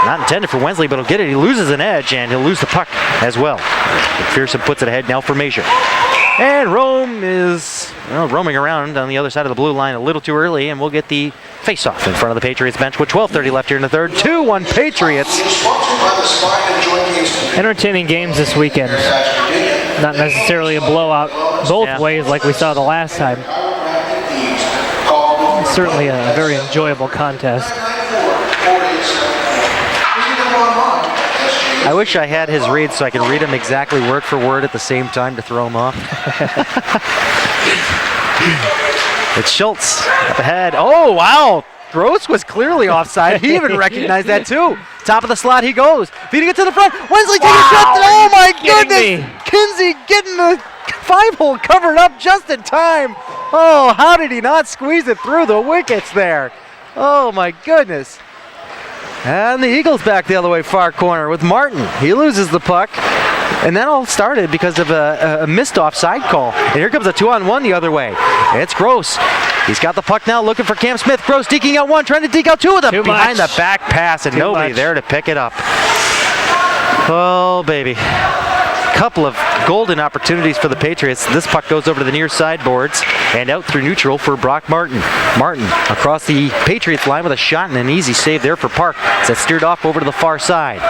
not intended for Wensley, but he'll get it. He loses an edge, and he'll lose the puck as well. McPherson puts it ahead now for Major. And Rome is roaming around on the other side of the blue line a little too early, and we'll get the face-off in front of the Patriots bench with 12:30 left here in the third. 2-1 Patriots. Entertaining games this weekend. Not necessarily a blowout both ways like we saw the last time. Certainly a very enjoyable contest. I wish I had his read so I could read him exactly word for word at the same time to throw him off. It's Schultz up ahead. Oh, wow. Gross was clearly offside. He even recognized that too. Top of the slot he goes. Feeding it to the front. Wensley taking a shot. Oh my goodness. Kinsey getting the 5-hole covered up just in time. Oh, how did he not squeeze it through the wickets there? Oh my goodness. And the Eagles back the other way, far corner with Martin. He loses the puck. And that all started because of a missed offside call. And here comes a 2-on-1 the other way. It's Gross. He's got the puck now looking for Cam Smith. Gross deking out one, trying to deke out two of them. Behind the back pass, and nobody there to pick it up. Oh, baby. Couple of golden opportunities for the Patriots. This puck goes over to the near sideboards and out through neutral for Brock Martin. Martin across the Patriots line with a shot and an easy save there for Park. That's steered off over to the far side.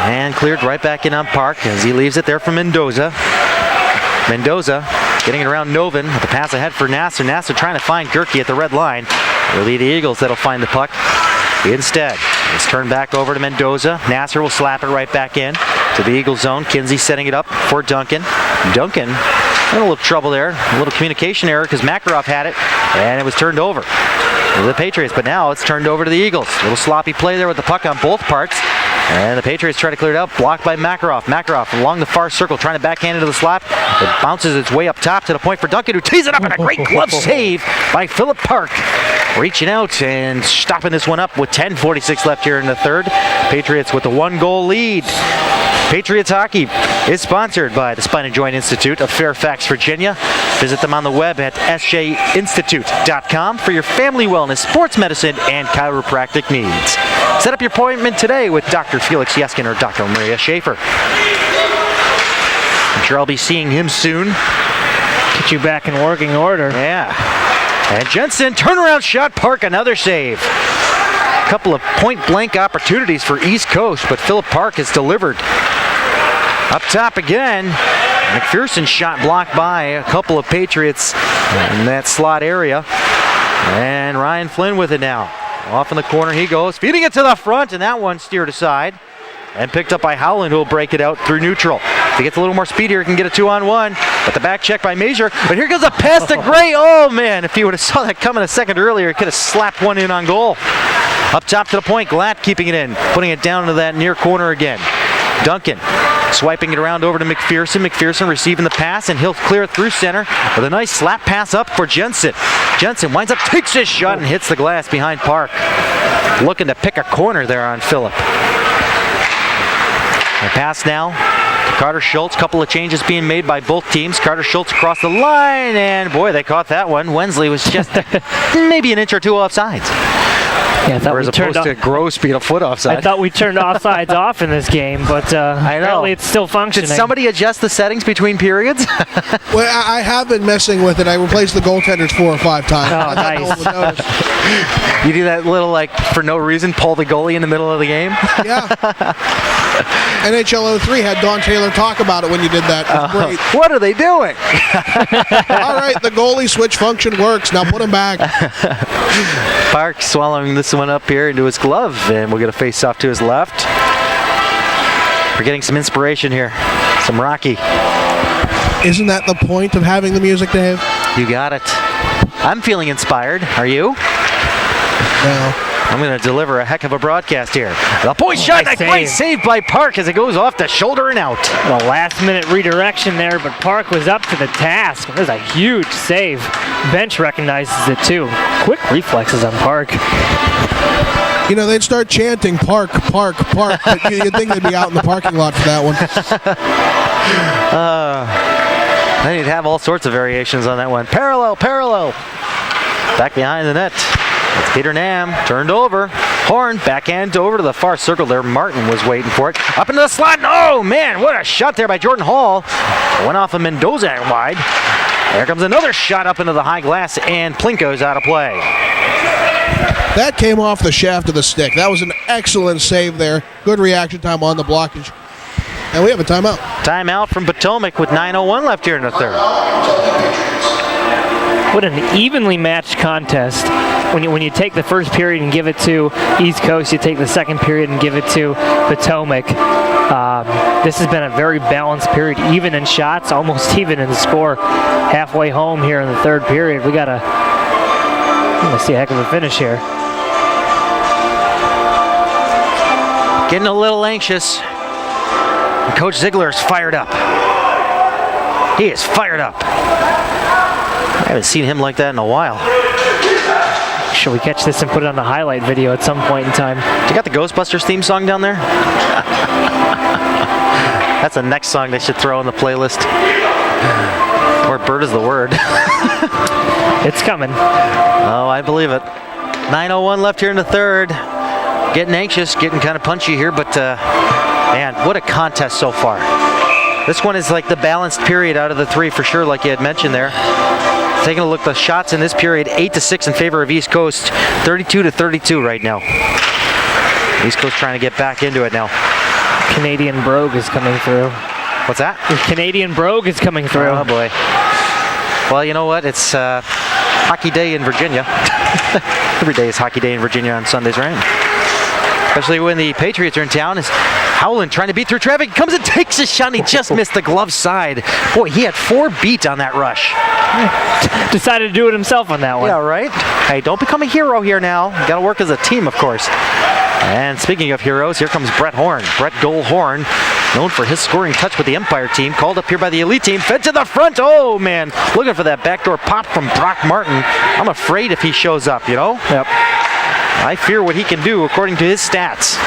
And cleared right back in on Park as he leaves it there for Mendoza. Mendoza getting it around Novin with the pass ahead for Nasser. Nasser trying to find Gerke at the red line. It'll be the Eagles that'll find the puck. Instead, it's turned back over to Mendoza. Nasser will slap it right back in to the Eagle zone. Kinsey setting it up for Duncan. Duncan in a little trouble there. A little communication error because Makarov had it, and it was turned over to the Patriots. But now it's turned over to the Eagles. A little sloppy play there with the puck on both parts. And the Patriots try to clear it out, blocked by Makarov. Makarov along the far circle, trying to backhand into the slot. It bounces its way up top to the point for Duncan, who tees it up, and a great glove save by Philip Park. Reaching out and stopping this one up with 10:46 left here in the third. Patriots with a 1-goal lead. Patriots Hockey is sponsored by the Spine and Joint Institute of Fairfax, Virginia. Visit them on the web at sjinstitute.com for your family wellness, sports medicine, and chiropractic needs. Set up your appointment today with Dr. Felix Yeskin or Dr. Maria Schaefer. I'm sure I'll be seeing him soon. Get you back in working order. Yeah. And Jensen, turnaround shot, Park, another save. A couple of point-blank opportunities for East Coast, but Philip Park has delivered. Up top again, McPherson shot blocked by a couple of Patriots in that slot area. And Ryan Flynn with it now. Off in the corner he goes, feeding it to the front, and that one steered aside. And picked up by Howland, who will break it out through neutral. If he gets a little more speed here, he can get a 2-on-1. But the back check by Major. But here comes a pass to Gray. Oh, man, if he would have saw that coming a second earlier, he could have slapped one in on goal. Up top to the point, Glatt keeping it in, putting it down to that near corner again. Duncan swiping it around over to McPherson. McPherson receiving the pass, and he'll clear it through center with a nice slap pass up for Jensen. Jensen winds up, takes his shot, and hits the glass behind Park. Looking to pick a corner there on Phillip. The pass now to Carter Schultz. Couple of changes being made by both teams. Carter Schultz across the line, and boy, they caught that one. Wensley was just maybe an inch or two offsides. Yeah, I thought as opposed to Gross being a foot offside. I thought we turned offsides off in this game, but apparently it's still functioning. Did somebody adjust the settings between periods? Well, I have been messing with it. I replaced the goaltenders 4 or 5 times. Oh, nice. You do that little, like, for no reason, pull the goalie in the middle of the game? Yeah. NHL 03 had Don Taylor talk about it when you did that. It was great. What are they doing? All right, the goalie switch function works. Now put him back. Park swallowing this one up here into his glove, and we'll get a face-off to his left. We're getting some inspiration here. Some Rocky. Isn't that the point of having the music, Dave? You got it. I'm feeling inspired. Are you? No. I'm going to deliver a heck of a broadcast here. The point shot, a great save by Park as it goes off the shoulder and out. Well, last-minute redirection there, but Park was up to the task. There's a huge save. Bench recognizes it too. Quick reflexes on Park. You know, they'd start chanting "Park, Park, Park," but you'd think they'd be out in the parking lot for that one. Then you'd have all sorts of variations on that one. Parallel, parallel. Back behind the net. It's Peter Nam, turned over. Horn, backhand over to the far circle there. Martin was waiting for it. Up into the slot. Oh, man, what a shot there by Jordan Hall. Went off of Mendoza wide. There comes another shot up into the high glass, and Plinko's out of play. That came off the shaft of the stick. That was an excellent save there. Good reaction time on the blockage. And we have a timeout. Timeout from Potomac with 9:01 left here in the third. What an evenly matched contest. When you take the first period and give it to East Coast, you take the second period and give it to Potomac. This has been a very balanced period, even in shots, almost even in the score. Halfway home here in the third period. We got to see a heck of a finish here. Getting a little anxious. And Coach Ziegler is fired up. He is fired up. I haven't seen him like that in a while. Should we catch this and put it on the highlight video at some point in time? You got the Ghostbusters theme song down there? That's the next song they should throw in the playlist. Or Bird is the Word. It's coming. Oh, I believe it. 9:01 left here in the third. Getting anxious, getting kind of punchy here, but man, what a contest so far. This one is like the balanced period out of the three for sure, like you had mentioned there. Taking a look at the shots in this period, 8-6 in favor of East Coast, 32-32 right now. East Coast trying to get back into it now. Canadian Brogue is coming through. What's that? Canadian Brogue is coming through. Oh boy. Well, you know what? It's hockey day in Virginia. Every day is hockey day in Virginia on Sundays, right? Especially when the Patriots are in town. Is Howland trying to beat through traffic. Comes and takes a shot. And he just missed the glove side. Boy, he had 4 beat on that rush. Decided to do it himself on that one. Yeah, right? Hey, don't become a hero here now. You got to work as a team, of course. And speaking of heroes, here comes Brett Horn. Brett Goal Horn, known for his scoring touch with the Empire team. Called up here by the Elite team. Fed to the front. Oh, man. Looking for that backdoor pop from Brock Martin. I'm afraid if he shows up, you know? Yep. I fear what he can do according to his stats.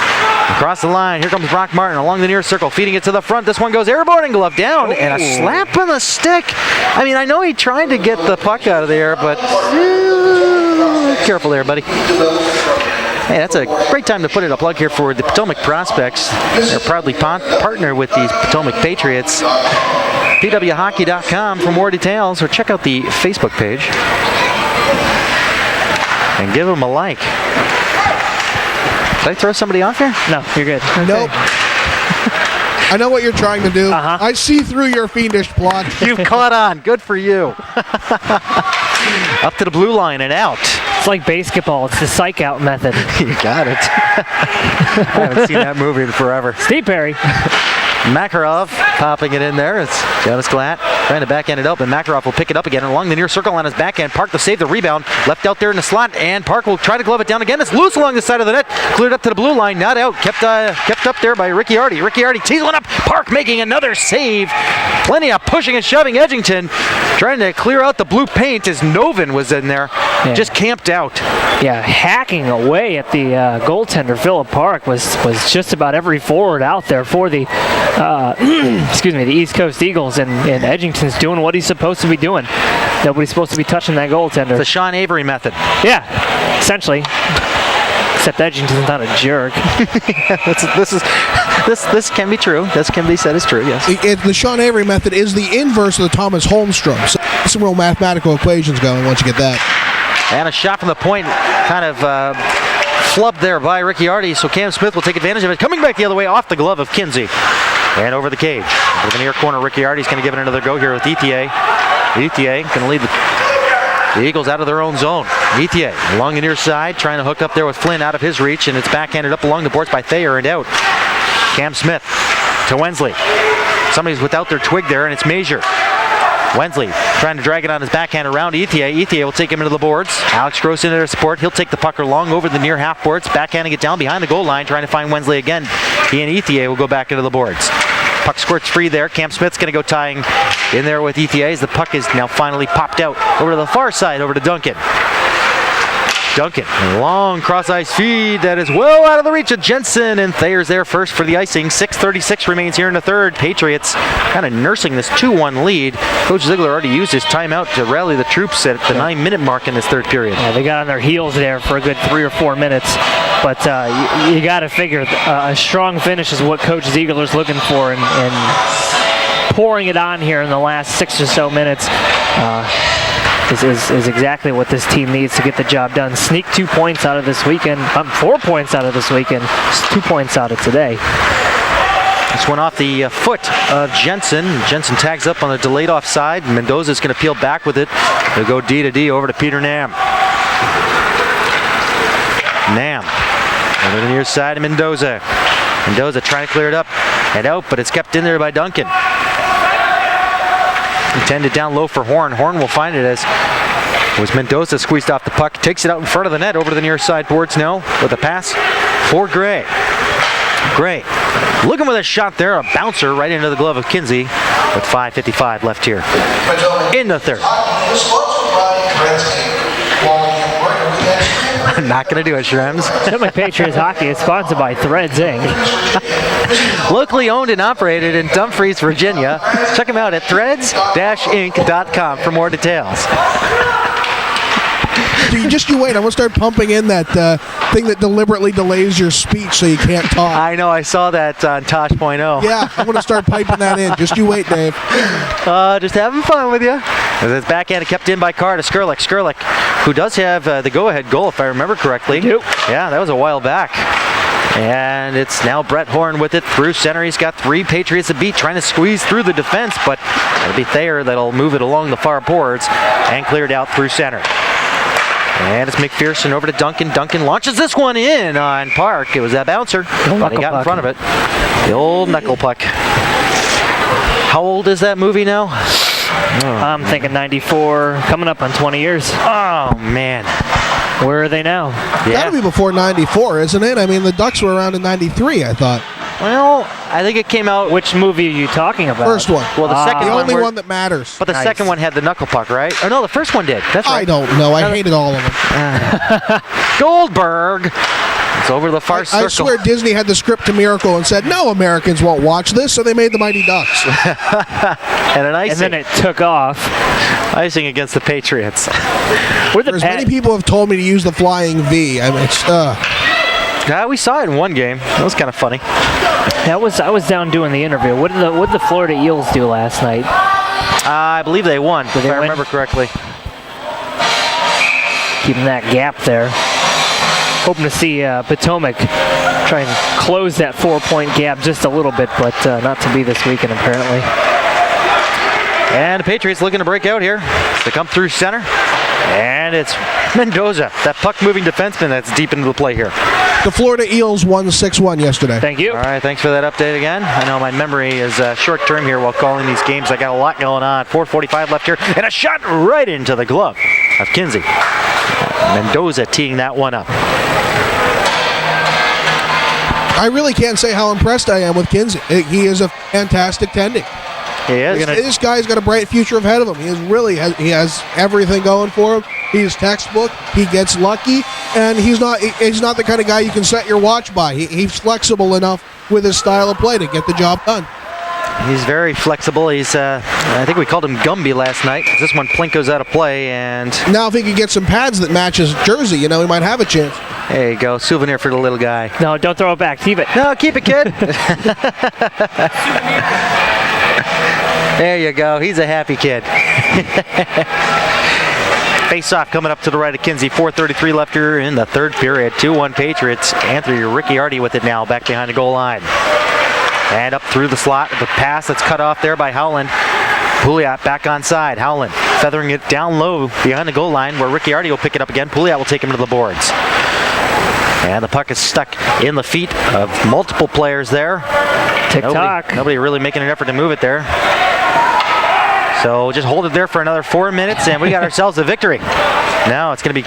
Across the line, here comes Brock Martin along the near circle, feeding it to the front. This one goes airborne and glove down, and a slap on the stick. I mean, I know he tried to get the puck out of the air, but careful there, buddy. Hey, that's a great time to put in a plug here for the Potomac Prospects. They're proudly partnered with these Potomac Patriots. pwhockey.com for more details, or check out the Facebook page and give them a like. Did I throw somebody off here? No, you're good. Nope. I know what you're trying to do. Uh-huh. I see through your fiendish plot. You've caught on. Good for you. Up to the blue line and out. It's like basketball. It's the psych out method. You got it. I haven't seen that movie in forever. Steve Perry. Makarov popping it in there. It's Jonas Glatt trying to backhand it up, and Makarov will pick it up again along the near circle on his backhand. Park to save the rebound. Left out there in the slot, and Park will try to glove it down again. It's loose along the side of the net. Cleared up to the blue line. Not out. Kept up there by Ricky Artie. Ricky Artie tees one up. Park making another save. Plenty of pushing and shoving. Edgington trying to clear out the blue paint as Novin was in there. Yeah. Just camped out. Yeah, hacking away at the goaltender. Phillip Park was just about every forward out there for the the East Coast Eagles, and Edgington's doing what he's supposed to be doing. Nobody's supposed to be touching that goaltender. The Sean Avery method. Yeah, essentially. Except Edgington's not a jerk. This can be true. This can be said as true, yes. The Sean Avery method is the inverse of the Thomas Holmstrom. So some real mathematical equations going once you get that. And a shot from the point, kind of flubbed there by Ricky Artie, so Cam Smith will take advantage of it. Coming back the other way off the glove of Kinsey. And over the cage. Over the near corner, Ricky Artie's going to give it another go here with ETA. ETA going to lead the Eagles out of their own zone. ETA along the near side, trying to hook up there with Flynn out of his reach, and it's backhanded up along the boards by Thayer and out. Cam Smith to Wensley. Somebody's without their twig there, and it's Major. Wensley trying to drag it on his backhand around ETA. ETA will take him into the boards. Alex Gross into their support. He'll take the puck along over the near half boards, backhanding it down behind the goal line, trying to find Wensley again. He and ETA will go back into the boards. Puck squirts free there. Cam Smith's going to go tying in there with ETA as the puck is now finally popped out over to the far side, over to Duncan. Duncan, long cross ice feed that is well out of the reach of Jensen, and Thayer's there first for the icing. 6:36 remains here in the third. Patriots kind of nursing this 2-1 lead. Coach Ziegler already used his timeout to rally the troops at the 9-minute mark in this third period. Yeah, they got on their heels there for a good 3 or 4 minutes, but you got to figure a strong finish is what Coach Ziegler's looking for, and pouring it on here in the last 6 or so minutes is exactly what this team needs to get the job done. Sneak 2 points out of this weekend, 4 points out of this weekend, 2 points out of today. This one off the foot of Jensen. Jensen tags up on the delayed offside. Mendoza's going to peel back with it. They'll go D to D over to Peter Nam. Nam over the near side of Mendoza. Mendoza trying to clear it up and out, but it's kept in there by Duncan. Intended down low for Horn. Horn will find it as it was Mendoza squeezed off the puck. Takes it out in front of the net over to the near side boards now with a pass for Gray. Gray looking with a shot there, a bouncer right into the glove of Kinsey with 5:55 left here in the third. I'm not going to do it, Shrems. Potomac Patriots hockey is sponsored by Threads Inc. Locally owned and operated in Dumfries, Virginia. Check them out at threads-inc.com for more details. Just you wait. I'm going to start pumping in that thing that deliberately delays your speech so you can't talk. I know. I saw that on Tosh.0. Yeah, I'm going to start piping that in. Just you wait, Dave. Just having fun with you. It's backhand kept in by Carr to Skurlik. Skurlik, who does have the go-ahead goal, if I remember correctly. Yeah, that was a while back. And it's now Brett Horn with it through center. He's got 3 Patriots to beat, trying to squeeze through the defense, but it'll be Thayer that'll move it along the far boards and cleared out through center. And it's McPherson over to Duncan. Duncan launches this one in on Park. It was that bouncer, but he got in front of it. The old knuckle puck. How old is that movie now? I'm thinking 94, coming up on 20 years. Oh, man. Where are they now? That'll be before 94, isn't it? I mean, the Ducks were around in 93, I thought. Well, I think it came out. Which movie are you talking about? First one. Well, the second the one. only one that matters. But the second one had the knuckle puck, right? Oh, no, the first one did. That's right. I don't know. I hated all of them. Goldberg. It's over the far circle. I swear Disney had the script to Miracle and said, no Americans won't watch this, so they made the Mighty Ducks. And an icing. And then it took off. Icing against the Patriots. As many people have told me to use the flying V. I mean, it's, Yeah, we saw it in one game. That was kind of funny. I was down doing the interview. What did the Florida Eels do last night? I believe they won, if I remember correctly. Keeping that gap there. Hoping to see Potomac try and close that 4-point gap just a little bit, but not to be this weekend apparently. And the Patriots looking to break out here. They come through center. And it's Mendoza, that puck-moving defenseman that's deep into the play here. The Florida Eels won 6-1 yesterday. Thank you. All right, thanks for that update again. I know my memory is short-term here while calling these games. I got a lot going on. 4:45 left here, and a shot right into the glove of Kinsey. Mendoza teeing that one up. I really can't say how impressed I am with Kinsey. He is a fantastic tending. He is. This guy's got a bright future ahead of him. He has everything going for him. He's textbook. He gets lucky, and he's not the kind of guy you can set your watch by. He's flexible enough with his style of play to get the job done. He's very flexible. He's I think we called him Gumby last night. This one Plinko's out of play, and now if he could get some pads that match his jersey, he might have a chance. There you go, souvenir for the little guy. No, don't throw it back. Keep it. No, keep it, kid. There you go. He's a happy kid. Face-off coming up to the right of Kinsey. 4:33 left here in the third period. 2-1 Patriots. Anthony Ricciardi with it now, back behind the goal line. And up through the slot. The pass that's cut off there by Howland. Pouliot back on side. Howland feathering it down low behind the goal line where Ricciardi will pick it up again. Pouliot will take him to the boards. And the puck is stuck in the feet of multiple players there. Tick-tock. Nobody really making an effort to move it there. So just hold it there for another 4 minutes, and we got ourselves a victory. Now it's going to be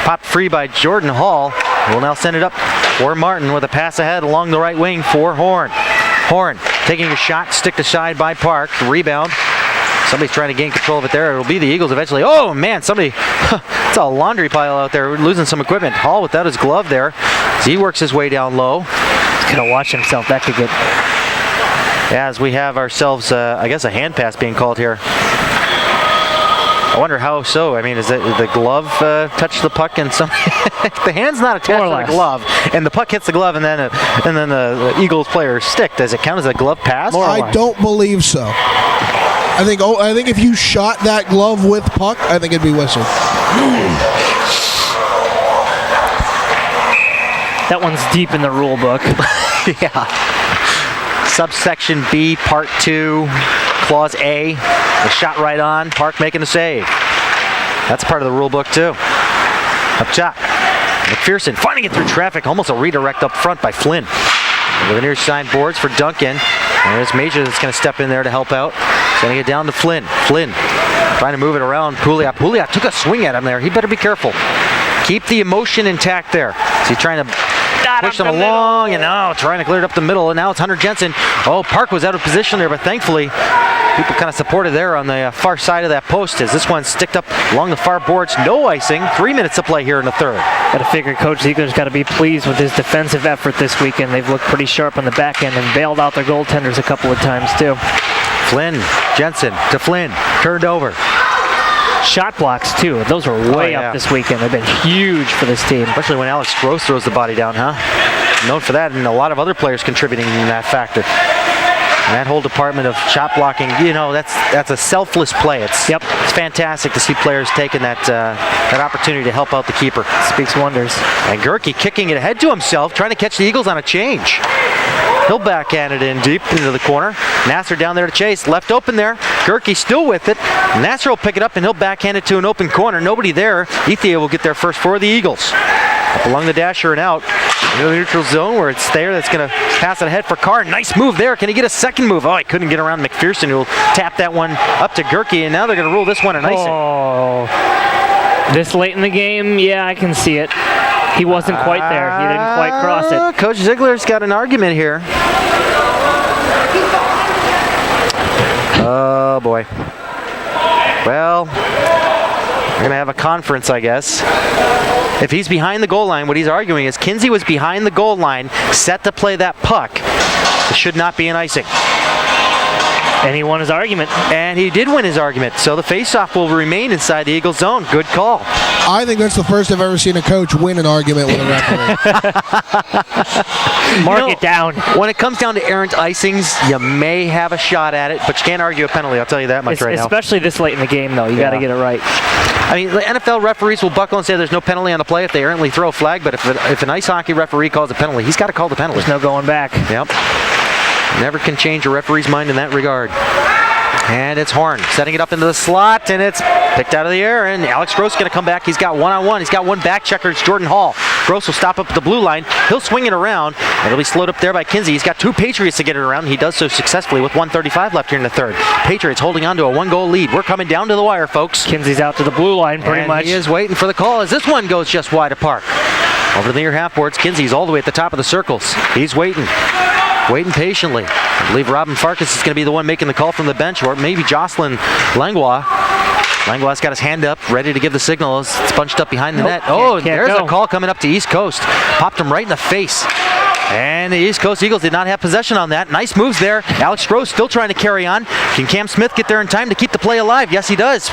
popped free by Jordan Hall. We'll now send it up for Martin with a pass ahead along the right wing for Horn. Horn taking a shot, stick to side by Park. Rebound. Somebody's trying to gain control of it there. It'll be the Eagles eventually. Oh, man, somebody It's a laundry pile out there. We're losing some equipment. Hall without his glove there. As he works his way down low. He's going to watch himself. That could get... Yeah, as we have ourselves, I guess, a hand pass being called here. I wonder how so. I mean, is it the glove touch the puck and some? The hand's not attached to the glove, and the puck hits the glove, and then the Eagles player's stick. Does it count as a glove pass? I don't believe so. I think if you shot that glove with puck, I think it'd be whistled. That one's deep in the rule book. Yeah. Subsection B, Part 2, Clause A. A shot right on. Park making the save. That's part of the rule book too. Up top, McPherson finding it through traffic. Almost a redirect up front by Flynn. Over the near side boards for Duncan. And there's Major that's going to step in there to help out. Sending it down to Flynn. Flynn trying to move it around. Pouliot took a swing at him there. He better be careful. Keep the emotion intact there. Is he trying to push them along? And now trying to clear it up the middle. And now it's Hunter Jensen. Oh, Park was out of position there, but thankfully people kind of supported there on the far side of that post as this one sticked up along the far boards. No icing. 3 minutes to play here in the third. Got to figure Coach Ziegler's got to be pleased with his defensive effort this weekend. They've looked pretty sharp on the back end and bailed out their goaltenders a couple of times too. Flynn, Jensen to Flynn, turned over. Shot blocks too. Those are way up this weekend. They've been huge for this team. Especially when Alex Gross throws the body down, huh? Known for that, and a lot of other players contributing in that factor. And that whole department of shot blocking, you know, that's a selfless play. It's fantastic to see players taking that opportunity to help out the keeper. Speaks wonders. And Gerke kicking it ahead to himself, trying to catch the Eagles on a change. He'll backhand it in deep into the corner. Nasser down there to chase. Left open there. Gerke still with it. Nasser will pick it up and he'll backhand it to an open corner. Nobody there. Ethia will get there first for the Eagles. Up along the dasher and out. Into the neutral zone where it's there. That's going to pass it ahead for Carr. Nice move there. Can he get a second move? Oh, he couldn't get around McPherson, who will tap that one up to Gerke. And now they're going to rule this one an icing. Oh, this late in the game, yeah, I can see it. He wasn't quite there. He didn't quite cross it. Coach Ziegler's got an argument here. Oh, boy. Well, we're going to have a conference, I guess. If he's behind the goal line, what he's arguing is Kinsey was behind the goal line, set to play that puck. It should not be an icing. And he won his argument. And he did win his argument. So the faceoff will remain inside the Eagles zone. Good call. I think that's the first I've ever seen a coach win an argument with a referee. Mark it down. When it comes down to errant icings, you may have a shot at it, but you can't argue a penalty. I'll tell you that much right now. Especially this late in the game, though. You got to get it right. I mean, the NFL referees will buckle and say there's no penalty on the play if they errantly throw a flag, but if an ice hockey referee calls a penalty, he's got to call the penalty. There's no going back. Yep. Never can change a referee's mind in that regard. And it's Horn setting it up into the slot, and it's picked out of the air, and Alex Gross is going to come back. He's got one-on-one. He's got one back checker. It's Jordan Hall. Gross will stop up at the blue line. He'll swing it around, and it'll be slowed up there by Kinsey. He's got two Patriots to get it around. He does so successfully with 1:35 left here in the third. Patriots holding on to a one-goal lead. We're coming down to the wire, folks. Kinsey's out to the blue line pretty much. He is waiting for the call as this one goes just wide of Park. Over to the near half boards. Kinsey's all the way at the top of the circles. He's waiting patiently. I believe Robin Farkas is going to be the one making the call from the bench, or maybe Jocelyn Langlois. Langlois got his hand up, ready to give the signal. It's bunched up behind the net. Oh, there's a call coming up to East Coast. Popped him right in the face. And the East Coast Eagles did not have possession on that. Nice moves there. Alex Gross still trying to carry on. Can Cam Smith get there in time to keep the play alive? Yes, he does.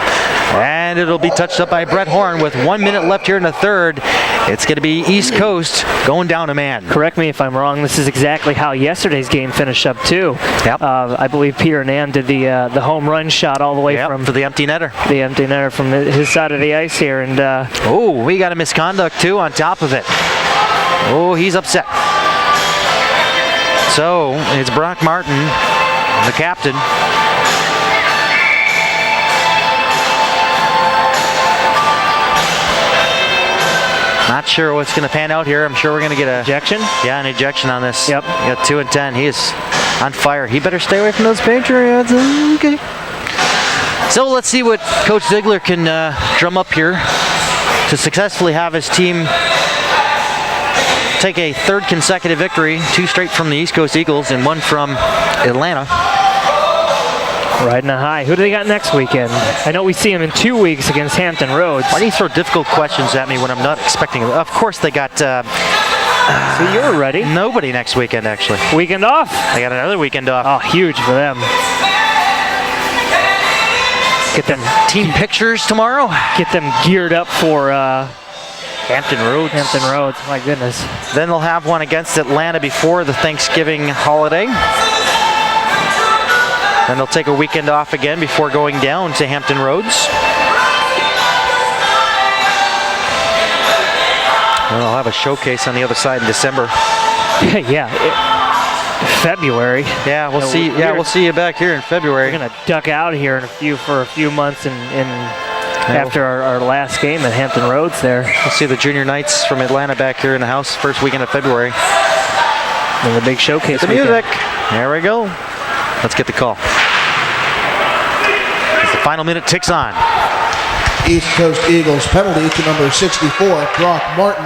And it'll be touched up by Brett Horn with 1 minute left here in the third. It's going to be East Coast going down a man. Correct me if I'm wrong. This is exactly how yesterday's game finished up too. Yep. I believe Peter Nan did the home run shot all the way from for the empty netter. The empty netter from his side of the ice here, and oh, we got a misconduct too on top of it. Oh, he's upset. So it's Brock Martin, the captain. Not sure what's going to pan out here. I'm sure we're going to get a ejection. Yeah, an ejection on this. Yep. We got 2 and 10. He is on fire. He better stay away from those Patriots. Okay. So let's see what Coach Ziegler can drum up here to successfully have his team take a third consecutive victory, 2 straight from the East Coast Eagles and 1 from Atlanta. Riding a high. Who do they got next weekend? I know we see them in 2 weeks against Hampton Roads. Why do you throw difficult questions at me when I'm not expecting them? Of course they got So you're ready. nobody next weekend, actually. Weekend off. They got another weekend off. Oh, huge for them. Get them Team pictures tomorrow. get them geared up for Hampton Roads. Hampton Roads. My goodness. Then they'll have one against Atlanta before the Thanksgiving holiday. Then they'll take a weekend off again before going down to Hampton Roads. Then they'll have a showcase on the other side in December. Yeah. February. Yeah, we'll see. Yeah, we're- we'll see you back here in February. We're gonna duck out of here for a few months after our last game at Hampton Roads there. We'll see the junior knights from Atlanta back here in the house first weekend of February. And the big showcase The weekend. music. There we go. Let's get the call. As the final minute ticks on. East Coast Eagles penalty to number 64, Brock Martin.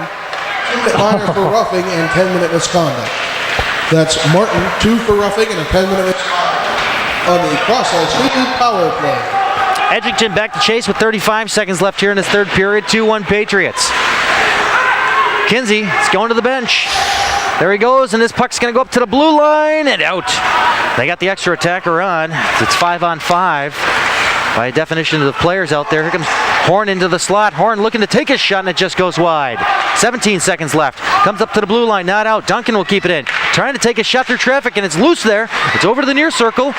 2-minute minor for roughing and 10-minute misconduct. That's Martin, 2 for roughing and a 10-minute misconduct on the CrossIceFeed power play. Edgington back to chase with 35 seconds left here in this third period. 2-1 Patriots. Kinsey is going to the bench. There he goes, and this puck's going to go up to the blue line and out. They got the extra attacker on. It's 5-on-5. By definition of the players out there, here comes Horn into the slot. Horn looking to take his shot, and it just goes wide. 17 seconds left. Comes up to the blue line, not out. Duncan will keep it in. Trying to take a shot through traffic, and it's loose there. It's over to the near circle,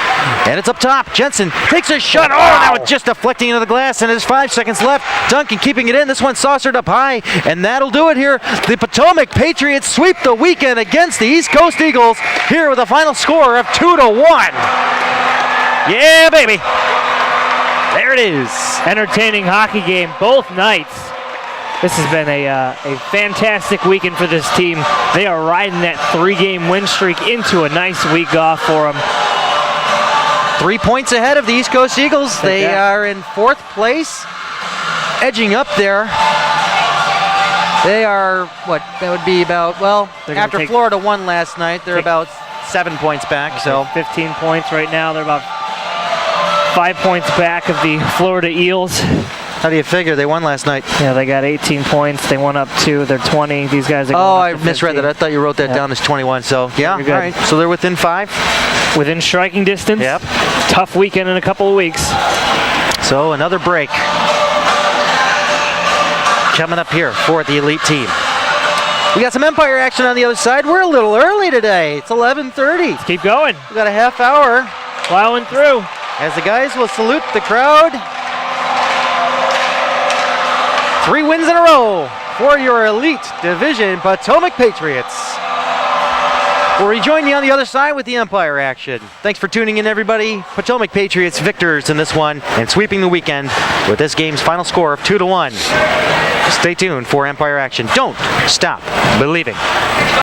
and it's up top. Jensen takes a shot. Oh, now it's just deflecting into the glass, and there's 5 seconds left. Duncan keeping it in. This one saucered up high, and that'll do it here. The Potomac Patriots sweep the weekend against the East Coast Eagles here with a final score of 2-1. Yeah, baby. There it is. Entertaining hockey game both nights. This has been a fantastic weekend for this team. They are riding that 3-game win streak into a nice week off for them. 3 points ahead of the East Coast Eagles. They are in 4th place, edging up there. They are, what, that would be about, well, after Florida won last night, they're about 7 points back. So 15 points right now. They're about 5 points back of the Florida Eels. how do you figure they won last night? Yeah, they got 18 points. They went up 2. They're 20. These guys are going Oh, up I to misread 15. that. I thought you wrote that down as 21. So yeah, all You're good. right. So they're within 5. Within striking distance. Yep. Tough weekend in a couple of weeks. So another break coming up here for the Elite team. We got some Empire action on the other side. We're a little early today. It's 11:30. Keep going. We got a half hour Plowing through. as the guys will salute the crowd. 3 wins in a row for your Elite Division Potomac Patriots. We'll rejoin you on the other side with the Empire action. Thanks for tuning in, everybody. Potomac Patriots victors in this one and sweeping the weekend with this game's final score of 2-1. Stay tuned for Empire action. Don't stop believing.